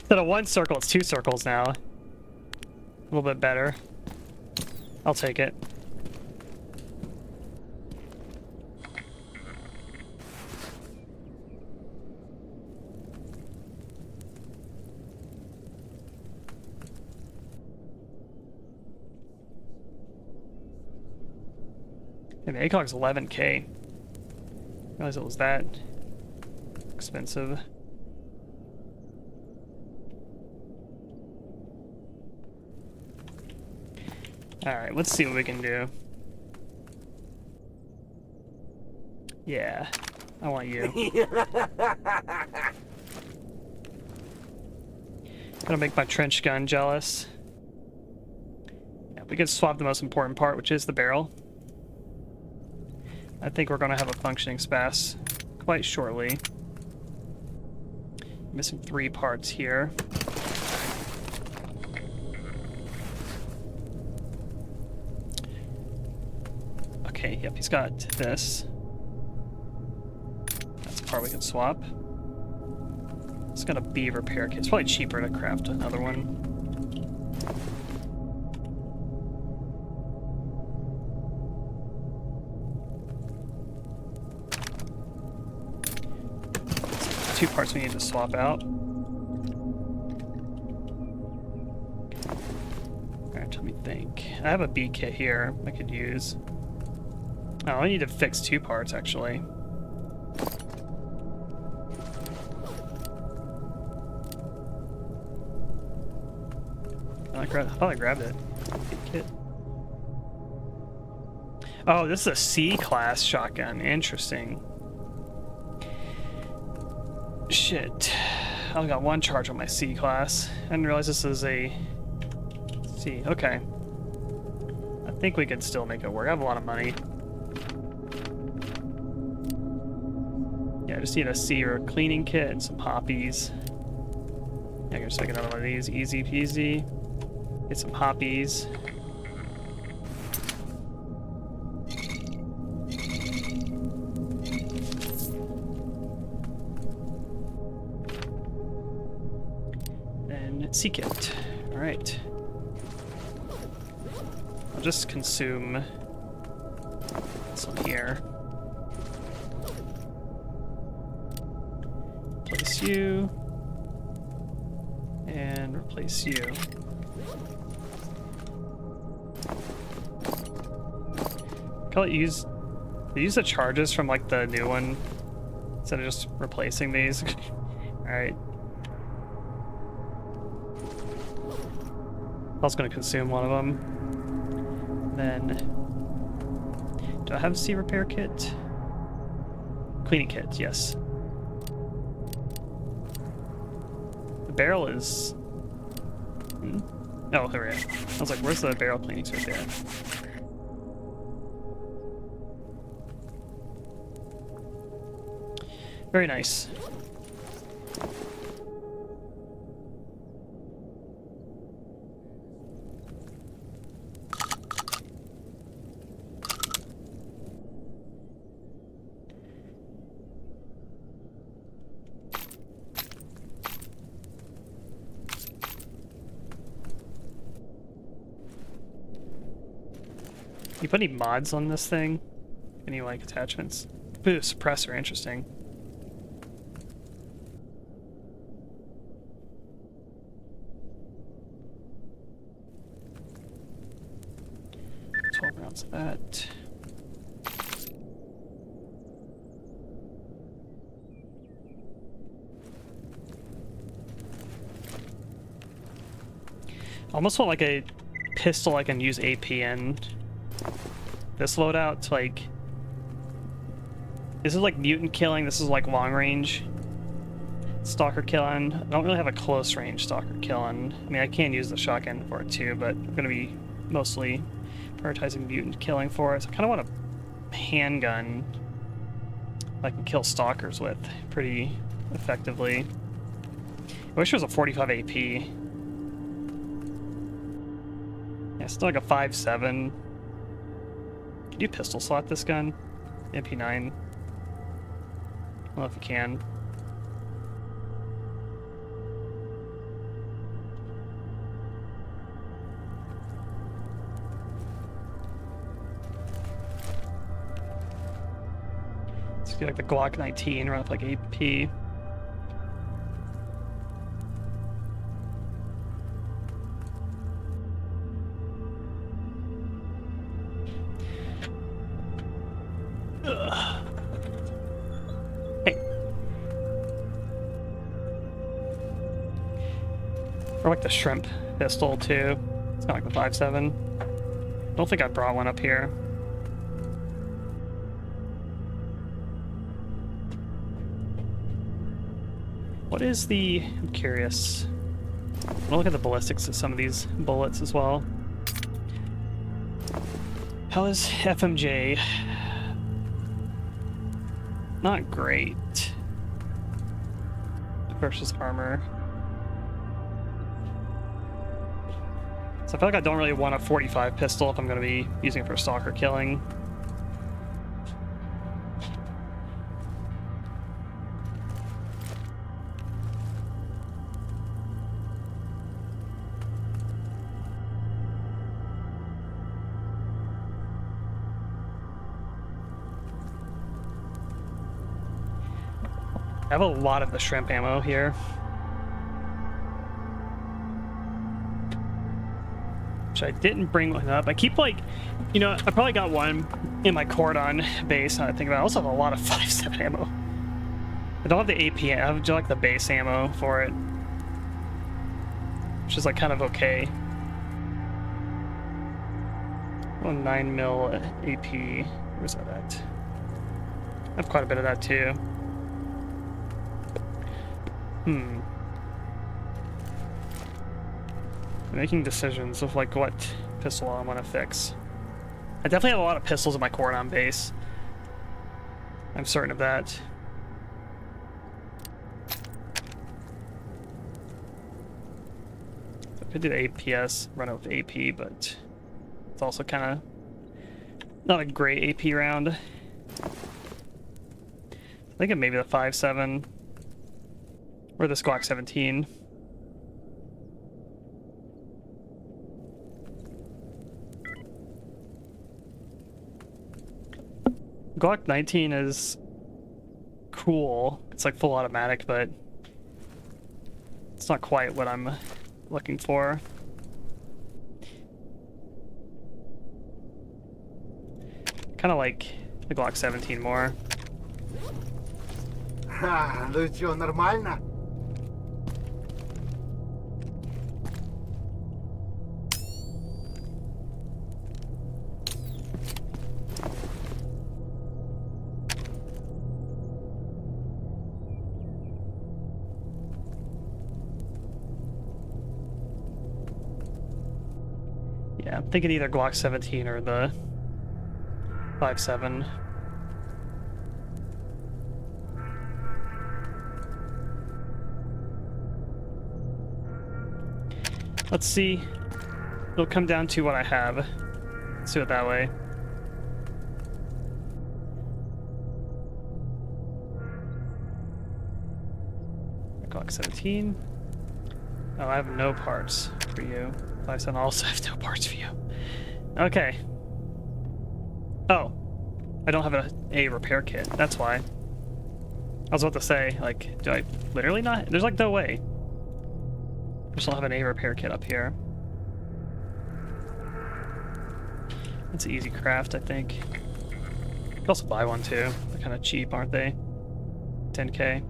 one circle, it's 2 circles now. A little bit better. I'll take it. And the ACOG's 11K. Realized it was that expensive. Alright, let's see what we can do. Yeah, I want you. Gonna make my trench gun jealous. Yeah, we can swap the most important part, which is the barrel. I think we're gonna have a functioning spas quite shortly. Missing 3 parts here. Okay, yep, he's got this. That's a part we can swap. It's got a B repair kit. It's probably cheaper to craft another one. Two parts we need to swap out. Alright, let me think. I have a B kit here I could use. Oh, I need to fix 2 parts actually. I thought I grabbed it. B kit. Oh, this is a C class shotgun. Interesting. Shit. I only got one charge on my C class. I didn't realize this is a C. Okay. I think we can still make it work. I have a lot of money. Yeah, I just need a C or a cleaning kit and some hoppies. Yeah, I can just make another one of these. Easy peasy. Get some hoppies. And C kit. Alright. I'll just consume this one here. Replace you. And replace you. Call it use the charges from like the new one instead of just replacing these. Alright. I was gonna consume one of them. Then do I have a C repair kit? Cleaning kit, yes. The barrel is oh, there we go. I was like, where's the barrel cleaning right there? Very nice. You put any mods on this thing? Any like attachments? Ooh, suppressor, interesting. Rounds of that. I almost want like a pistol I can use AP in. This loadout to like... This is like mutant killing, this is like long range stalker killing. I don't really have a close range stalker killing. I mean, I can use the shotgun for it too, but I'm gonna be mostly prioritizing mutant killing for it. So I kind of want a handgun I can kill stalkers with pretty effectively. I wish it was a 45 AP. Yeah, still like a 5.7. Can you pistol slot this gun? MP9. I don't know if you can. Let's do like the Glock 19, run up like AP. Or like the shrimp pistol too. It's not like the 5.7. I don't think I brought one up here. What is the... I'm curious. I'm gonna look at the ballistics of some of these bullets as well. How is FMJ? Not great. Versus armor. So I feel like I don't really want a 45 pistol if I'm going to be using it for stalker killing. I have a lot of the shrimp ammo here. Which I didn't bring one up. I keep like, you know, I probably got one in my cordon base. Now that I think about it. I also have a lot of 5.7 ammo. I don't have the AP. I have just like the base ammo for it, which is like kind of okay. Oh, 9mm AP. Where's that at? I have quite a bit of that too. Making decisions of like what pistol I want to fix. I definitely have a lot of pistols in my Cordon base. I'm certain of that. I could do the APS, run it with AP, but it's also kind of not a great AP round. I think it maybe the 5.7 or the Glock 17. Glock 19 is cool. It's like full automatic, but it's not quite what I'm looking for. Kind of like the Glock 17 more. Ха, ну чё, нормально? Yeah, I'm thinking either Glock 17 or the 5.7. Let's see. It'll come down to what I have. Let's do it that way. Glock 17. Oh, I have no parts for you. 5.7 also have no parts for you. Okay. Oh. I don't have a repair kit. That's why. I was about to say, like, do I literally not? There's like no way. I just don't have an A repair kit up here. It's an easy craft, I think. You can also buy one too. They're kind of cheap, aren't they? 10K.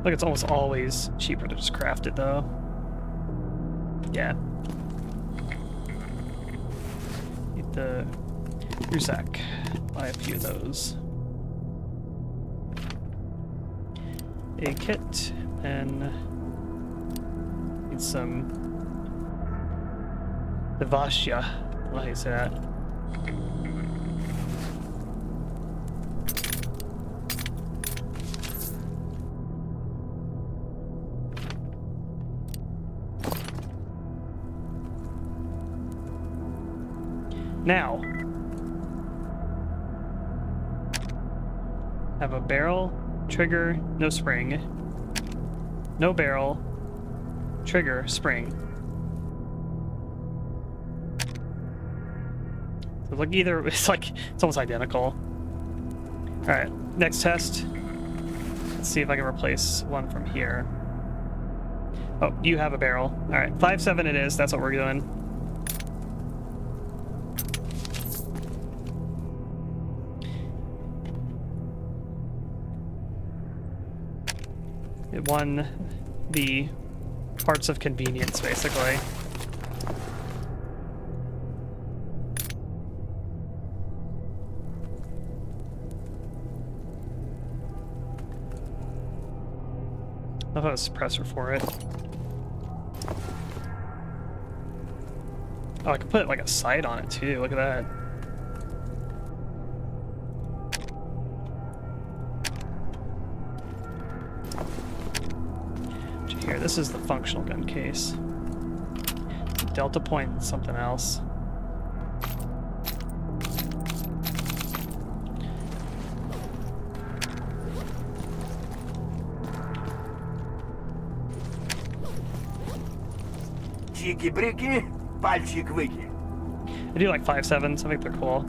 Like it's almost always cheaper to just craft it though. Yeah. Need the Rusak. Buy a few of those. A kit and need some Devasya. How do you say that? Now, have a barrel, trigger, no spring, no barrel, trigger, spring. So like either, it's almost identical. All right, next test. Let's see if I can replace one from here. Oh, you have a barrel. All right, 5.7 it is, that's what we're doing. It won the parts of convenience, basically. I'll have a suppressor for it. Oh, I could put like a sight on it too. Look at that. Here, this is the functional gun case. Delta point and something else. Чики-брики, пальчик-выки. I do like 5.7s, I think they're cool.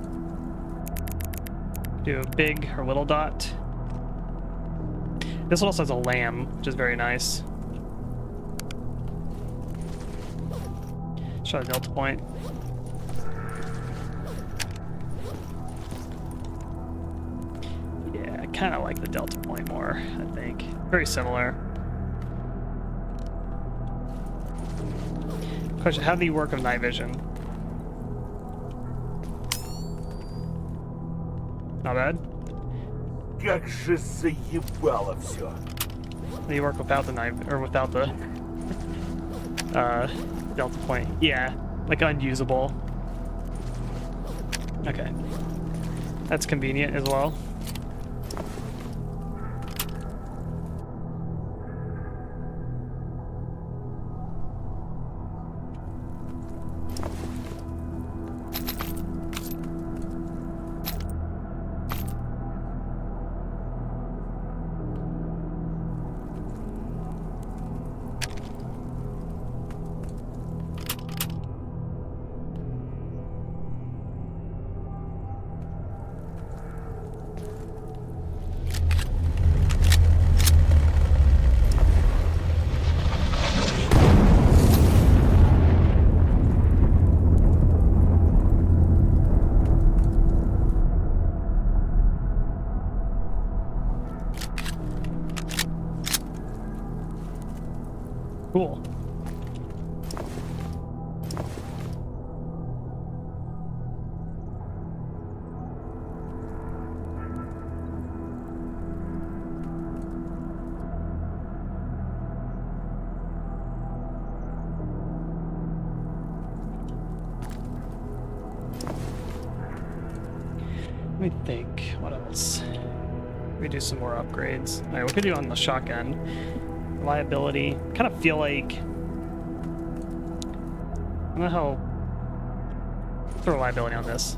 Do a big or little dot. This one also has a lamb, which is very nice. Try the delta point. Yeah, I kind of like the delta point more, I think. Very similar. Question, how do you work with night vision? Not bad. Как же заебало все. You work without the knife, or without the delta point. Yeah, like unusable. Okay. That's convenient as well. Cool. Let me think. What else? We do some more upgrades. All right, what could we do on the shotgun? Reliability. Kind of feel like. I don't know how. What's the reliability on this?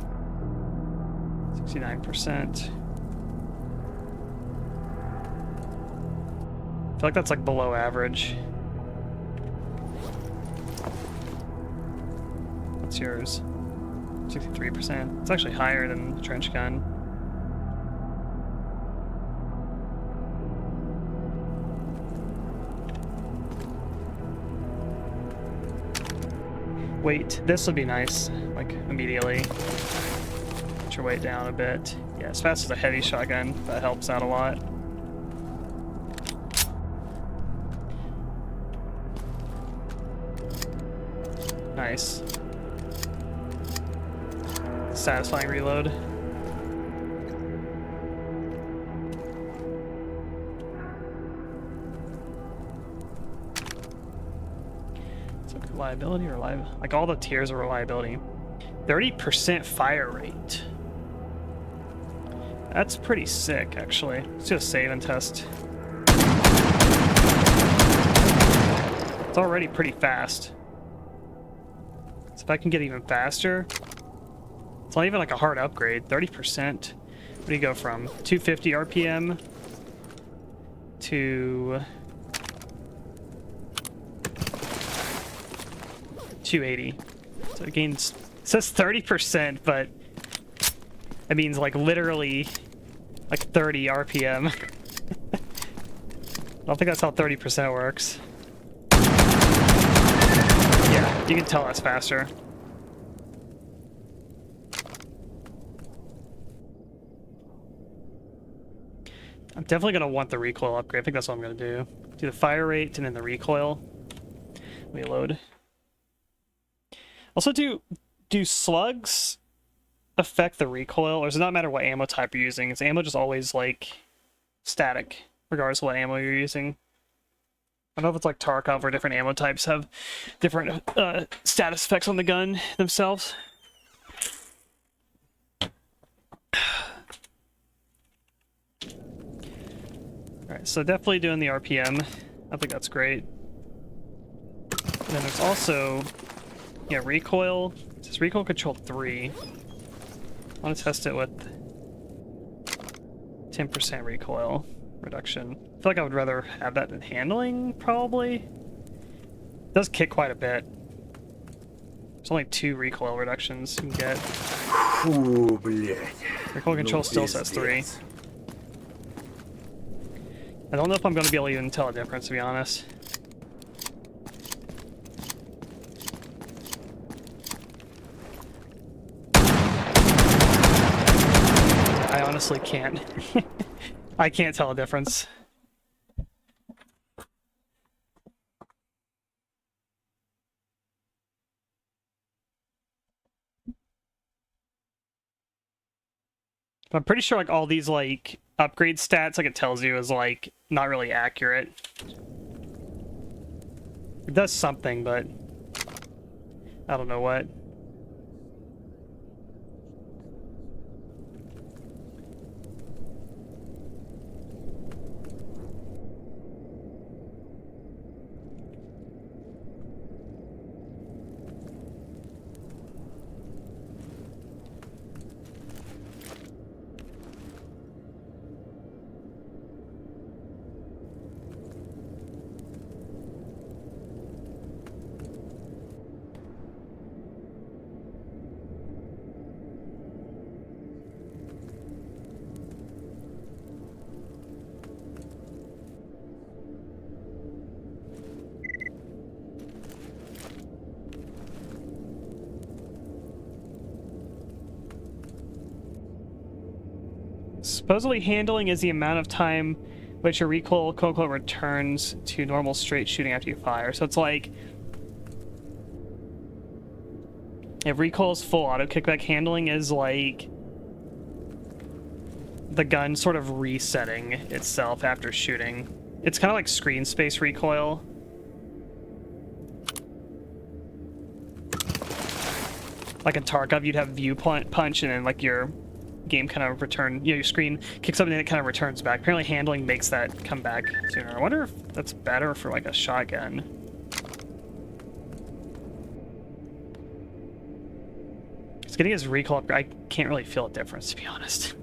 69%. I feel like that's like below average. What's yours? 63%. It's actually higher than the trench gun. Weight. This would be nice, like immediately. Put your weight down a bit. Yeah, as fast as a heavy shotgun, that helps out a lot. Nice. Satisfying reload. So reliability, like all the tiers of reliability. 30% fire rate. That's pretty sick, actually. Let's do a save and test. It's already pretty fast. So if I can get even faster. It's not even like a hard upgrade. 30%. What do you go from? 250 RPM to 280. So it gains. It says 30%, but it means like literally like 30 RPM. I don't think that's how 30% works. Yeah, you can tell that's faster. I'm definitely going to want the recoil upgrade. I think that's what I'm going to do. Do the fire rate and then the recoil. Reload. Also, do slugs affect the recoil? Or does it not matter what ammo type you're using? Is ammo just always, like, static, regardless of what ammo you're using? I don't know if it's like Tarkov or different ammo types have different status effects on the gun themselves. Alright, so definitely doing the RPM. I think that's great. And then there's also, yeah, recoil. It says recoil control 3. I want to test it with 10% recoil reduction. I feel like I would rather have that than handling, probably. It does kick quite a bit. There's only 2 recoil reductions you can get. Фу, блядь. Recoil control still says 3. I don't know if I'm going to be able to even tell a difference, to be honest. I honestly can't. I can't tell a difference. But I'm pretty sure like all these like upgrade stats, like it tells you, is like not really accurate. It does something, but I don't know what. Supposedly handling is the amount of time which your recoil quote-unquote returns to normal straight shooting after you fire. So it's like if recoil is full, auto kickback handling is like the gun sort of resetting itself after shooting. It's kind of like screen space recoil. Like in Tarkov, you'd have view punch and then like your game kind of return, you know, your screen kicks up and then it kind of returns back. Apparently handling makes that come back sooner. I wonder if that's better for like a shotgun. It's getting his recoil up. I can't really feel a difference, to be honest.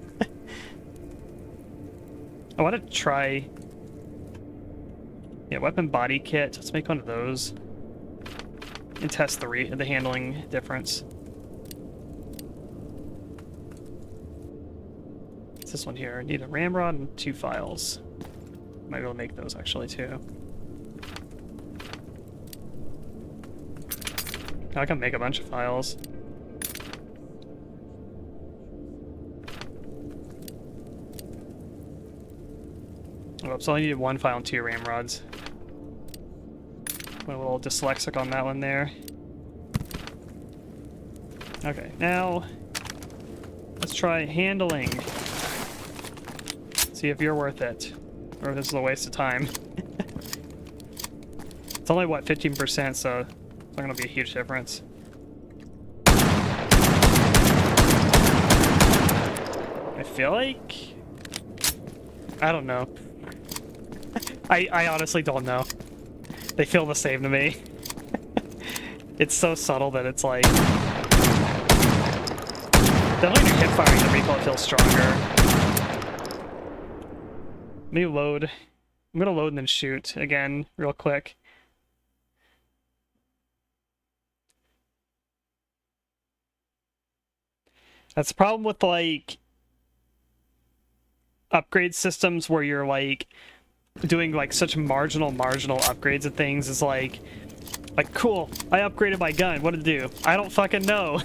I want to try, yeah, weapon body kit. Let's make one of those and test the handling difference. This one here. I need a ramrod and 2 files. Might be able to make those actually too. I can make a bunch of files. Oh, so I needed 1 file and 2 ramrods. Went a little dyslexic on that one there. Okay, now let's try handling. See if you're worth it, or if this is a waste of time. It's only, what, 15%, so it's not going to be a huge difference. I feel like... I don't know. I honestly don't know. They feel the same to me. It's so subtle that it's like... Definitely when you hip firing, the recoil feels stronger. Let me load. I'm gonna load and then shoot again real quick. That's the problem with like upgrade systems where you're like doing like such marginal upgrades of things. Is like cool, I upgraded my gun. What did it do? I don't fucking know.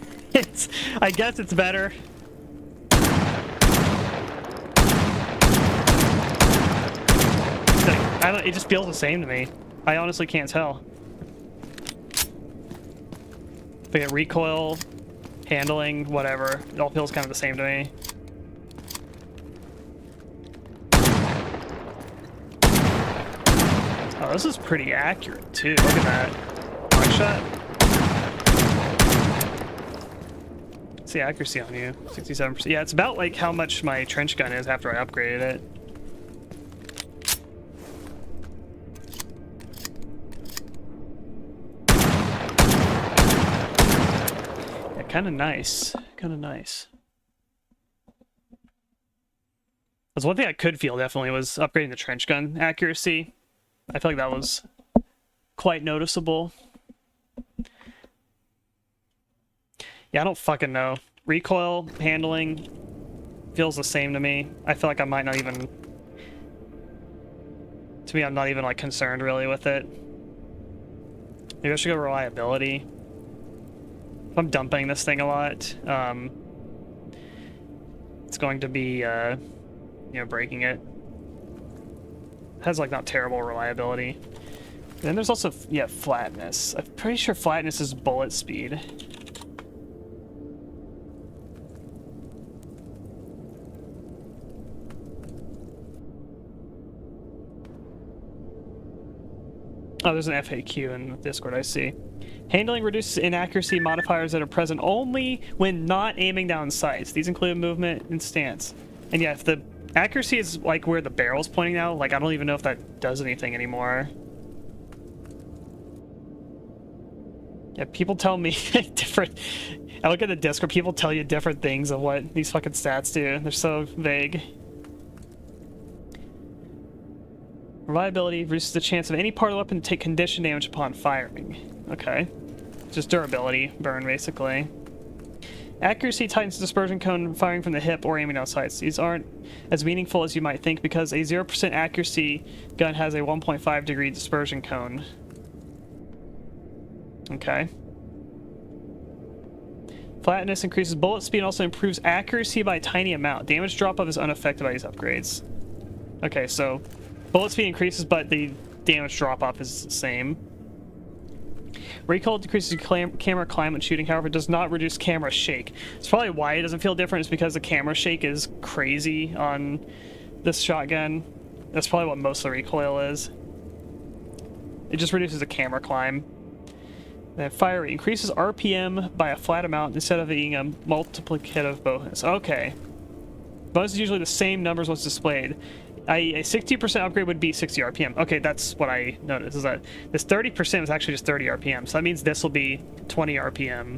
I guess it's better. It just feels the same to me. I honestly can't tell. But yeah, recoil, handling, whatever, it all feels kind of the same to me. Oh, this is pretty accurate too. Look at that. Quick shot. What's the accuracy on you? 67%. Yeah, it's about like how much my trench gun is after I upgraded it. Kind of nice. Kind of nice. That's one thing I could feel, definitely, was upgrading the trench gun accuracy. I feel like that was quite noticeable. Yeah, I don't fucking know. Recoil, handling, feels the same to me. I feel like I might not even... To me, I'm not even, like, concerned, really, with it. Maybe I should go reliability. I'm dumping this thing a lot. It's going to be, you know, breaking it. It has, like, not terrible reliability. And then there's also, yeah, flatness. I'm pretty sure flatness is bullet speed. Oh, there's an FAQ in Discord, I see. Handling reduces inaccuracy modifiers that are present only when not aiming down sights. These include movement and stance. And yeah, if the accuracy is like where the barrel's pointing now, like I don't even know if that does anything anymore. Yeah, people tell me different... I look at the Discord, people tell you different things of what these fucking stats do. They're so vague. Reliability reduces the chance of any part of the weapon to take condition damage upon firing. Okay. Just durability burn, basically. Accuracy tightens the dispersion cone firing from the hip or aiming down sights. These aren't as meaningful as you might think because a 0% accuracy gun has a 1.5 degree dispersion cone. Okay. Flatness increases bullet speed and also improves accuracy by a tiny amount. Damage drop-off is unaffected by these upgrades. Okay, so bullet speed increases, but the damage drop-off is the same. Recoil decreases camera climb when shooting, however, it does not reduce camera shake. It's probably why it doesn't feel different, is because the camera shake is crazy on this shotgun. That's probably what most of the recoil is. It just reduces the camera climb. Then fire rate increases RPM by a flat amount instead of being a multiplicative bonus. Okay. Bonus is usually the same numbers once displayed. A 60% upgrade would be 60 RPM. Okay, that's what I noticed, is that this 30% is actually just 30 RPM. So that means this will be 20 RPM.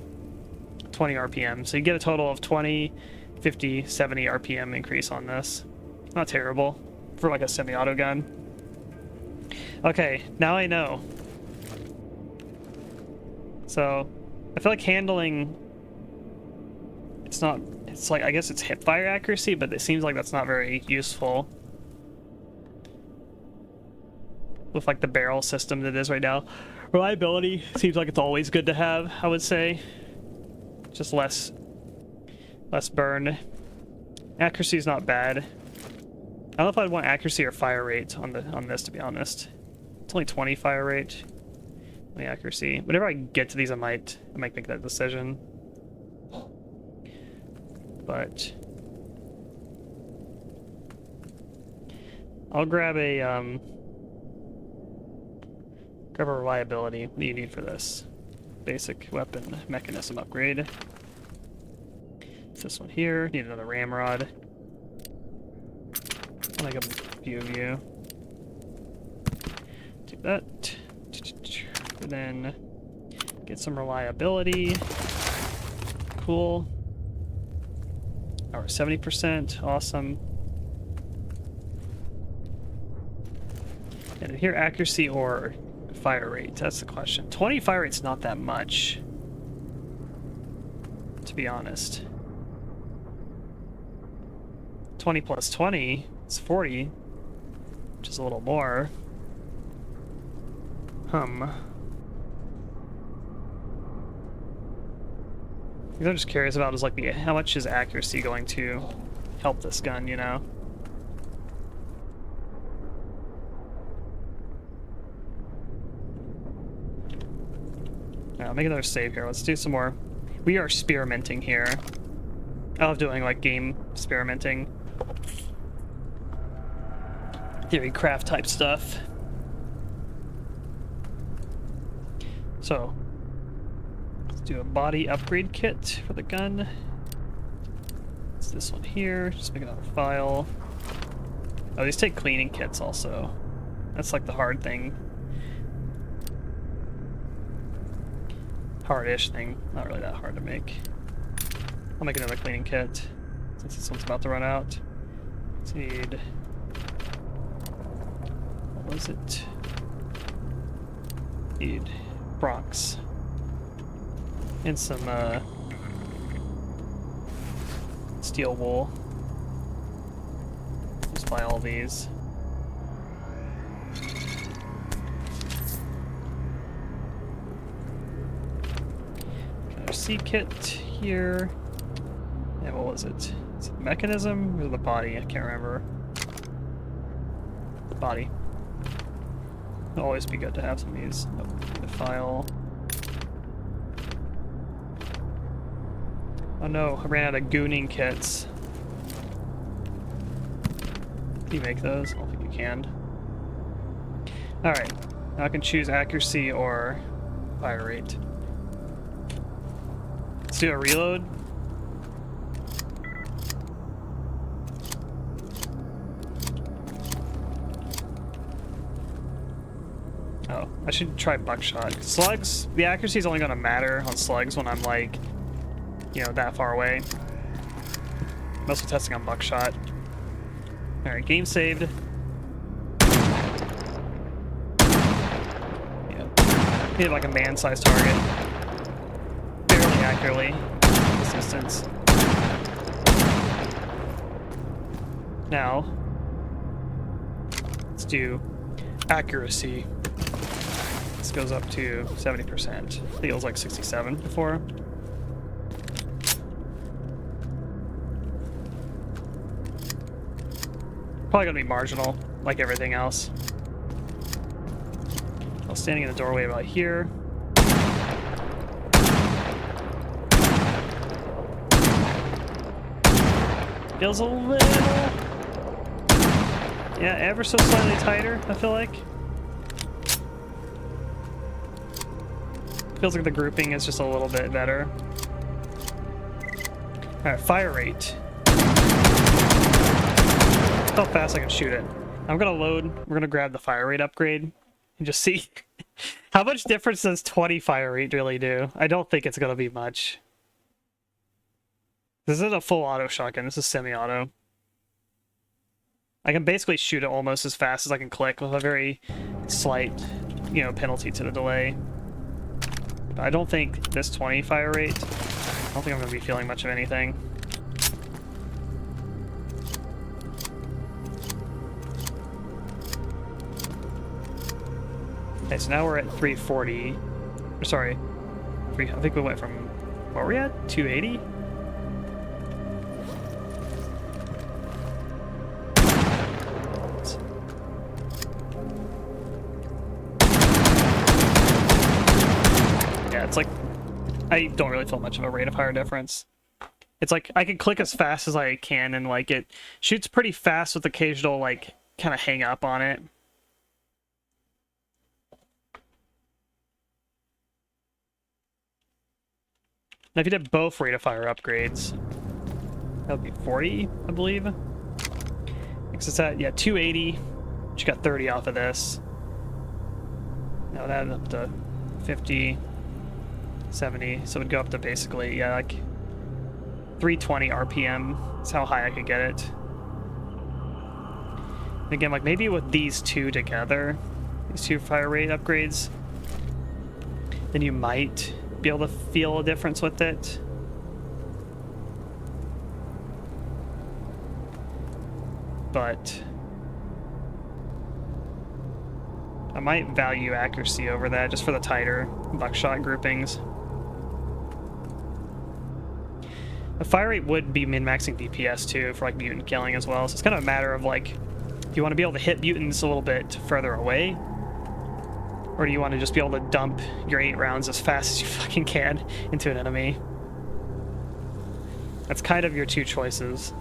20 RPM. So you get a total of 20, 50, 70 RPM increase on this. Not terrible for like a semi-auto gun. Okay, now I know. So, I feel like handling, it's not, it's like, I guess it's hip fire accuracy, but it seems like that's not very useful with like the barrel system that it is right now. Reliability seems like it's always good to have, I would say. Just less burn. Accuracy is not bad. I don't know if I'd want accuracy or fire rate on this, to be honest. It's only 20 fire rate. The accuracy. Whenever I get to these, I might make that decision. But I'll grab a reliability. What do you need for this? Basic weapon mechanism upgrade. This one here. Need another ramrod. I'll make a few of you. Take that. And then get some reliability. Cool. Or 70%. Awesome. And here, accuracy or fire rate? That's the question. 20 fire rate's not that much, to be honest. 20 plus 20 is 40, which is a little more. What I'm just curious about is like how much is accuracy going to help this gun, you know? I'll make another save here. Let's do some more. We are experimenting here. I love doing like game experimenting. Theory craft type stuff. So, let's do a body upgrade kit for the gun. It's this one here. Just make another file. Oh, these take cleaning kits also. That's like the hard thing. Hard-ish thing. Not really that hard to make. I'll make another cleaning kit since this one's about to run out. Let's need... what was it? Need Bronx. And some steel wool. Just buy all these. Another C kit here. And what was it? Is it the mechanism or the body? I can't remember. The body. It'll always be good to have some of these. Nope. The file. Oh no, I ran out of gooning kits. Can you make those? I don't think you can. Alright. Now I can choose accuracy or fire rate. Let's do a reload. Oh, I should try buckshot. Slugs, the accuracy is only going to matter on slugs when I'm like, you know, that far away. Mostly testing on buckshot. Alright, game saved. Yeah. Hit like a man-sized target. Barely accurately in this instance. Now, let's do accuracy. This goes up to 70%. I think it was like 67 before. Probably gonna be marginal, like everything else. I was standing in the doorway about here. Feels a little... yeah, ever so slightly tighter, I feel like. Feels like the grouping is just a little bit better. Alright, fire rate. How fast I can shoot it. I'm gonna load, we're gonna grab the fire rate upgrade and just see how much difference does 20 fire rate really do. I don't think it's gonna be much. This isn't a full auto shotgun, this is semi-auto. I can basically shoot it almost as fast as I can click with a very slight, you know, penalty to the delay. But I don't think this 20 fire rate, I don't think I'm gonna be feeling much of anything. Okay, so now we're at 340. Sorry, I think we went from, what were we at? 280? Yeah, it's like, I don't really feel much of a rate of fire difference. It's like, I can click as fast as I can, and like, it shoots pretty fast with occasional, like, kind of hang up on it. Now, if you did both rate of fire upgrades, that would be 40, I believe. Because it's at, yeah, 280. But you got 30 off of this. Now that up to 50, 70. So it would go up to basically, yeah, like 320 RPM. That's how high I could get it. And again, like maybe with these two together, these two fire rate upgrades, then you might be able to feel a difference with it. But I might value accuracy over that just for the tighter buckshot groupings. The fire rate would be min-maxing DPS too for like mutant killing as well, so it's kind of a matter of like, do you want to be able to hit mutants a little bit further away? Or do you want to just be able to dump your 8 rounds as fast as you fucking can into an enemy? That's kind of your two choices.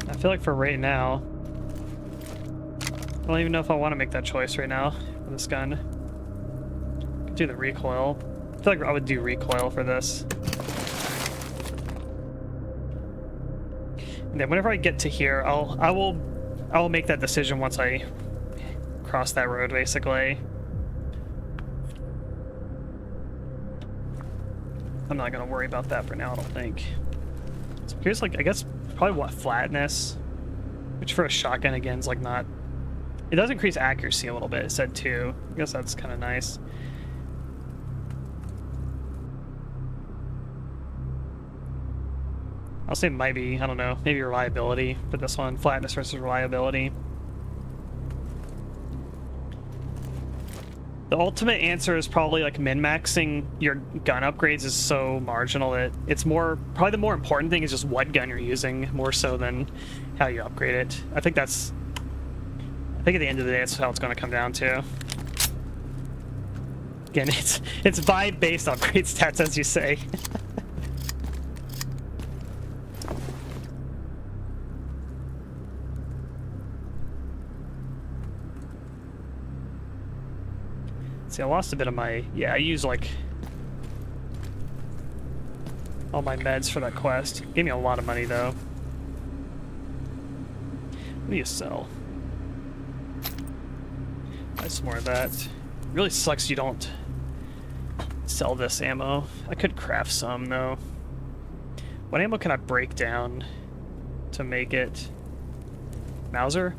I feel like for right now, I don't even know if I want to make that choice right now for this gun. I could do the recoil. I feel like I would do recoil for this. And then whenever I get to here, I will make that decision once I cross that road, basically. I'm not gonna worry about that for now, I don't think. So here's like, I guess probably what, flatness, which for a shotgun again is like not, it does increase accuracy a little bit, it said 2. I guess that's kind of nice. I'll say might be, I don't know, maybe reliability for this one, flatness versus reliability. The ultimate answer is probably like min-maxing your gun upgrades is so marginal that it's more, probably the more important thing is just what gun you're using more so than how you upgrade it. I think at the end of the day that's how it's going to come down to. Again, it's vibe-based upgrade stats, as you say. See, I lost a bit of my... Yeah, I used, like, all my meds for that quest. Gave me a lot of money, though. What do you sell? Buy some more of that. Really sucks you don't sell this ammo. I could craft some, though. What ammo can I break down to make it? Mauser?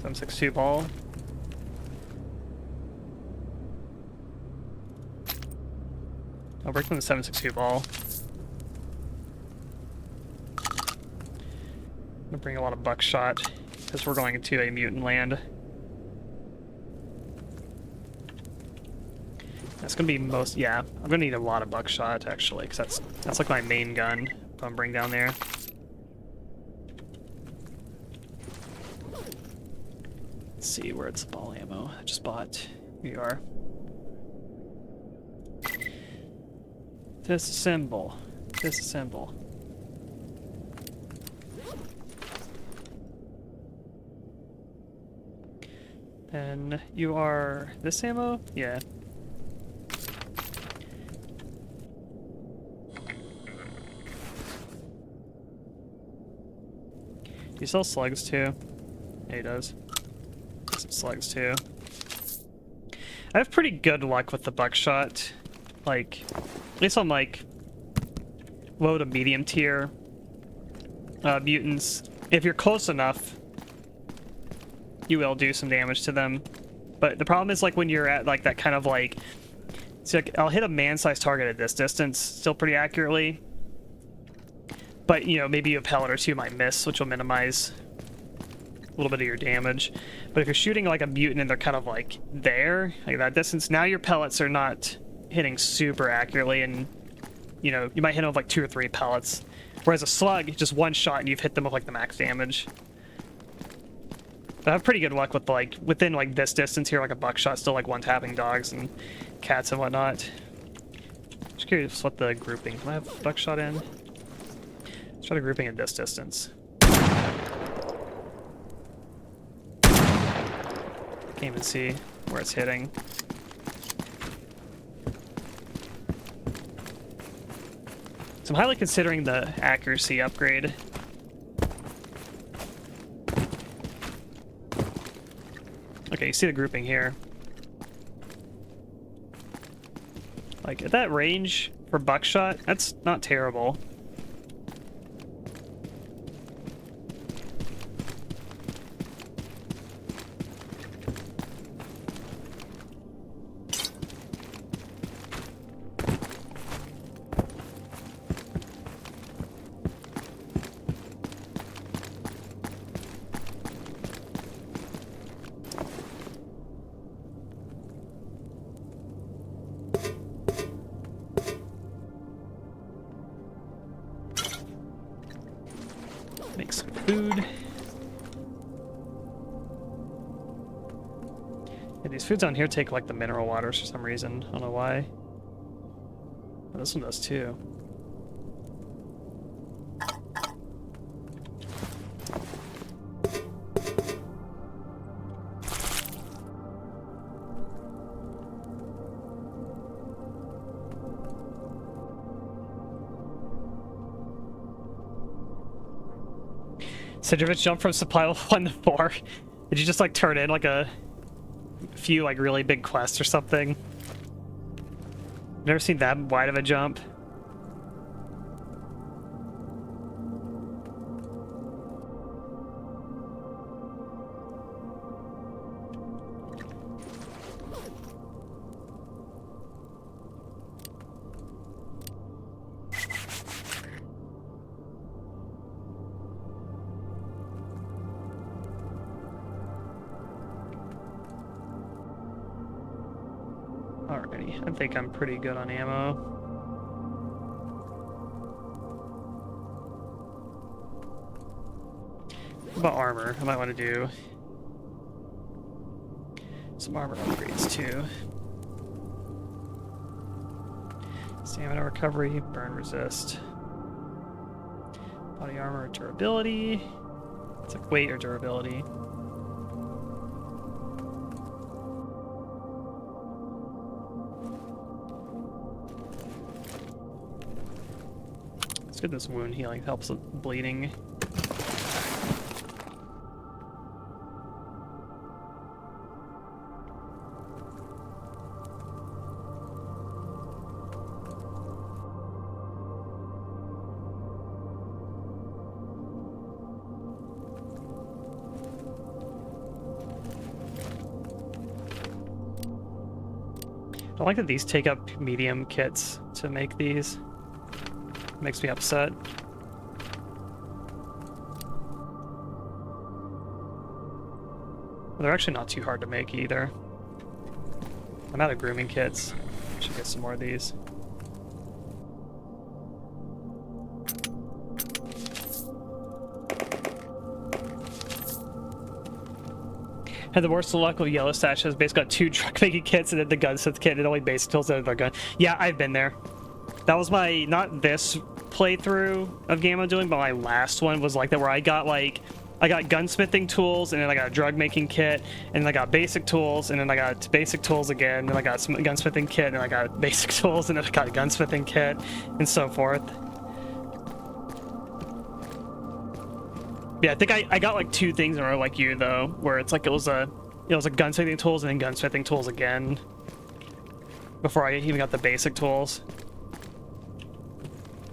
7.62 ball? I'll break down the 7.62 ball. I'm gonna bring a lot of buckshot because we're going into a mutant land. That's gonna be most, yeah, I'm gonna need a lot of buckshot actually, because that's like my main gun if I'm bring down there. Let's see where it's ball ammo. I just bought. Here you are. Disassemble. Disassemble. And you are this ammo? Yeah. Do you sell slugs too? Yeah, he does. Some slugs too. I have pretty good luck with the buckshot. Like, at least on like low to medium tier mutants. If you're close enough, you will do some damage to them. But the problem is like when you're at like that kind of like, see, like I'll hit a man-sized target at this distance still pretty accurately. But, you know, maybe a pellet or two might miss, which will minimize a little bit of your damage. But if you're shooting like a mutant and they're kind of like there, like that distance, now your pellets are not hitting super accurately, and, you know, you might hit them with like 2 or 3 pellets. Whereas a slug, just one shot and you've hit them with like the max damage. But I have pretty good luck with like, within like this distance here, like a buckshot, still like one-tapping dogs and cats and whatnot. Just curious what the grouping, can I have buckshot in? Let's try the grouping at this distance. Can't even see where it's hitting. So I'm highly considering the accuracy upgrade. Okay, you see the grouping here. Like, at that range for buckshot, that's not terrible. Make some food. Yeah, these foods on here take like the mineral waters for some reason. I don't know why. Oh, this one does too. So did you jump from supply level 1 to 4? Did you just like turn in like a few like really big quests or something? Never seen that wide of a jump. I think I'm pretty good on ammo. What about armor? I might want to do some armor upgrades too. Stamina recovery, burn resist. Body armor, durability. It's like weight or durability. Let's get this wound healing. It helps with bleeding. I like that these take up medium kits to make these. Makes me upset. Well, they're actually not too hard to make either. I'm out of grooming kits. Should get some more of these. Had the worst luck with yellow stashes. Basically got 2 truck making kits and then the gunsmith kit and only basic tools and their gun. Yeah, I've been there. That was my, not this playthrough of game I'm doing, but my last one was like that, where I got gunsmithing tools, and then I got a drug making kit, and then I got basic tools, and then I got basic tools again, and then I got some gunsmithing kit, and I got basic tools, and then I got a gunsmithing kit, and so forth. Yeah, I think I got like 2 things in a row like you though, where it's like it was a gunsmithing tools and then gunsmithing tools again before I even got the basic tools.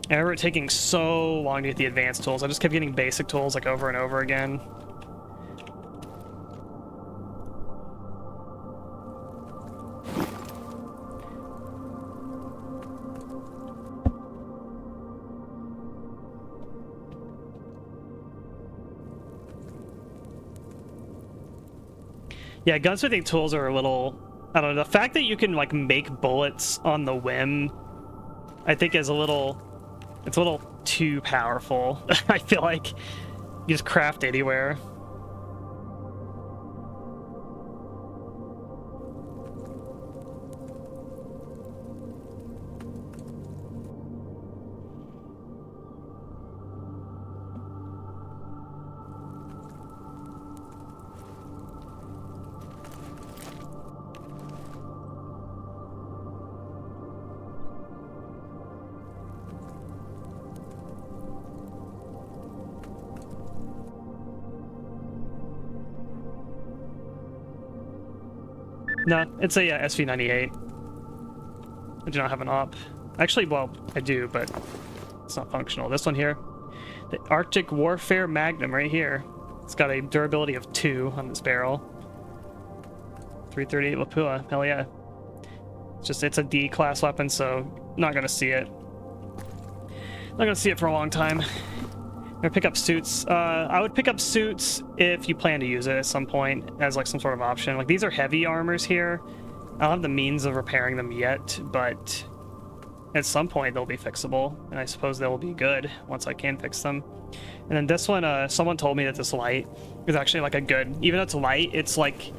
And I remember it taking so long to get the advanced tools. I just kept getting basic tools like over and over again. Yeah, gunsmithing tools are a little, I don't know, the fact that you can like make bullets on the whim, I think is a little, it's a little too powerful. I feel like you just craft anywhere. No, it's a SV98. I do not have an op. Actually, well, I do, but it's not functional. This one here, the Arctic Warfare Magnum right here. It's got a durability of 2 on this barrel. 338 Lapua, hell yeah. It's a D class weapon, so not gonna see it. Not gonna see it for a long time. I'm gonna pick up suits. I would pick up suits if you plan to use it at some point as like some sort of option. Like these are heavy armors here. I don't have the means of repairing them yet, but at some point they'll be fixable, and I suppose they will be good once I can fix them. And then this one, someone told me that this light is actually like a good, even though it's light, it's like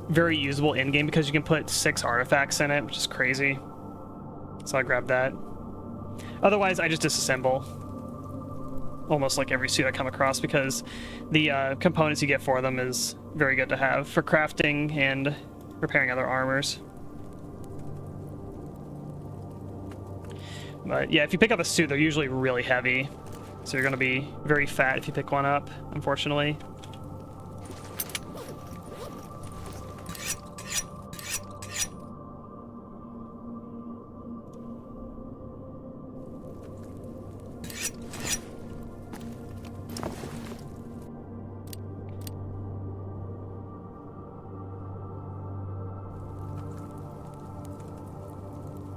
very usable in game because you can put 6 artifacts in it, which is crazy. So I grabbed that. Otherwise, I just disassemble almost like every suit I come across because the components you get for them is very good to have for crafting and repairing other armors. But yeah, if you pick up a suit, they're usually really heavy, so you're going to be very fat if you pick one up, unfortunately.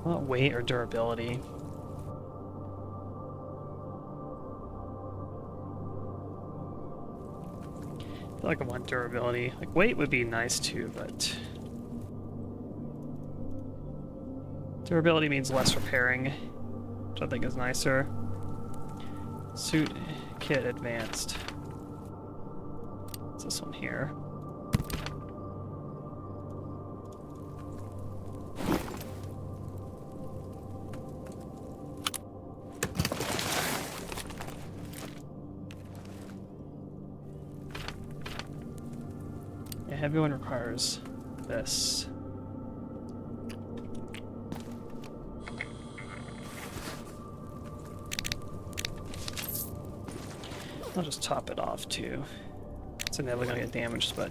Not weight or durability. I feel like I want durability. Like weight would be nice too, but Durability means less repairing, which I think is nicer. Suit kit advanced. What's this one here? Yeah, heavy one requires this. I'll just top it off too. It's inevitably gonna get damaged, but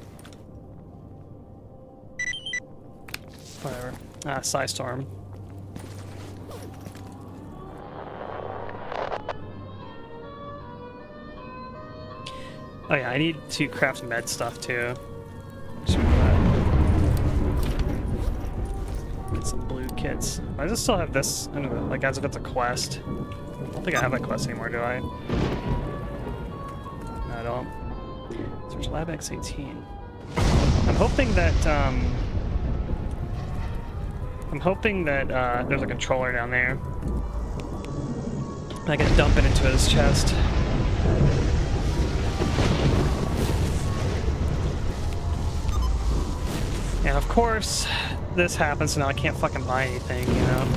whatever. Ah, Psystorm. Oh yeah, I need to craft med stuff too. Just get some blue kits. I just still have this, I don't know, like as if it's a quest. I don't think I have that quest anymore, do I? No, I don't. Search Lab X18. I'm hoping that there's a controller down there. And I can dump it into his chest. And of course, this happens, so now I can't fucking buy anything, you know?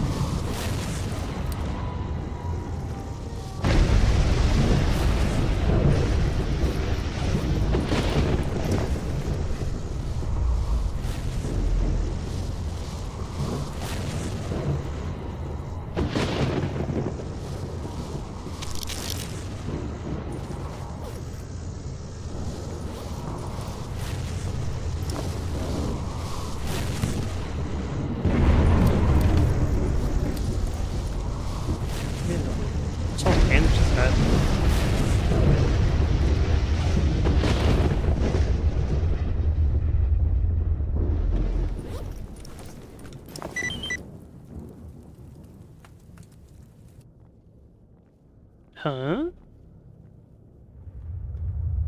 Huh?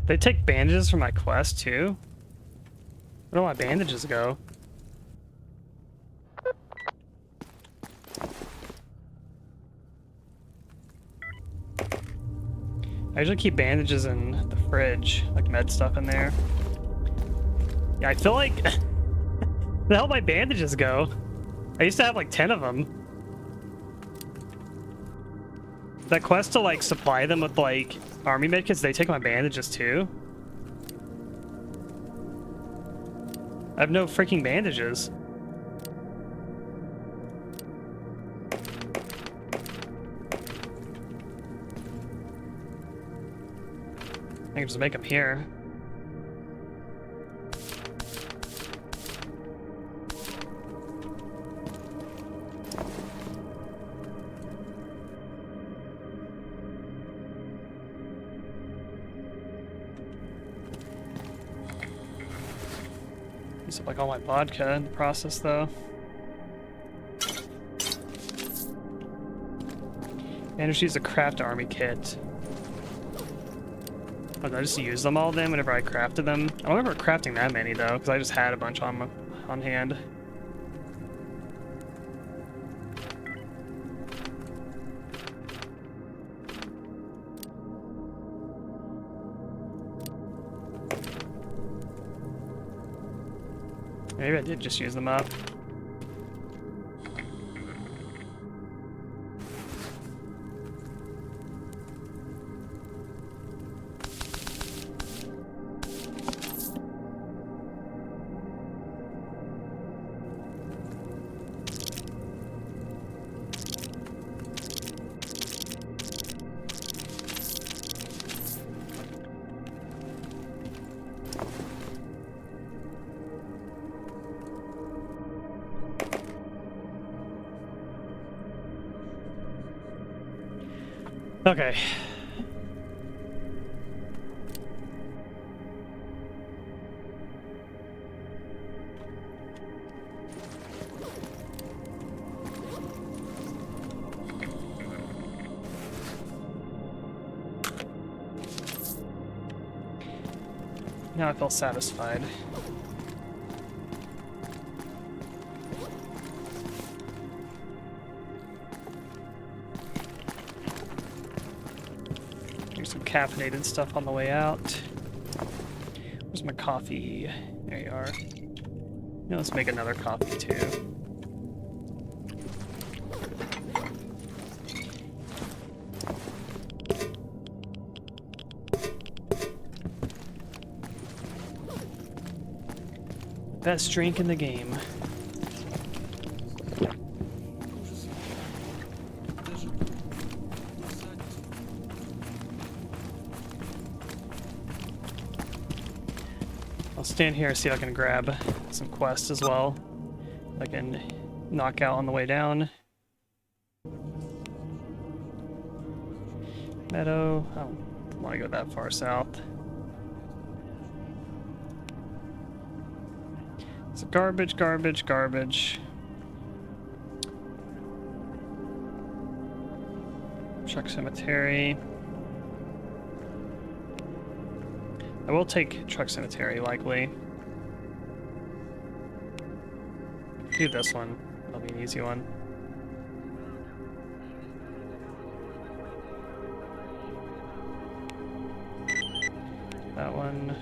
They take bandages from my quest too? Where do my bandages go? I usually keep bandages in the fridge, like med stuff in there. Yeah, I feel like... Where the hell my bandages go? I used to have like 10 of them. That quest to like supply them with like army medkits, they take my bandages too? I have no freaking bandages. I can just make them here. Use up like all my vodka in the process though. Managed to use a craft army kit. Oh, did I just use them all then whenever I crafted them? I don't remember crafting that many though, because I just had a bunch on hand. Maybe I did just use them up. Okay. Now I feel satisfied. Drink some caffeinated stuff on the way out. Where's my coffee? There you are. Now let's make another coffee too. Best drink in the game. I'll stand here and see if I can grab some quests as well. I can knock out on the way down. Meadow. I don't want to go that far south. It's garbage, garbage, garbage. Truck cemetery. I will take truck cemetery likely. Do this one. That'll be an easy one. That one.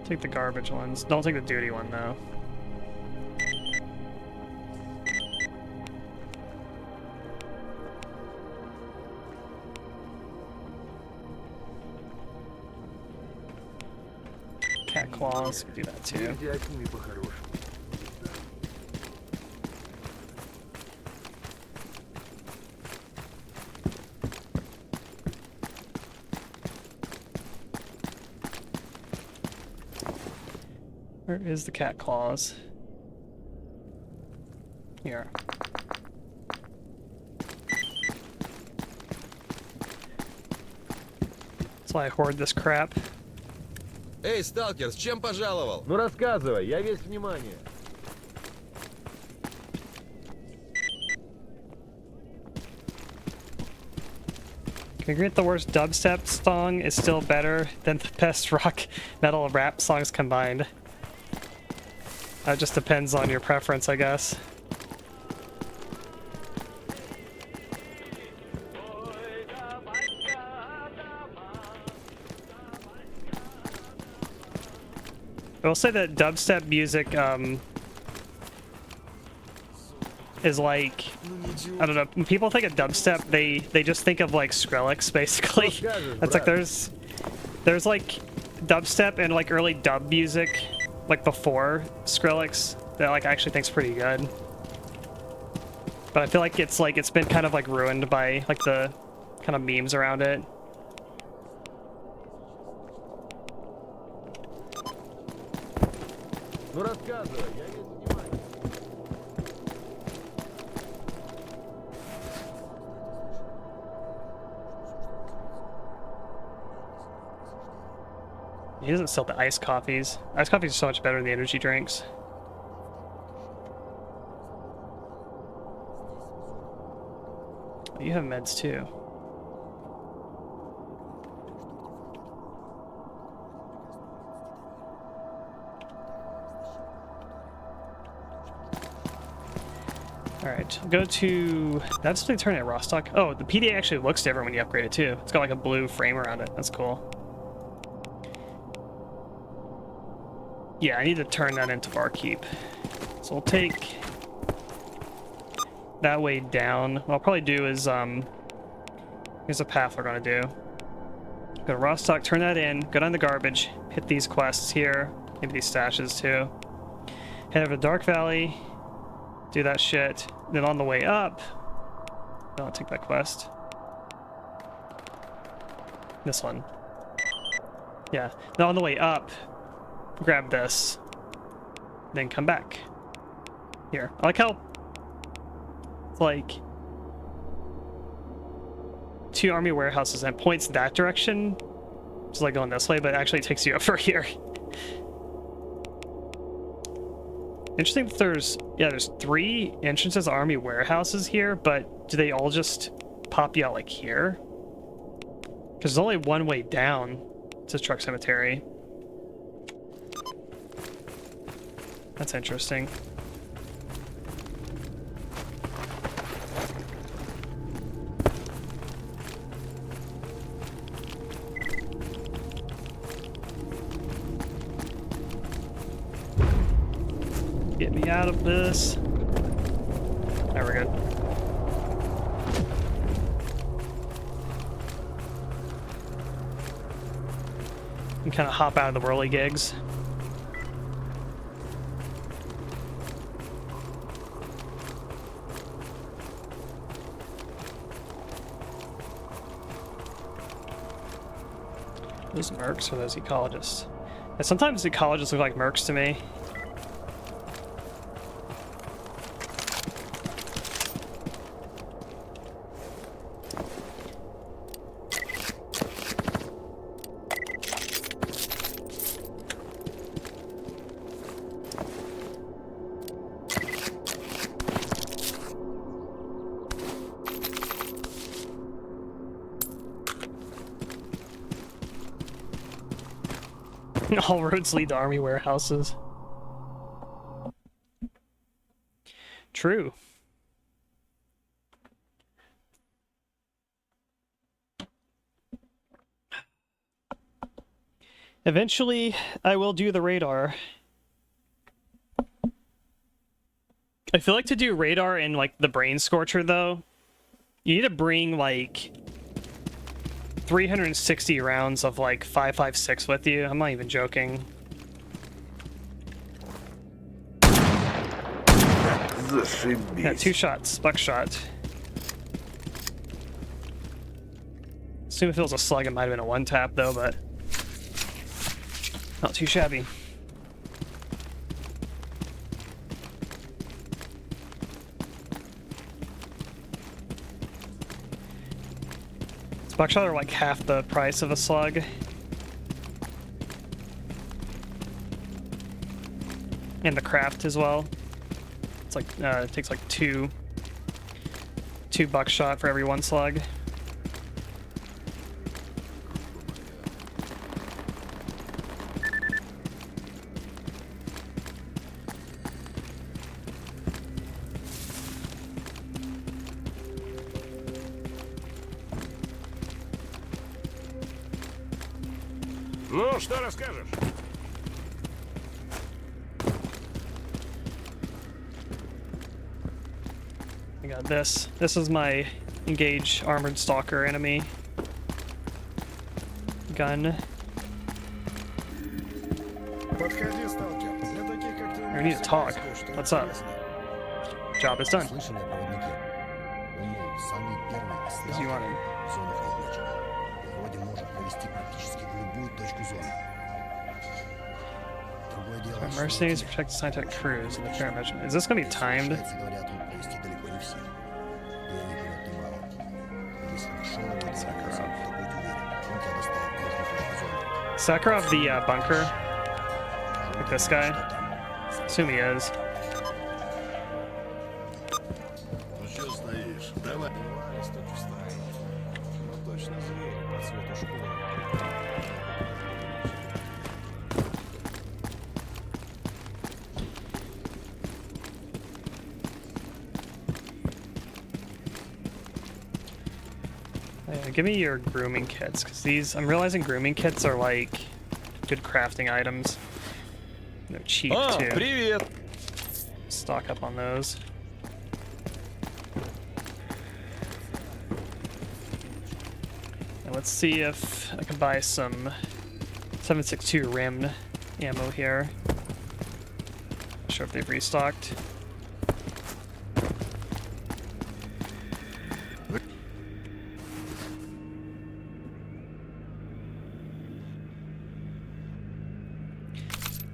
Take the garbage ones. Don't take the duty one though. Cat claws, do that too. Where is the cat claws? Here. That's why I hoard this crap. Эй, сталкер, с чем пожаловал? Ну рассказывай, я весь внимание. Can you agree that the worst dubstep song is still better than the best rock, metal, and rap songs combined? That just depends on your preference, I guess. I will say that dubstep music is like, I don't know, when people think of dubstep, they just think of like Skrillex basically. That's like there's like dubstep and like early dub music like before Skrillex that like I actually think's pretty good. But I feel like it's been kind of like ruined by like the kind of memes around it. Ну рассказывай, я весь внимание. He doesn't sell the iced coffees. Iced coffees are so much better than the energy drinks. You have meds too. Alright, go to... That's the turn at Rostock. Oh, the PDA actually looks different when you upgrade it too. It's got like a blue frame around it. That's cool. Yeah, I need to turn that into Barkeep. So we'll take that way down. What I'll probably do is, here's a path we're gonna do. Go to Rostock, turn that in, go down the garbage, hit these quests here, maybe these stashes too. Head over to Dark Valley, do that shit. Then on the way up, I'll take that quest. This one. Yeah, then on the way up, grab this, then come back. Here, I like how it's like 2 army warehouses and points that direction. It's like going this way, but it actually takes you over here. Interesting that there's 3 entrances to army warehouses here, but do they all just pop you out like here? Because there's only one way down to Truck Cemetery. That's interesting. me out of this. There, we're good. And kind of hop out of the whirly gigs. Those mercs or those ecologists? And sometimes ecologists look like mercs to me. All roads lead to army warehouses. True. Eventually, I will do the radar. I feel like to do radar in, like, the Brain Scorcher, though, you need to bring, like, 360 rounds of like 5.56 with you. I'm not even joking. Yeah, 2 shots, buckshot. Assume if it was a slug, it might have been a 1-tap though, but not too shabby. Buckshot are like half the price of a slug. And the craft as well. It's like, it takes like two buckshot for every 1 slug. Ну, что расскажешь? I got this. This is my engage armored stalker enemy gun. Подходи, сталкер. Для таких, как ты, I need to talk. What's up? Job is done. Слышали о проводнике? Он, мол, самый первый As you wanted. в зону Хайтмэча. Вроде может провести практически в любую точку зоны. Другое дело, что Mercenaries protect the scientific crews in the fair measurement. Is this gonna be timed? получается, говорят, он провести далеко не всех. Времени берет немало. Если нашел его, то будь уверен, он тебя доставит в нужную точку зоны. Sakharov the bunker? Like this guy? Assume he is. Ну что стоишь? Давай. Понимали, что тут стоит. Ну, точно звери по цвету шкуры. Yeah, give me your grooming kits, because these, I'm realizing grooming kits are like good crafting items. They're cheap too. Привет! Stock up on those. Now let's see if I can buy some 7.62 rimmed ammo here. Not sure if they've restocked.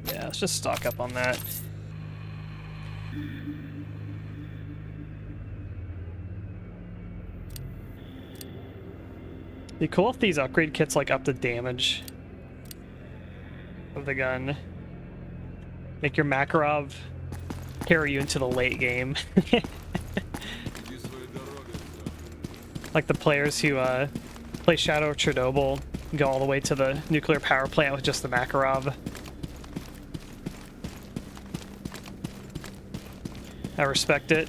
Yeah, let's just stock up on that. Be cool if these upgrade kits like up the damage of the gun. Make your Makarov carry you into the late game. Like the players who play Shadow of Chernobyl go all the way to the nuclear power plant with just the Makarov. I respect it.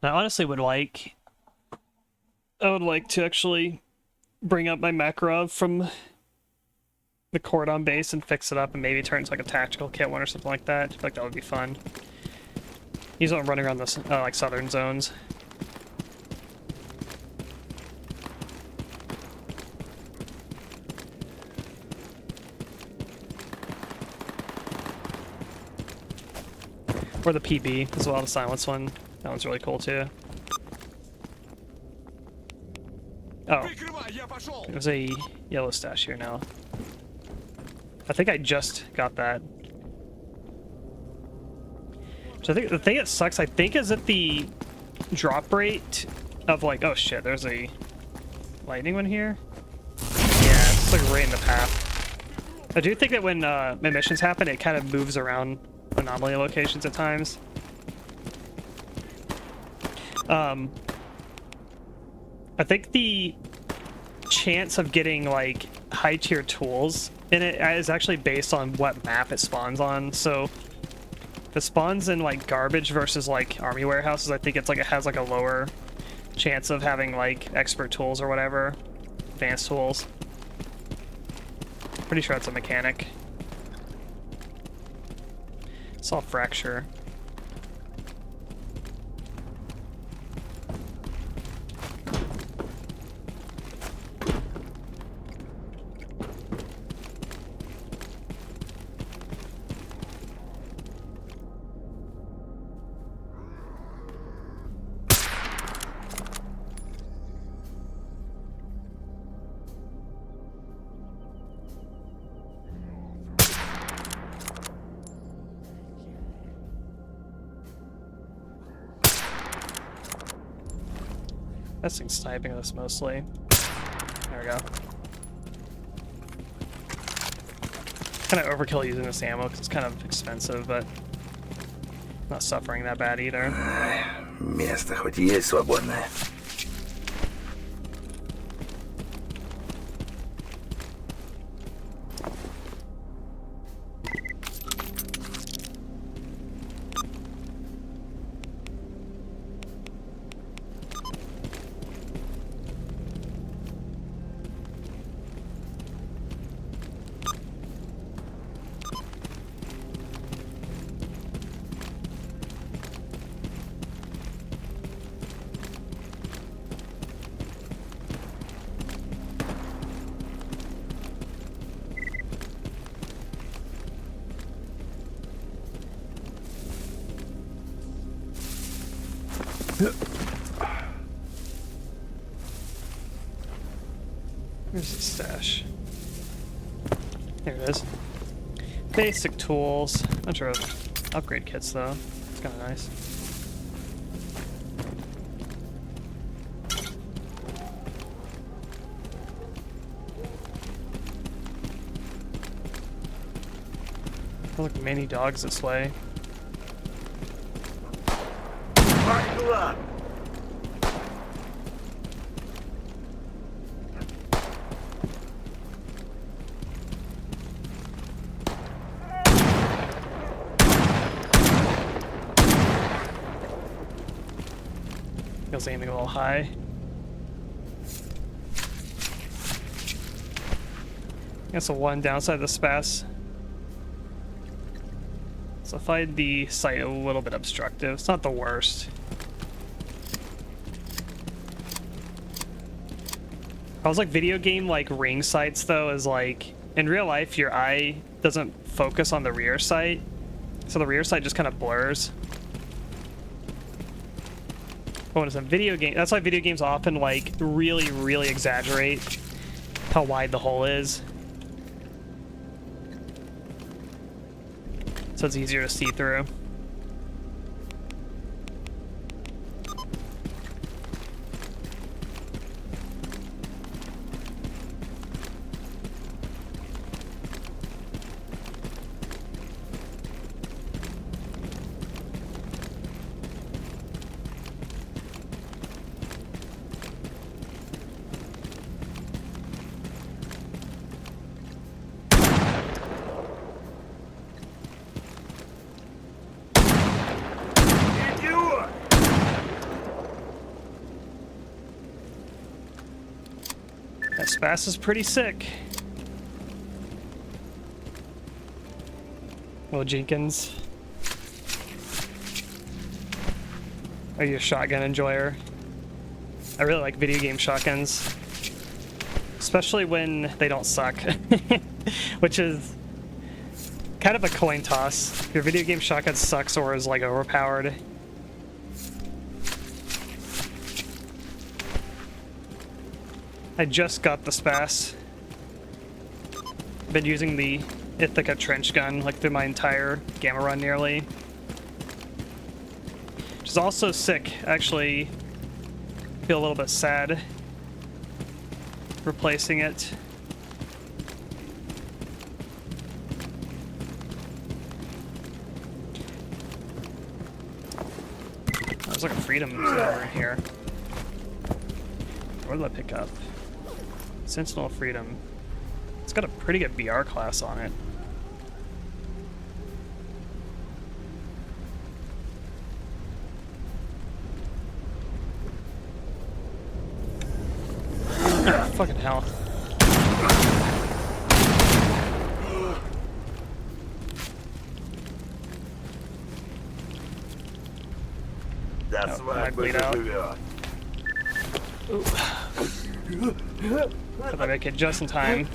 I honestly would like... I would like to actually bring up my MeenaCrowe from the cordon base and fix it up and maybe turn it into like a tactical kit one or something like that. I feel like that would be fun. He's not running around the like southern zones. Or the PB as well, the silence one. That one's really cool too. Oh, there's a yellow stash here now. I think I just got that. So I think the thing that sucks, I think, is that the drop rate of like, oh shit, there's a lightning one here. Yeah, it's like right in the path. I do think that when my missions happen, it kind of moves around anomaly locations at times. I think the chance of getting like high tier tools in it is actually based on what map it spawns on. So if it spawns in like garbage versus like army warehouses, I think it's like it has like a lower chance of having like expert tools or whatever, advanced tools. Pretty sure it's a mechanic. Saw fracture. This thing's sniping us mostly. There we go. Kind of overkill using this ammo because it's kind of expensive, but not suffering that bad either. Место хоть и есть свободное. Where's the stash? There it is. Basic tools. Bunch of upgrade kits though. It's kind of nice. Oh, look, many dogs this way. I was aiming a little high. That's the one downside of the SPAS. So I find the site a little bit obstructive. It's not the worst. I was like video game like ring sights though is like in real life your eye doesn't focus on the rear sight, so the rear sight just kind of blurs. But when it's a video game, that's why video games often like really exaggerate how wide the hole is, so it's easier to see through. Spass is pretty sick. Will Jenkins. Are you a shotgun enjoyer? I really like video game shotguns. Especially when they don't suck. Which is kind of a coin toss. If your video game shotgun sucks or is like overpowered. I just got the Spass. Been using the Ithaca trench gun like through my entire gamma run nearly. Which is also sick. Actually, feel a little bit sad replacing it. There's like a freedom over in here. What did I pick up? Sentinel Freedom. It's got a pretty good BR class on it. Oh, fucking hell. Да свадьбы bleed out. живет. But I make it just in time.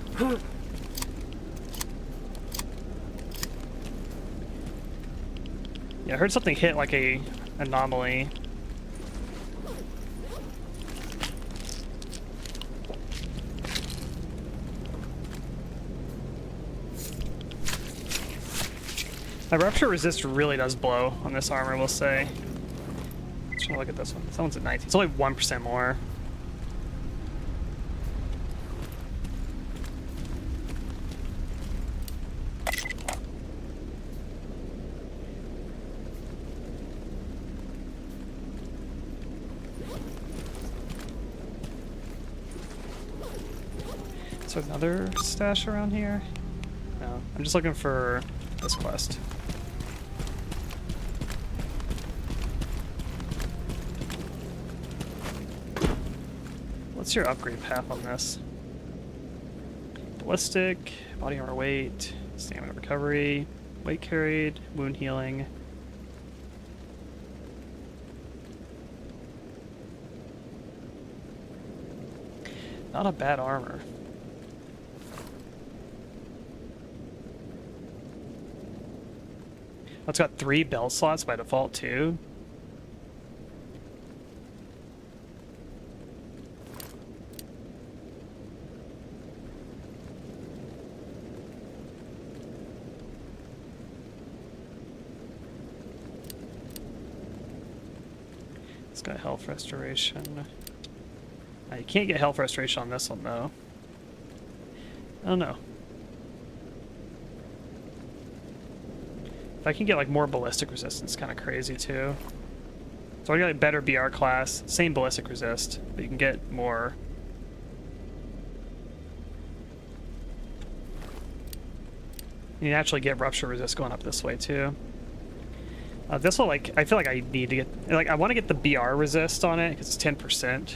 Yeah, I heard something hit like a anomaly. My rupture resist really does blow on this armor, we'll say. Let's try to look at this one. This one's at 19. It's only 1% more. Is there another stash around here? No, I'm just looking for this quest. What's your upgrade path on this? Ballistic, body armor weight, stamina recovery, weight carried, wound healing. Not a bad armor. Oh, it's got 3 belt slots by default too. It's got health restoration. You can't get health restoration on this one though. I don't know. If I can get like more ballistic resistance, kind of crazy too. So I got a better BR class, same ballistic resist, but you can get more. You can actually get rupture resist going up this way too. This will like, I feel like I need to get, like I want to get the BR resist on it because it's 10%.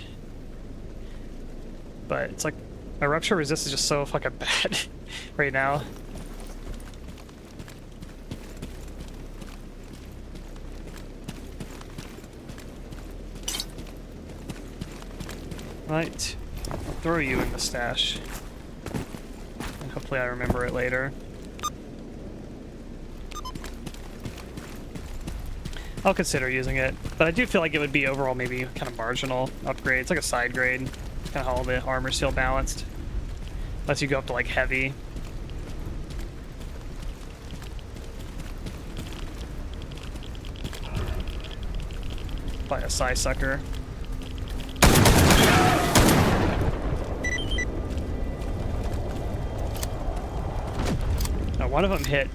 But it's like, my rupture resist is just so fucking bad right now. Right, I'll throw you in the stash. And hopefully I remember it later. I'll consider using it, but I do feel like it would be overall maybe kind of marginal upgrade. It's like a side grade. It's kind of how all the armor's still balanced. Unless you go up to like heavy. Probably a Psy Sucker. Now one of them hit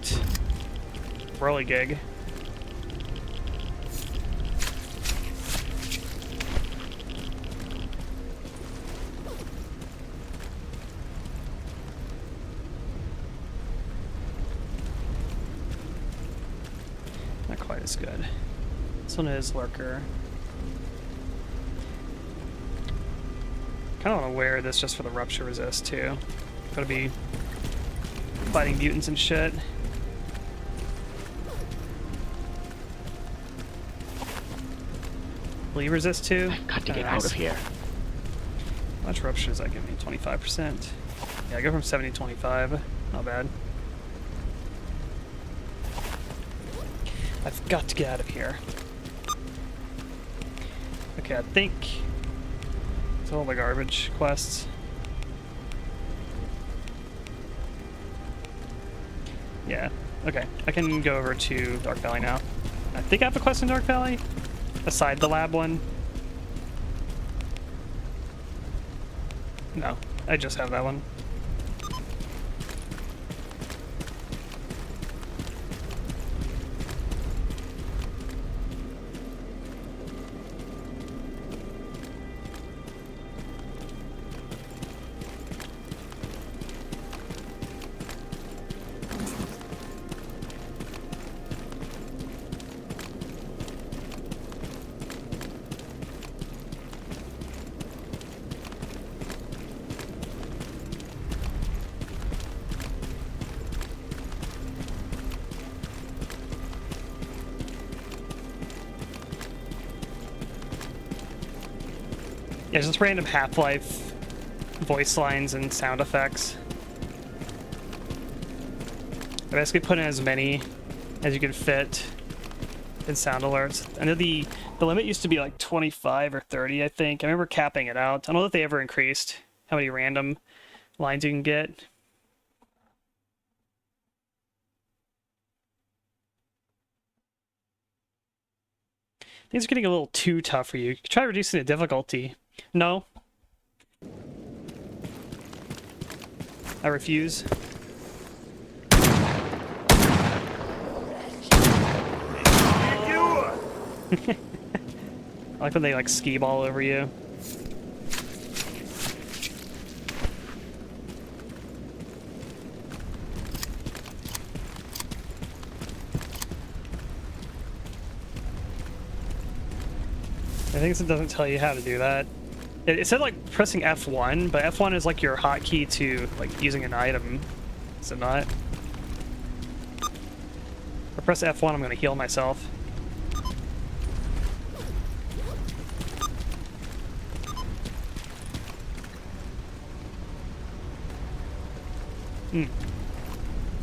Whirligig. Not quite as good. This one is Lurker. Kind of want to wear this just for the rupture resist too. Gotta be fighting mutants and shit. Bleed resist too. Got to get Nice. out of here. How much rupture does that give me? 25%. Yeah, I go from 70 to 25. Not bad. I've got to get out of here. Okay, I think it's all the garbage quests. Yeah, okay. I can go over to Dark Valley now. I think I have a quest in Dark Valley, aside the lab one. No, I just have that one. Yeah, just random Half-Life voice lines and sound effects. I basically put in as many as you can fit in sound alerts. I know the limit used to be like 25 or 30, I think. I remember capping it out. I don't know if they ever increased how many random lines you can get. Things are getting a little too tough for you. You could try reducing the difficulty. No. I refuse. I like when they like ski ball over you. I think it doesn't tell you how to do that. It said like pressing F1, but F1 is like your hotkey to like using an item. Is it not? If I press F1, I'm gonna heal myself.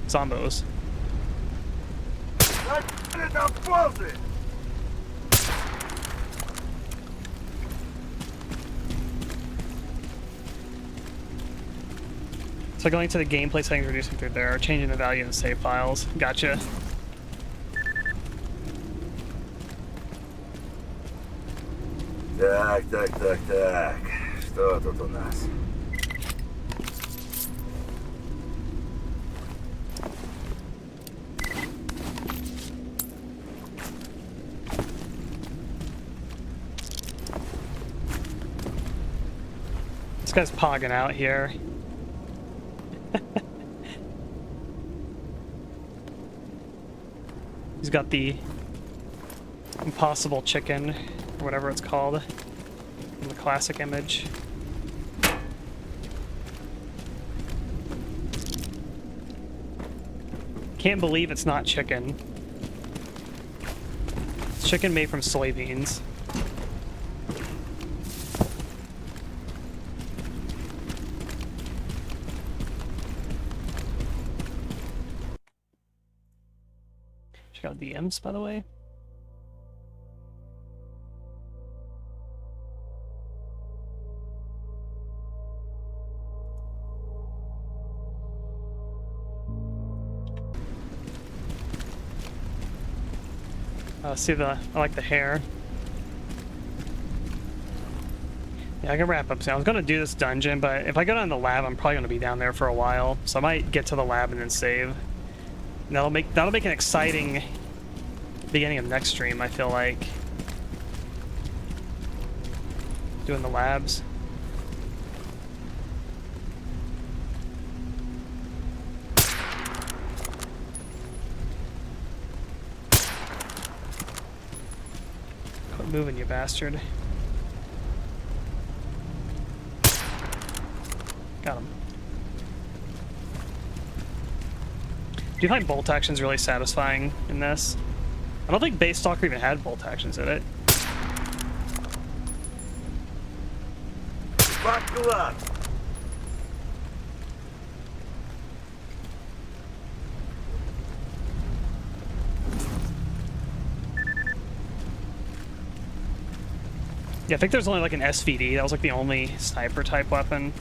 Zombos. So going to the gameplay settings, reducing through there, changing the value in the save files. Gotcha. Так. Что тут у нас? This guy's pogging out here. He's got the impossible chicken, or whatever it's called, in the classic image. Can't believe it's not chicken. It's chicken made from soybeans. Check out the imps, by the way. I like the hair. Yeah, I can wrap up soon. I was gonna do this dungeon, but if I go down to the lab, I'm probably gonna be down there for a while. So I might get to the lab and then save. And that'll make an exciting beginning of next stream, I feel like. Doing the labs. Quit moving, you bastard. Got him. Do you find bolt actions really satisfying in this? I don't think base Stalker even had bolt actions in it. Buckle up. Yeah, I think there's only like an SVD. That was like the only sniper type weapon.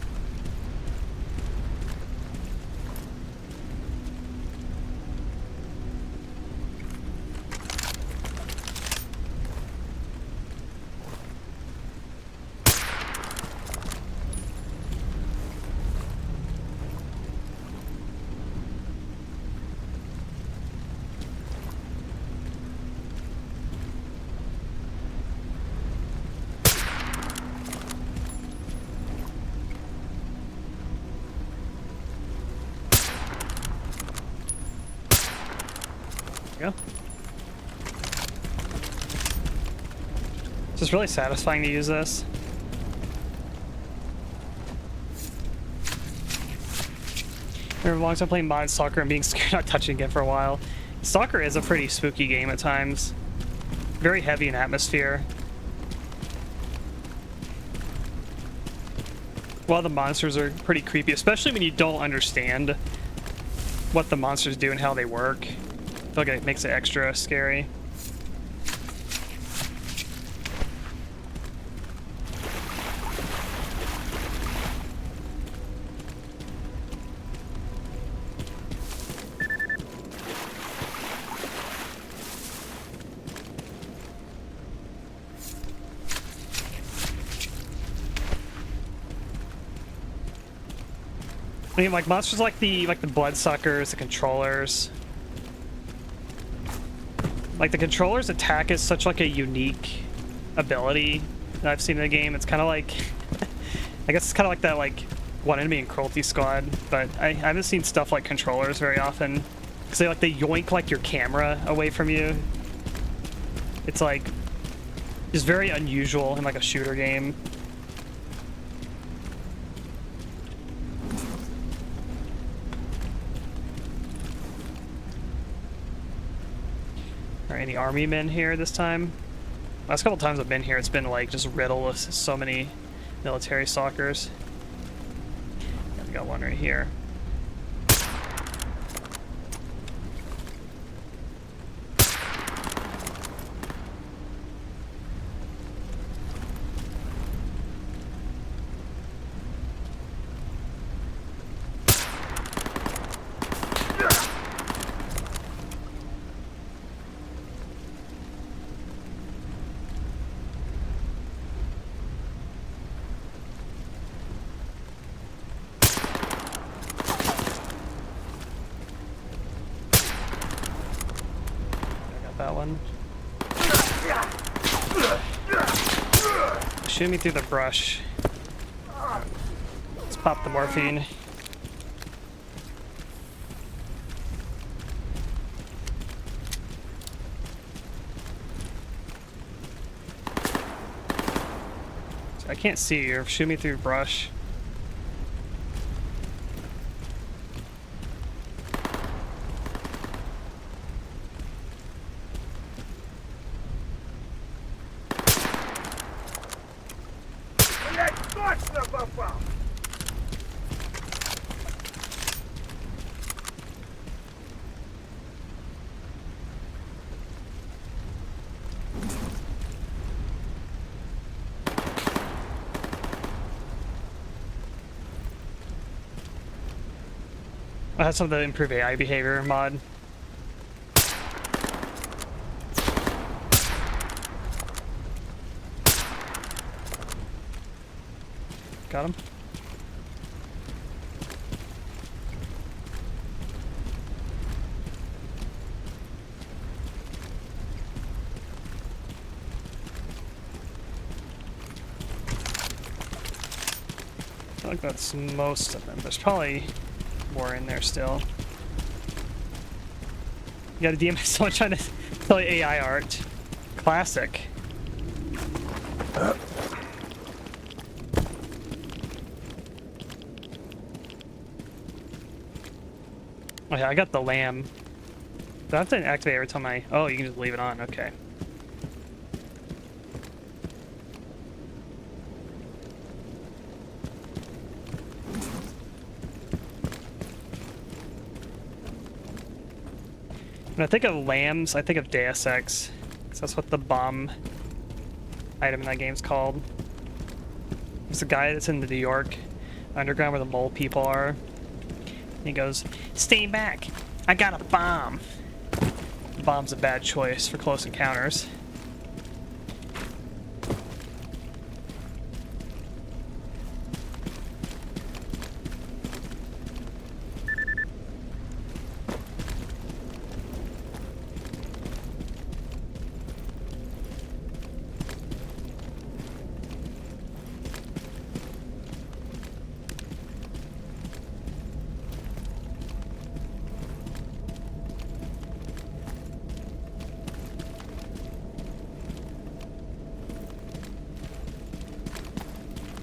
Go. It's just really satisfying to use this. I remember a long time playing mod Stalker and being scared not touching it for a while. Stalker is a pretty spooky game at times. Very heavy in atmosphere. A lot of the monsters are pretty creepy, especially when you don't understand what the monsters do and how they work. I feel like it makes it extra scary. I mean, like monsters like the bloodsuckers, the controllers. Like the controller's attack is such like a unique ability that I've seen in the game. It's kind of like, I guess it's kind of like that like one enemy in Cruelty Squad, but I haven't seen stuff like controllers very often because they yoink like your camera away from you. It's like just very unusual in like a shooter game. Any army men here this time? Last couple times I've been here, it's been like just riddled with so many military stalkers. Yeah, we got one right here. That one. Shoot me through the brush. Let's pop the morphine. I can't see you. Shoot me through brush. I had some of the improve AI behavior mod. Got him. I feel like that's most of them. There's probably more in there still. You got a DM someone trying to tell you AI art. Classic. Oh yeah, I got the lamb. Do I have to activate every time I... Oh, you can just leave it on. Okay. When I think of lambs, I think of Deus Ex. 'Cause that's what the bomb item in that game's called. There's a guy that's in the New York underground where the mole people are. And he goes, "Stay back! I got a bomb!" The bomb's a bad choice for close encounters.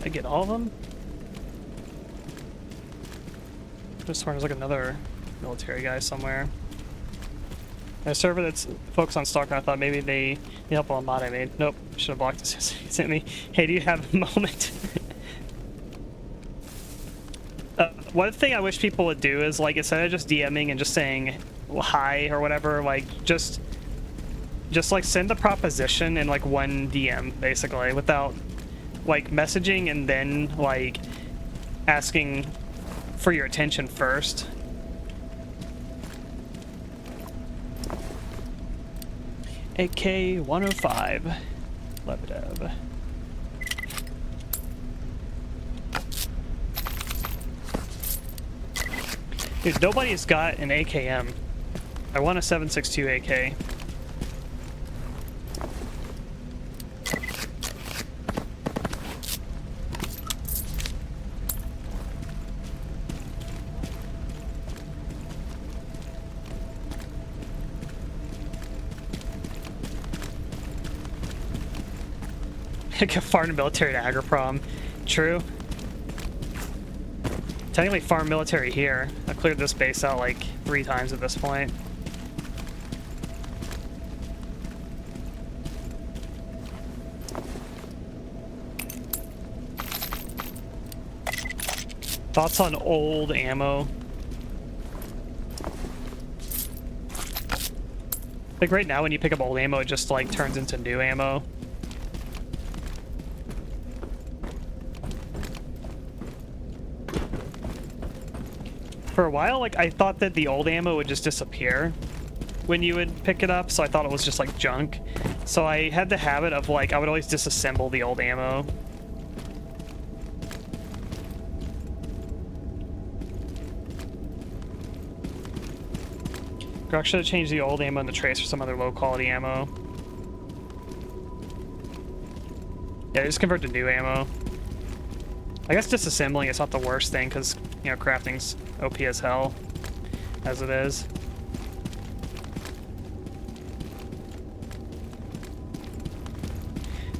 I get all of them? Just there's like another military guy somewhere. A server that's focused on STALKER, I thought maybe they need help on a mod I made. Nope, should have blocked this. He sent me, "Hey, do you have a moment?" One thing I wish people would do is, like, instead of just DMing and just saying hi or whatever, like, just like send a proposition in like one DM, basically, without like messaging and then like asking for your attention first. AK-105 Lebedev. Dude, nobody's got an AKM. I want a 7.62 AK. Farm military to Agroprom. True. Technically farm military here. I cleared this base out like 3 times at this point. Thoughts on old ammo? Like right now when you pick up old ammo, it just like turns into new ammo. For a while, like, I thought that the old ammo would just disappear when you would pick it up, so I thought it was just, like, junk. So I had the habit of, like, I would always disassemble the old ammo. Grok should have changed the old ammo in the trace for some other low-quality ammo. Yeah, just convert to new ammo. I guess disassembling is not the worst thing, because, you know, crafting's OP as hell, as it is.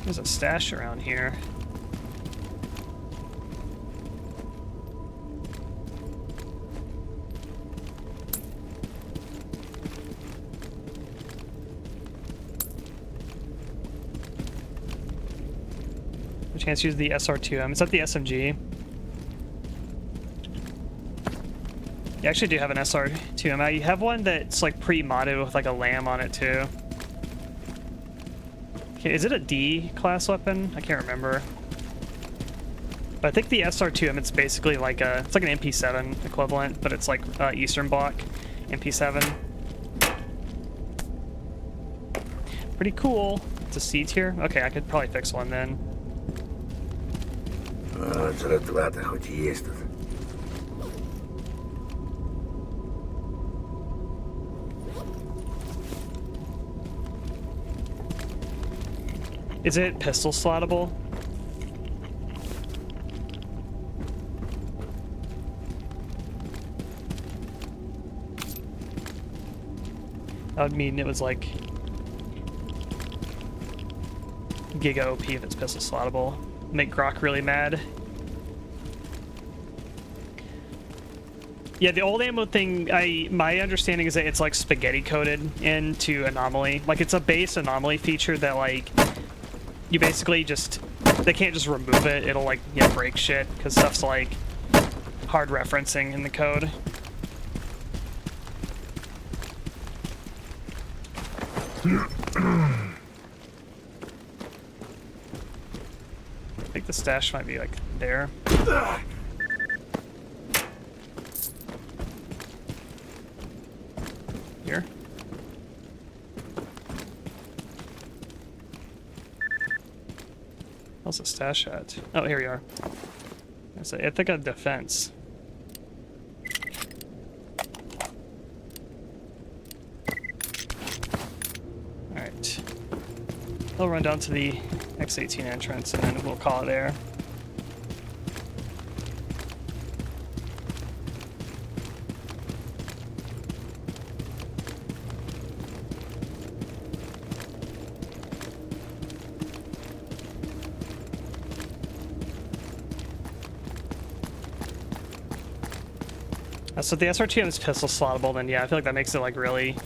There's a stash around here. Chance to use the SR2M. Is that the SMG? You actually do have an SR2M. You have one that's like pre-modded with like a lamb on it too. Okay, is it a D class weapon? I can't remember. But I think the SR2M, it's basically like a, it's like an MP7 equivalent, but it's like Eastern Bloc MP7. Pretty cool. It's a C tier. Okay, I could probably fix one then. Зарплата хоть и есть тут. Is it pistol slottable? That would mean it was like Giga OP if it's pistol slottable. Make Grok really mad. Yeah, the old ammo thing, my understanding is that it's like spaghetti coded into anomaly. Like it's a base anomaly feature that like you basically just, they can't just remove it. It'll like, yeah, break shit because stuff's like hard referencing in the code. I think the stash might be like there. Here. How's the stash at? Oh, here you are. I think I have defense. Alright. I'll run down to the X18 entrance and then we'll call it there. So the SR2 is pistol slottable, then yeah, I feel like that makes it like really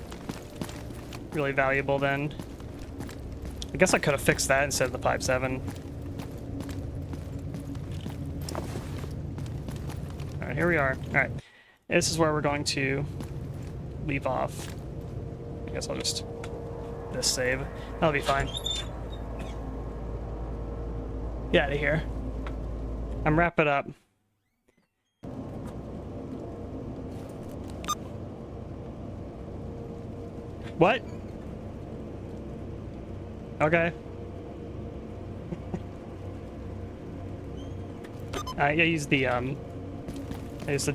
valuable then. I guess I could have fixed that instead of the 5.7. Alright, here we are. Alright. This is where we're going to leave off. I guess I'll just this save. That'll be fine. Get out of here. I'm wrapping up. What? Okay. I use the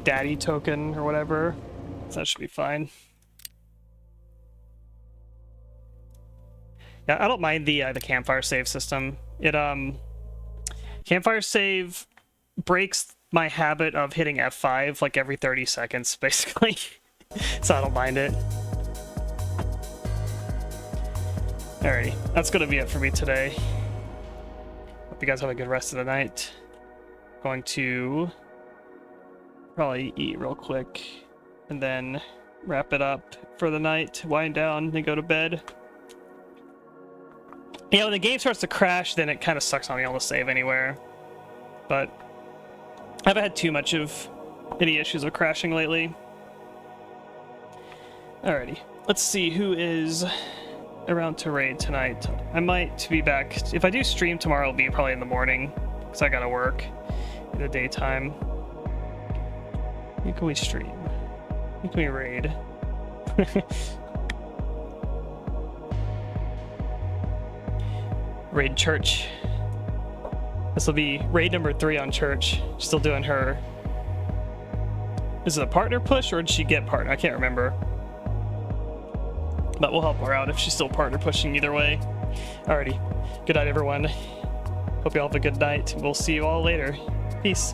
daddy token or whatever. So that should be fine. Yeah, I don't mind the campfire save system. It campfire save breaks my habit of hitting F5 like every 30 seconds basically. So I don't mind it. Alrighty, that's gonna be it for me today. Hope you guys have a good rest of the night. Going to probably eat real quick and then wrap it up for the night, wind down, then go to bed. Yeah, when the game starts to crash, then it kind of sucks on being able to save anywhere. But I haven't had too much of any issues with crashing lately. Alrighty, let's see who is around to raid tonight. I might be back. If I do stream tomorrow, it'll be probably in the morning because I gotta work in the daytime. Who can we stream? Who can we raid? Raid Church. This will be raid number 3 on Church. Still doing her. Is it a partner push or did she get partner? I can't remember. But we'll help her out if she's still partner pushing either way. Alrighty. Good night, everyone. Hope you all have a good night. We'll see you all later. Peace.